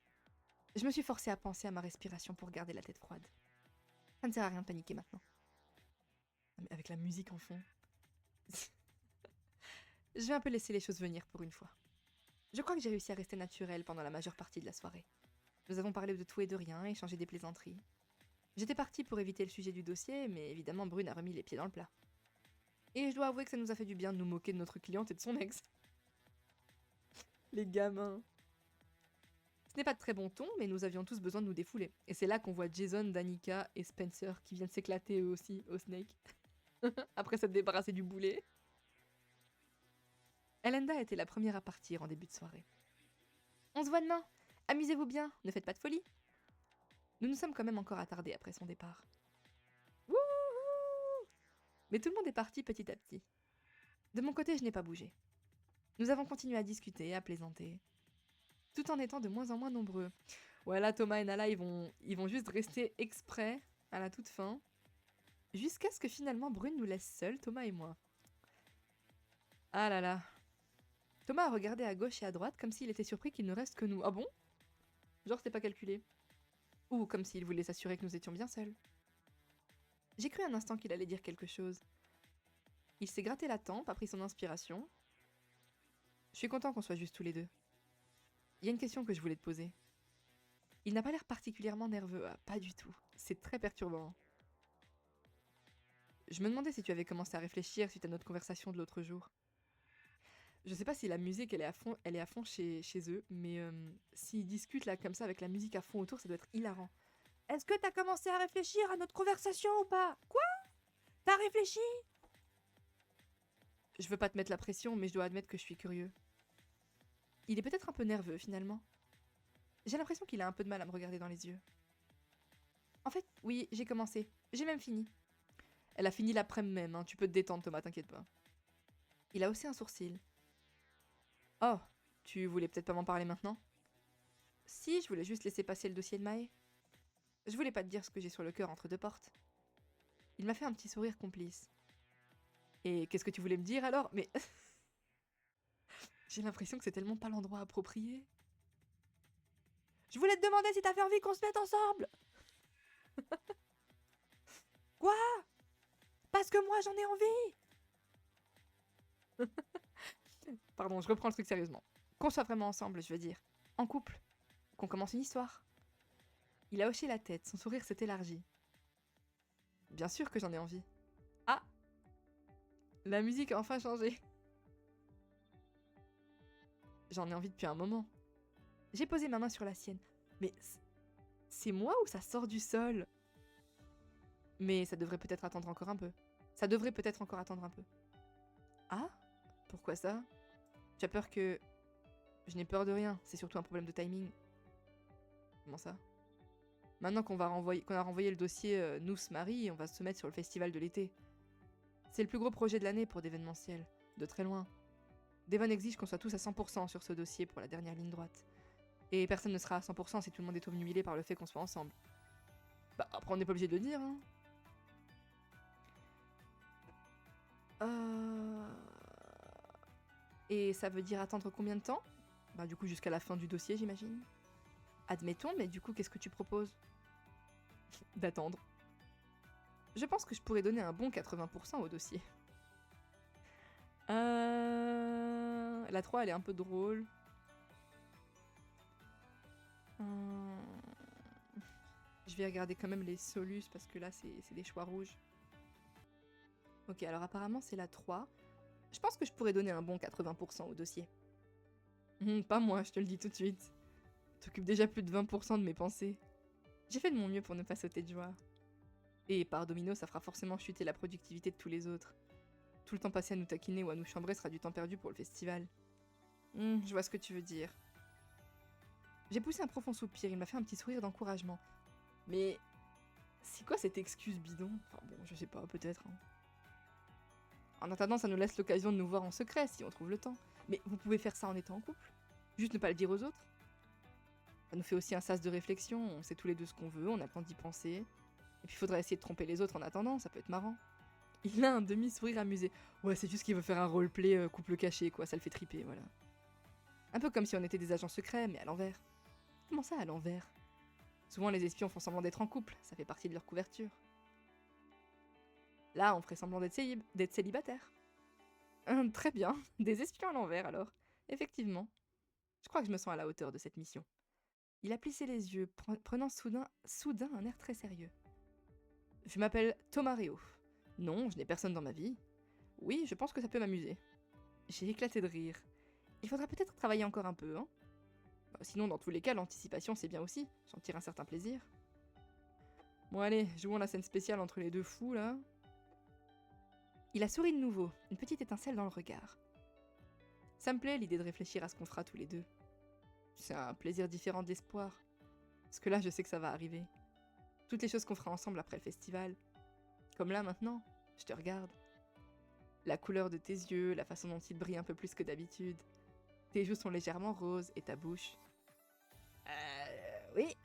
A: Je me suis forcée à penser à ma respiration pour garder la tête froide. Ça ne sert à rien de paniquer maintenant. Mais avec la musique en fond. Je vais un peu laisser les choses venir pour une fois. Je crois que j'ai réussi à rester naturelle pendant la majeure partie de la soirée. Nous avons parlé de tout et de rien, échangé des plaisanteries. J'étais partie pour éviter le sujet du dossier, mais évidemment Brune a remis les pieds dans le plat. Et je dois avouer que ça nous a fait du bien de nous moquer de notre cliente et de son ex. Les gamins. Ce n'est pas de très bon ton, mais nous avions tous besoin de nous défouler. Et c'est là qu'on voit Jason, Danica et Spencer qui viennent s'éclater eux aussi au Snake. Après s'être débarrassés du boulet. Elenda était la première à partir en début de soirée. On se voit demain. Amusez-vous bien, ne faites pas de folie. Nous nous sommes quand même encore attardés après son départ. Wouhou! Mais tout le monde est parti petit à petit. De mon côté, je n'ai pas bougé. Nous avons continué à discuter, à plaisanter, tout en étant de moins en moins nombreux. Ouais, là, Thomas et Nala, ils vont juste rester exprès à la toute fin, jusqu'à ce que finalement Brune nous laisse seuls, Thomas et moi. Ah là là. Thomas a regardé à gauche et à droite comme s'il était surpris qu'il ne reste que nous. Ah bon? Genre, c'était pas calculé. Ou comme s'il voulait s'assurer que nous étions bien seuls. J'ai cru un instant qu'il allait dire quelque chose. Il s'est gratté la tempe, a pris son inspiration. Je suis content qu'on soit juste tous les deux. Il y a une question que je voulais te poser. Il n'a pas l'air particulièrement nerveux, pas du tout. C'est très perturbant. Je me demandais si tu avais commencé à réfléchir suite à notre conversation de l'autre jour. Je sais pas si la musique elle est à fond chez eux, mais s'ils discutent là comme ça avec la musique à fond autour, ça doit être hilarant. Est-ce que t'as commencé à réfléchir à notre conversation ou pas? Quoi? T'as réfléchi? Je veux pas te mettre la pression, mais je dois admettre que je suis curieux. Il est peut-être un peu nerveux finalement. J'ai l'impression qu'il a un peu de mal à me regarder dans les yeux. En fait, oui, j'ai commencé. J'ai même fini. Elle a fini l'après-midi même, hein. Tu peux te détendre Thomas, t'inquiète pas. Il a haussé un sourcil. Oh, tu voulais peut-être pas m'en parler maintenant? Si, je voulais juste laisser passer le dossier de Mae. Je voulais pas te dire ce que j'ai sur le cœur entre deux portes. Il m'a fait un petit sourire complice. Et qu'est-ce que tu voulais me dire alors? Mais... j'ai l'impression que c'est tellement pas l'endroit approprié. Je voulais te demander si t'as fait envie qu'on se mette ensemble. Quoi? Parce que moi j'en ai envie. Pardon, je reprends le truc sérieusement. Qu'on soit vraiment ensemble, je veux dire. En couple. Qu'on commence une histoire. Il a hoché la tête, son sourire s'est élargi. Bien sûr que j'en ai envie. Ah! La musique a enfin changé. J'en ai envie depuis un moment. J'ai posé ma main sur la sienne. Mais c'est moi ou ça sort du sol? Mais ça devrait peut-être attendre encore un peu. Ça devrait peut-être encore attendre un peu. Ah? Pourquoi ça? Tu as peur que... Je n'ai peur de rien, c'est surtout un problème de timing. Comment ça? Maintenant qu'on a renvoyé le dossier Nous-Marie, on va se mettre sur le festival de l'été. C'est le plus gros projet de l'année pour d'événementiel, de très loin. Devon exige qu'on soit tous à 100% sur ce dossier pour la dernière ligne droite. Et personne ne sera à 100% si tout le monde est obnubilé par le fait qu'on soit ensemble. Bah après on n'est pas obligé de le dire, hein. Et ça veut dire attendre combien de temps? Bah du coup jusqu'à la fin du dossier j'imagine. Admettons, mais du coup qu'est-ce que tu proposes? D'attendre. Je pense que je pourrais donner un bon 80% au dossier. La 3, elle est un peu drôle. Hum, Je vais regarder quand même les solus parce que là, c'est des choix rouges. Ok, alors apparemment, c'est la 3. Je pense que je pourrais donner un bon 80% au dossier. Pas moi, je te le dis tout de suite. T'occupes déjà plus de 20% de mes pensées. J'ai fait de mon mieux pour ne pas sauter de joie. Et par domino, ça fera forcément chuter la productivité de tous les autres. Tout le temps passé à nous taquiner ou à nous chambrer sera du temps perdu pour le festival. Je vois ce que tu veux dire. J'ai poussé un profond soupir, il m'a fait un petit sourire d'encouragement. Mais c'est quoi cette excuse bidon? Enfin bon, je sais pas, peut-être. Hein. En attendant, ça nous laisse l'occasion de nous voir en secret si on trouve le temps. Mais vous pouvez faire ça en étant en couple. Juste ne pas le dire aux autres. Ça nous fait aussi un sas de réflexion, on sait tous les deux ce qu'on veut, on a le temps d'y penser. Et puis il faudrait essayer de tromper les autres en attendant, ça peut être marrant. Il a un demi-sourire amusé. Ouais, c'est juste qu'il veut faire un roleplay couple caché, quoi, ça le fait triper, voilà. Un peu comme si on était des agents secrets, mais à l'envers. Comment ça, à l'envers? Souvent les espions font semblant d'être en couple, ça fait partie de leur couverture. Là, on ferait semblant d'être célibataire. Très bien, des espions à l'envers alors. Effectivement. Je crois que je me sens à la hauteur de cette mission. Il a plissé les yeux, prenant soudain un air très sérieux. Je m'appelle Thomas Réau. Non, je n'ai personne dans ma vie. Oui, je pense que ça peut m'amuser. J'ai éclaté de rire. Il faudra peut-être travailler encore un peu, hein. Sinon, dans tous les cas, l'anticipation, c'est bien aussi. J'en tire un certain plaisir. Bon allez, jouons la scène spéciale entre les deux fous, là. Il a souri de nouveau, une petite étincelle dans le regard. Ça me plaît, l'idée de réfléchir à ce qu'on fera tous les deux. C'est un plaisir différent de l'espoir. Parce que là, je sais que ça va arriver. Toutes les choses qu'on fera ensemble après le festival. Comme là, maintenant, je te regarde. La couleur de tes yeux, la façon dont ils brillent un peu plus que d'habitude. Tes joues sont légèrement roses et ta bouche... oui.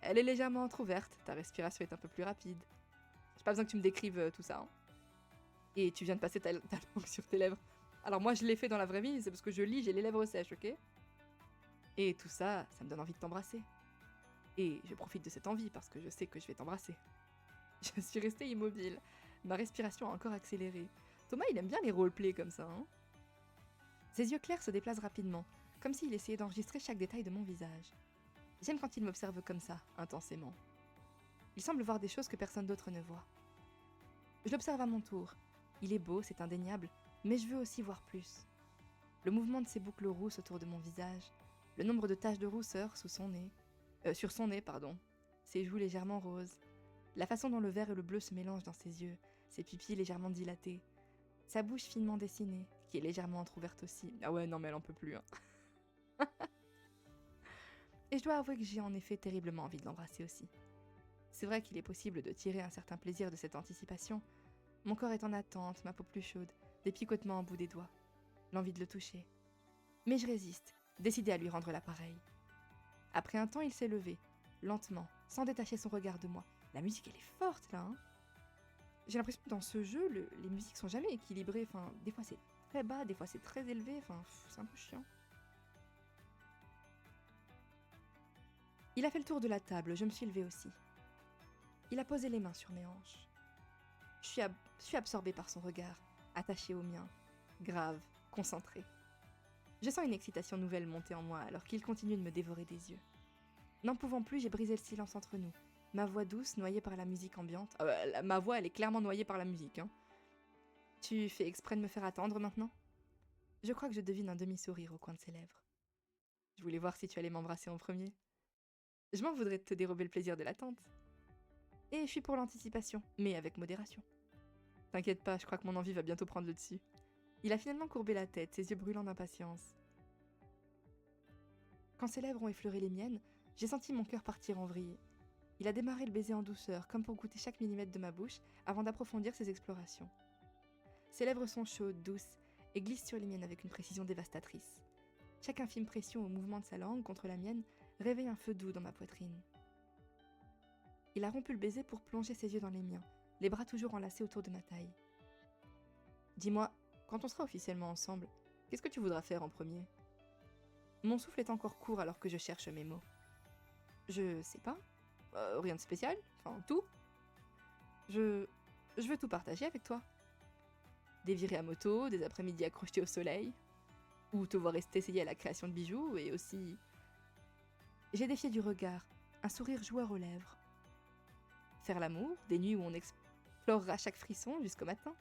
A: Elle est légèrement entrouverte, ta respiration est un peu plus rapide. J'ai pas besoin que tu me décrives tout ça. Hein. Et tu viens de passer ta langue sur tes lèvres. Alors moi je l'ai fait dans la vraie vie, c'est parce que je lis, j'ai les lèvres sèches, ok? Et tout ça, ça me donne envie de t'embrasser. Et je profite de cette envie parce que je sais que je vais t'embrasser. Je suis restée immobile. Ma respiration a encore accéléré. Thomas, il aime bien les roleplays comme ça, hein? Ses yeux clairs se déplacent rapidement, comme s'il essayait d'enregistrer chaque détail de mon visage. J'aime quand il m'observe comme ça, intensément. Il semble voir des choses que personne d'autre ne voit. Je l'observe à mon tour. Il est beau, c'est indéniable, mais je veux aussi voir plus. Le mouvement de ses boucles rousses autour de mon visage, le nombre de taches de rousseur sur son nez, ses joues légèrement roses, la façon dont le vert et le bleu se mélangent dans ses yeux, ses pupilles légèrement dilatées, sa bouche finement dessinée, qui est légèrement entrouverte aussi. Ah ouais, non mais elle en peut plus, hein. Et je dois avouer que j'ai en effet terriblement envie de l'embrasser aussi. C'est vrai qu'il est possible de tirer un certain plaisir de cette anticipation. Mon corps est en attente, ma peau plus chaude, des picotements au bout des doigts, l'envie de le toucher. Mais je résiste, décidé à lui rendre l'appareil. Après un temps, il s'est levé, lentement, sans détacher son regard de moi. La musique, elle est forte là, hein. J'ai l'impression que dans ce jeu, les musiques sont jamais équilibrées. Enfin, des fois c'est très bas, des fois c'est très élevé. Enfin, c'est un peu chiant. Il a fait le tour de la table, je me suis levée aussi. Il a posé les mains sur mes hanches. Je suis absorbée par son regard, attachée au mien, grave, concentrée. Je sens une excitation nouvelle monter en moi alors qu'il continue de me dévorer des yeux. N'en pouvant plus, j'ai brisé le silence entre nous. Ma voix douce, noyée par la musique ambiante. Ma voix, elle est clairement noyée par la musique, hein. Tu fais exprès de me faire attendre maintenant? Je crois que je devine un demi-sourire au coin de ses lèvres. Je voulais voir si tu allais m'embrasser en premier. Je m'en voudrais de te dérober le plaisir de l'attente. Et je suis pour l'anticipation, mais avec modération. T'inquiète pas, je crois que mon envie va bientôt prendre le dessus. Il a finalement courbé la tête, ses yeux brûlants d'impatience. Quand ses lèvres ont effleuré les miennes, j'ai senti mon cœur partir en vrille. Il a démarré le baiser en douceur, comme pour goûter chaque millimètre de ma bouche, avant d'approfondir ses explorations. Ses lèvres sont chaudes, douces, et glissent sur les miennes avec une précision dévastatrice. Chaque infime pression au mouvement de sa langue contre la mienne réveille un feu doux dans ma poitrine. Il a rompu le baiser pour plonger ses yeux dans les miens, les bras toujours enlacés autour de ma taille. Dis-moi, quand on sera officiellement ensemble, qu'est-ce que tu voudras faire en premier? Mon souffle est encore court alors que je cherche mes mots. Je sais pas. Rien de spécial, enfin tout. Je veux tout partager avec toi. Des virées à moto, des après-midi à crocheter au soleil, ou te voir essayer à la création de bijoux, et aussi... J'ai défié du regard, un sourire joueur aux lèvres. Faire l'amour, des nuits où on explorera chaque frisson jusqu'au matin.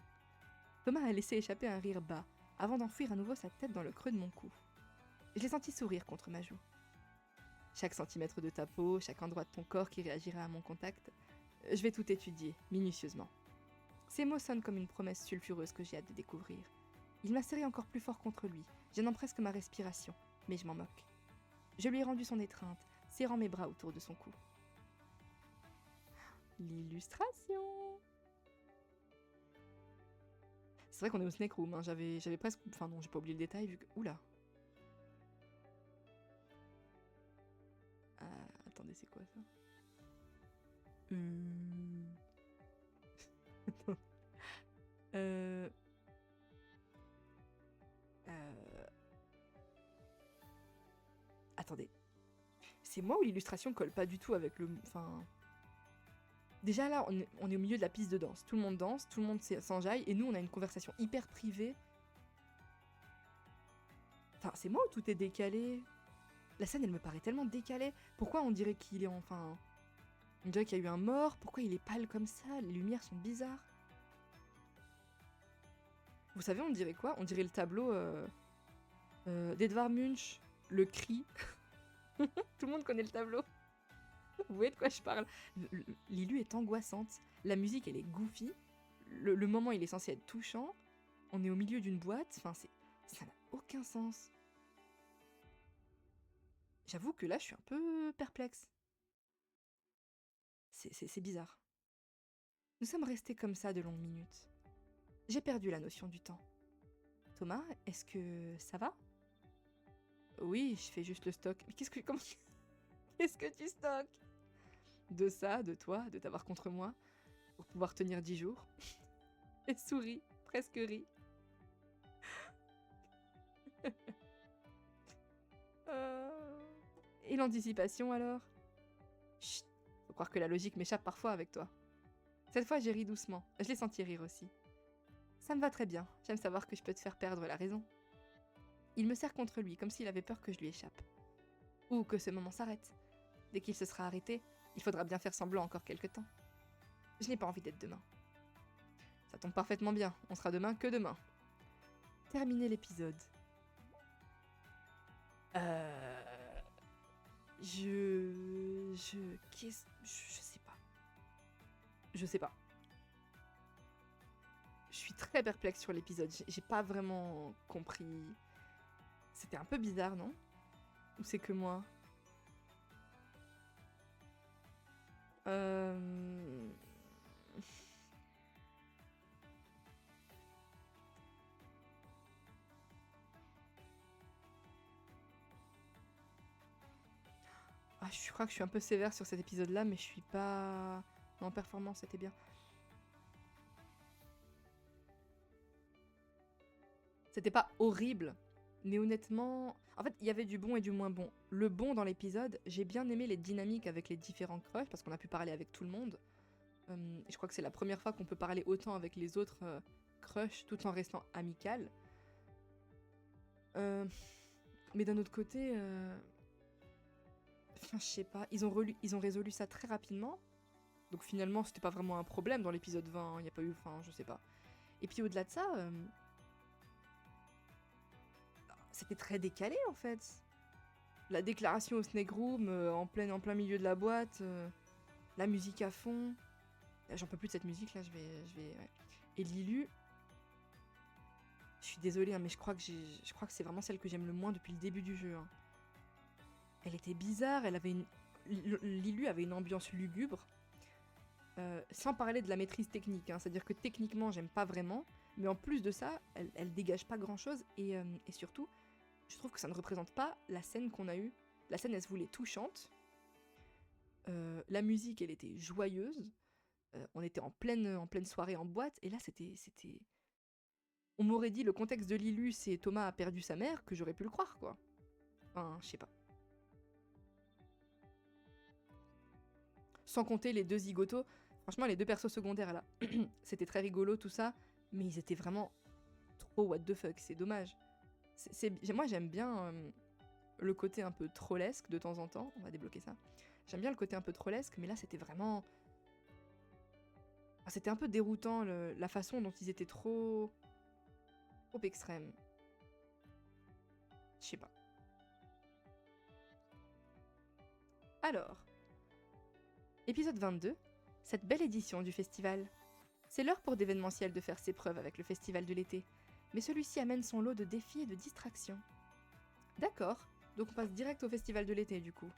A: Thomas a laissé échapper un rire bas, avant d'enfouir à nouveau sa tête dans le creux de mon cou. Je l'ai senti sourire contre ma joue. Chaque centimètre de ta peau, chaque endroit de ton corps qui réagira à mon contact, je vais tout étudier, minutieusement. Ces mots sonnent comme une promesse sulfureuse que j'ai hâte de découvrir. Il m'a serré encore plus fort contre lui, gênant presque ma respiration, mais je m'en moque. Je lui ai rendu son étreinte, serrant mes bras autour de son cou. L'illustration. C'est vrai qu'on est au Snake Room, hein. J'avais presque... Enfin non, j'ai pas oublié le détail vu que... Oula. Attendez, c'est quoi ça? Euh... Attendez. C'est moi ou l'illustration colle pas du tout avec le... Enfin... Déjà là, on est au milieu de la piste de danse. Tout le monde danse, tout le monde s'enjaille, et nous, on a une conversation hyper privée. Enfin, c'est moi ou tout est décalé? La scène, elle me paraît tellement décalée. Pourquoi on dirait qu'il est enfin... On dirait qu'il y a eu un mort. Pourquoi il est pâle comme ça? Les lumières sont bizarres. Vous savez, on dirait quoi? On dirait le tableau d'Edvard Munch. Le cri. Tout le monde connaît le tableau. Vous voyez de quoi je parle? Lilu est angoissante. La musique, elle est goofy. Le moment, il est censé être touchant. On est au milieu d'une boîte. Enfin, ça n'a aucun sens. J'avoue que là, je suis un peu perplexe. C'est bizarre. Nous sommes restés comme ça de longues minutes. J'ai perdu la notion du temps. Thomas, est-ce que ça va? Oui, je fais juste le stock. Mais qu'est-ce que tu stockes? De ça, de toi, de t'avoir contre moi, pour pouvoir tenir 10 jours. Et souris, presque rit. Et l'anticipation alors? Chut, faut croire que la logique m'échappe parfois avec toi. Cette fois, j'ai ri doucement. Je l'ai senti rire aussi. Ça me va très bien. J'aime savoir que je peux te faire perdre la raison. Il me serre contre lui, comme s'il avait peur que je lui échappe. Ou que ce moment s'arrête. Dès qu'il se sera arrêté, il faudra bien faire semblant encore quelque temps. Je n'ai pas envie d'être demain. Ça tombe parfaitement bien. On sera demain que demain. Terminer l'épisode. Je sais pas. Je sais pas. Je suis très perplexe sur l'épisode. J'ai pas vraiment compris. C'était un peu bizarre, non? Ou c'est que moi? Ah, je crois que je suis un peu sévère sur cet épisode-là, mais je suis pas... Non, performance, c'était bien. C'était pas horrible, mais honnêtement... En fait, il y avait du bon et du moins bon. Le bon dans l'épisode, j'ai bien aimé les dynamiques avec les différents crushs, parce qu'on a pu parler avec tout le monde. Je crois que c'est la première fois qu'on peut parler autant avec les autres crushs, tout en restant amical. Mais d'un autre côté... Enfin, je sais pas, ils ont résolu ça très rapidement. Donc finalement, c'était pas vraiment un problème dans l'épisode 20, il n'y a pas eu... Enfin, je sais pas. Et puis au-delà de ça... C'était très décalé en fait. La déclaration au Snake Room, en plein milieu de la boîte, la musique à fond. J'en peux plus de cette musique là, je vais ouais. Et Lilu, je suis désolée, hein, mais je crois que c'est vraiment celle que j'aime le moins depuis le début du jeu. Hein. Elle était bizarre, Lilu avait une ambiance lugubre, sans parler de la maîtrise technique. Hein, c'est-à-dire que techniquement, j'aime pas vraiment, mais en plus de ça, elle dégage pas grand-chose et surtout, je trouve que ça ne représente pas la scène qu'on a eue. La scène, elle se voulait touchante. La musique, elle était joyeuse. On était en pleine soirée en boîte. Et là, c'était... On m'aurait dit le contexte de Lilu, c'est Thomas a perdu sa mère, que j'aurais pu le croire, quoi. Enfin, je sais pas. Sans compter les deux zigotos. Franchement, les deux persos secondaires, là, c'était très rigolo, tout ça. Mais ils étaient vraiment trop what the fuck, c'est dommage. Moi j'aime bien le côté un peu trollesque de temps en temps, on va débloquer ça. J'aime bien le côté un peu trollesque, mais là c'était vraiment... C'était un peu déroutant la façon dont ils étaient trop extrêmes. Je sais pas. Alors, épisode 22, cette belle édition du festival. C'est l'heure pour d'événementiel de faire ses preuves avec le festival de l'été, mais celui-ci amène son lot de défis et de distractions. D'accord, donc on passe direct au festival de l'été du coup.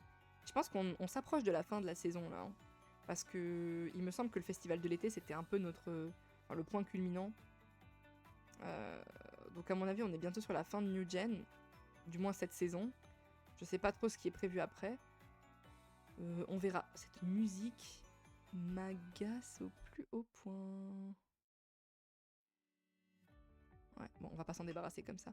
A: Je pense qu'on s'approche de la fin de la saison là, hein, parce que il me semble que le festival de l'été c'était un peu le point culminant. Donc à mon avis on est bientôt sur la fin de New Gen, du moins cette saison. Je sais pas trop ce qui est prévu après. On verra. Cette musique m'agace au plus haut point. Ouais, bon, on va pas s'en débarrasser comme ça.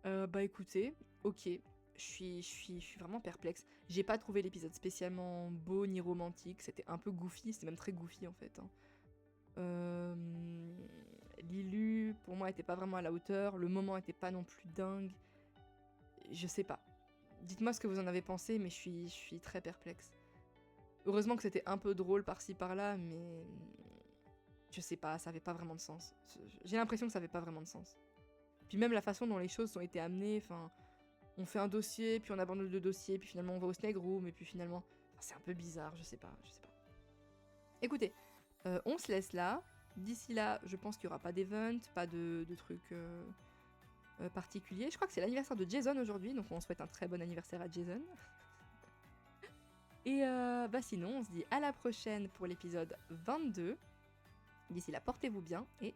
A: Bah écoutez, ok, je suis vraiment perplexe. J'ai pas trouvé l'épisode spécialement beau ni romantique, c'était un peu goofy, c'était même très goofy en fait. Lilu, pour moi, était pas vraiment à la hauteur, le moment était pas non plus dingue. Je sais pas. Dites-moi ce que vous en avez pensé, mais je suis très perplexe. Heureusement que c'était un peu drôle par-ci par-là, mais je sais pas, ça avait pas vraiment de sens. J'ai l'impression que ça avait pas vraiment de sens. Puis même la façon dont les choses ont été amenées, enfin, on fait un dossier, puis on abandonne le dossier, puis finalement on va au snake room, et puis finalement, c'est un peu bizarre, je sais pas. Écoutez, on se laisse là. D'ici là, je pense qu'il y aura pas d'event, pas de trucs particuliers. Je crois que c'est l'anniversaire de Jason aujourd'hui, donc on souhaite un très bon anniversaire à Jason. Et bah sinon, on se dit à la prochaine pour l'épisode 22. D'ici là, portez-vous bien et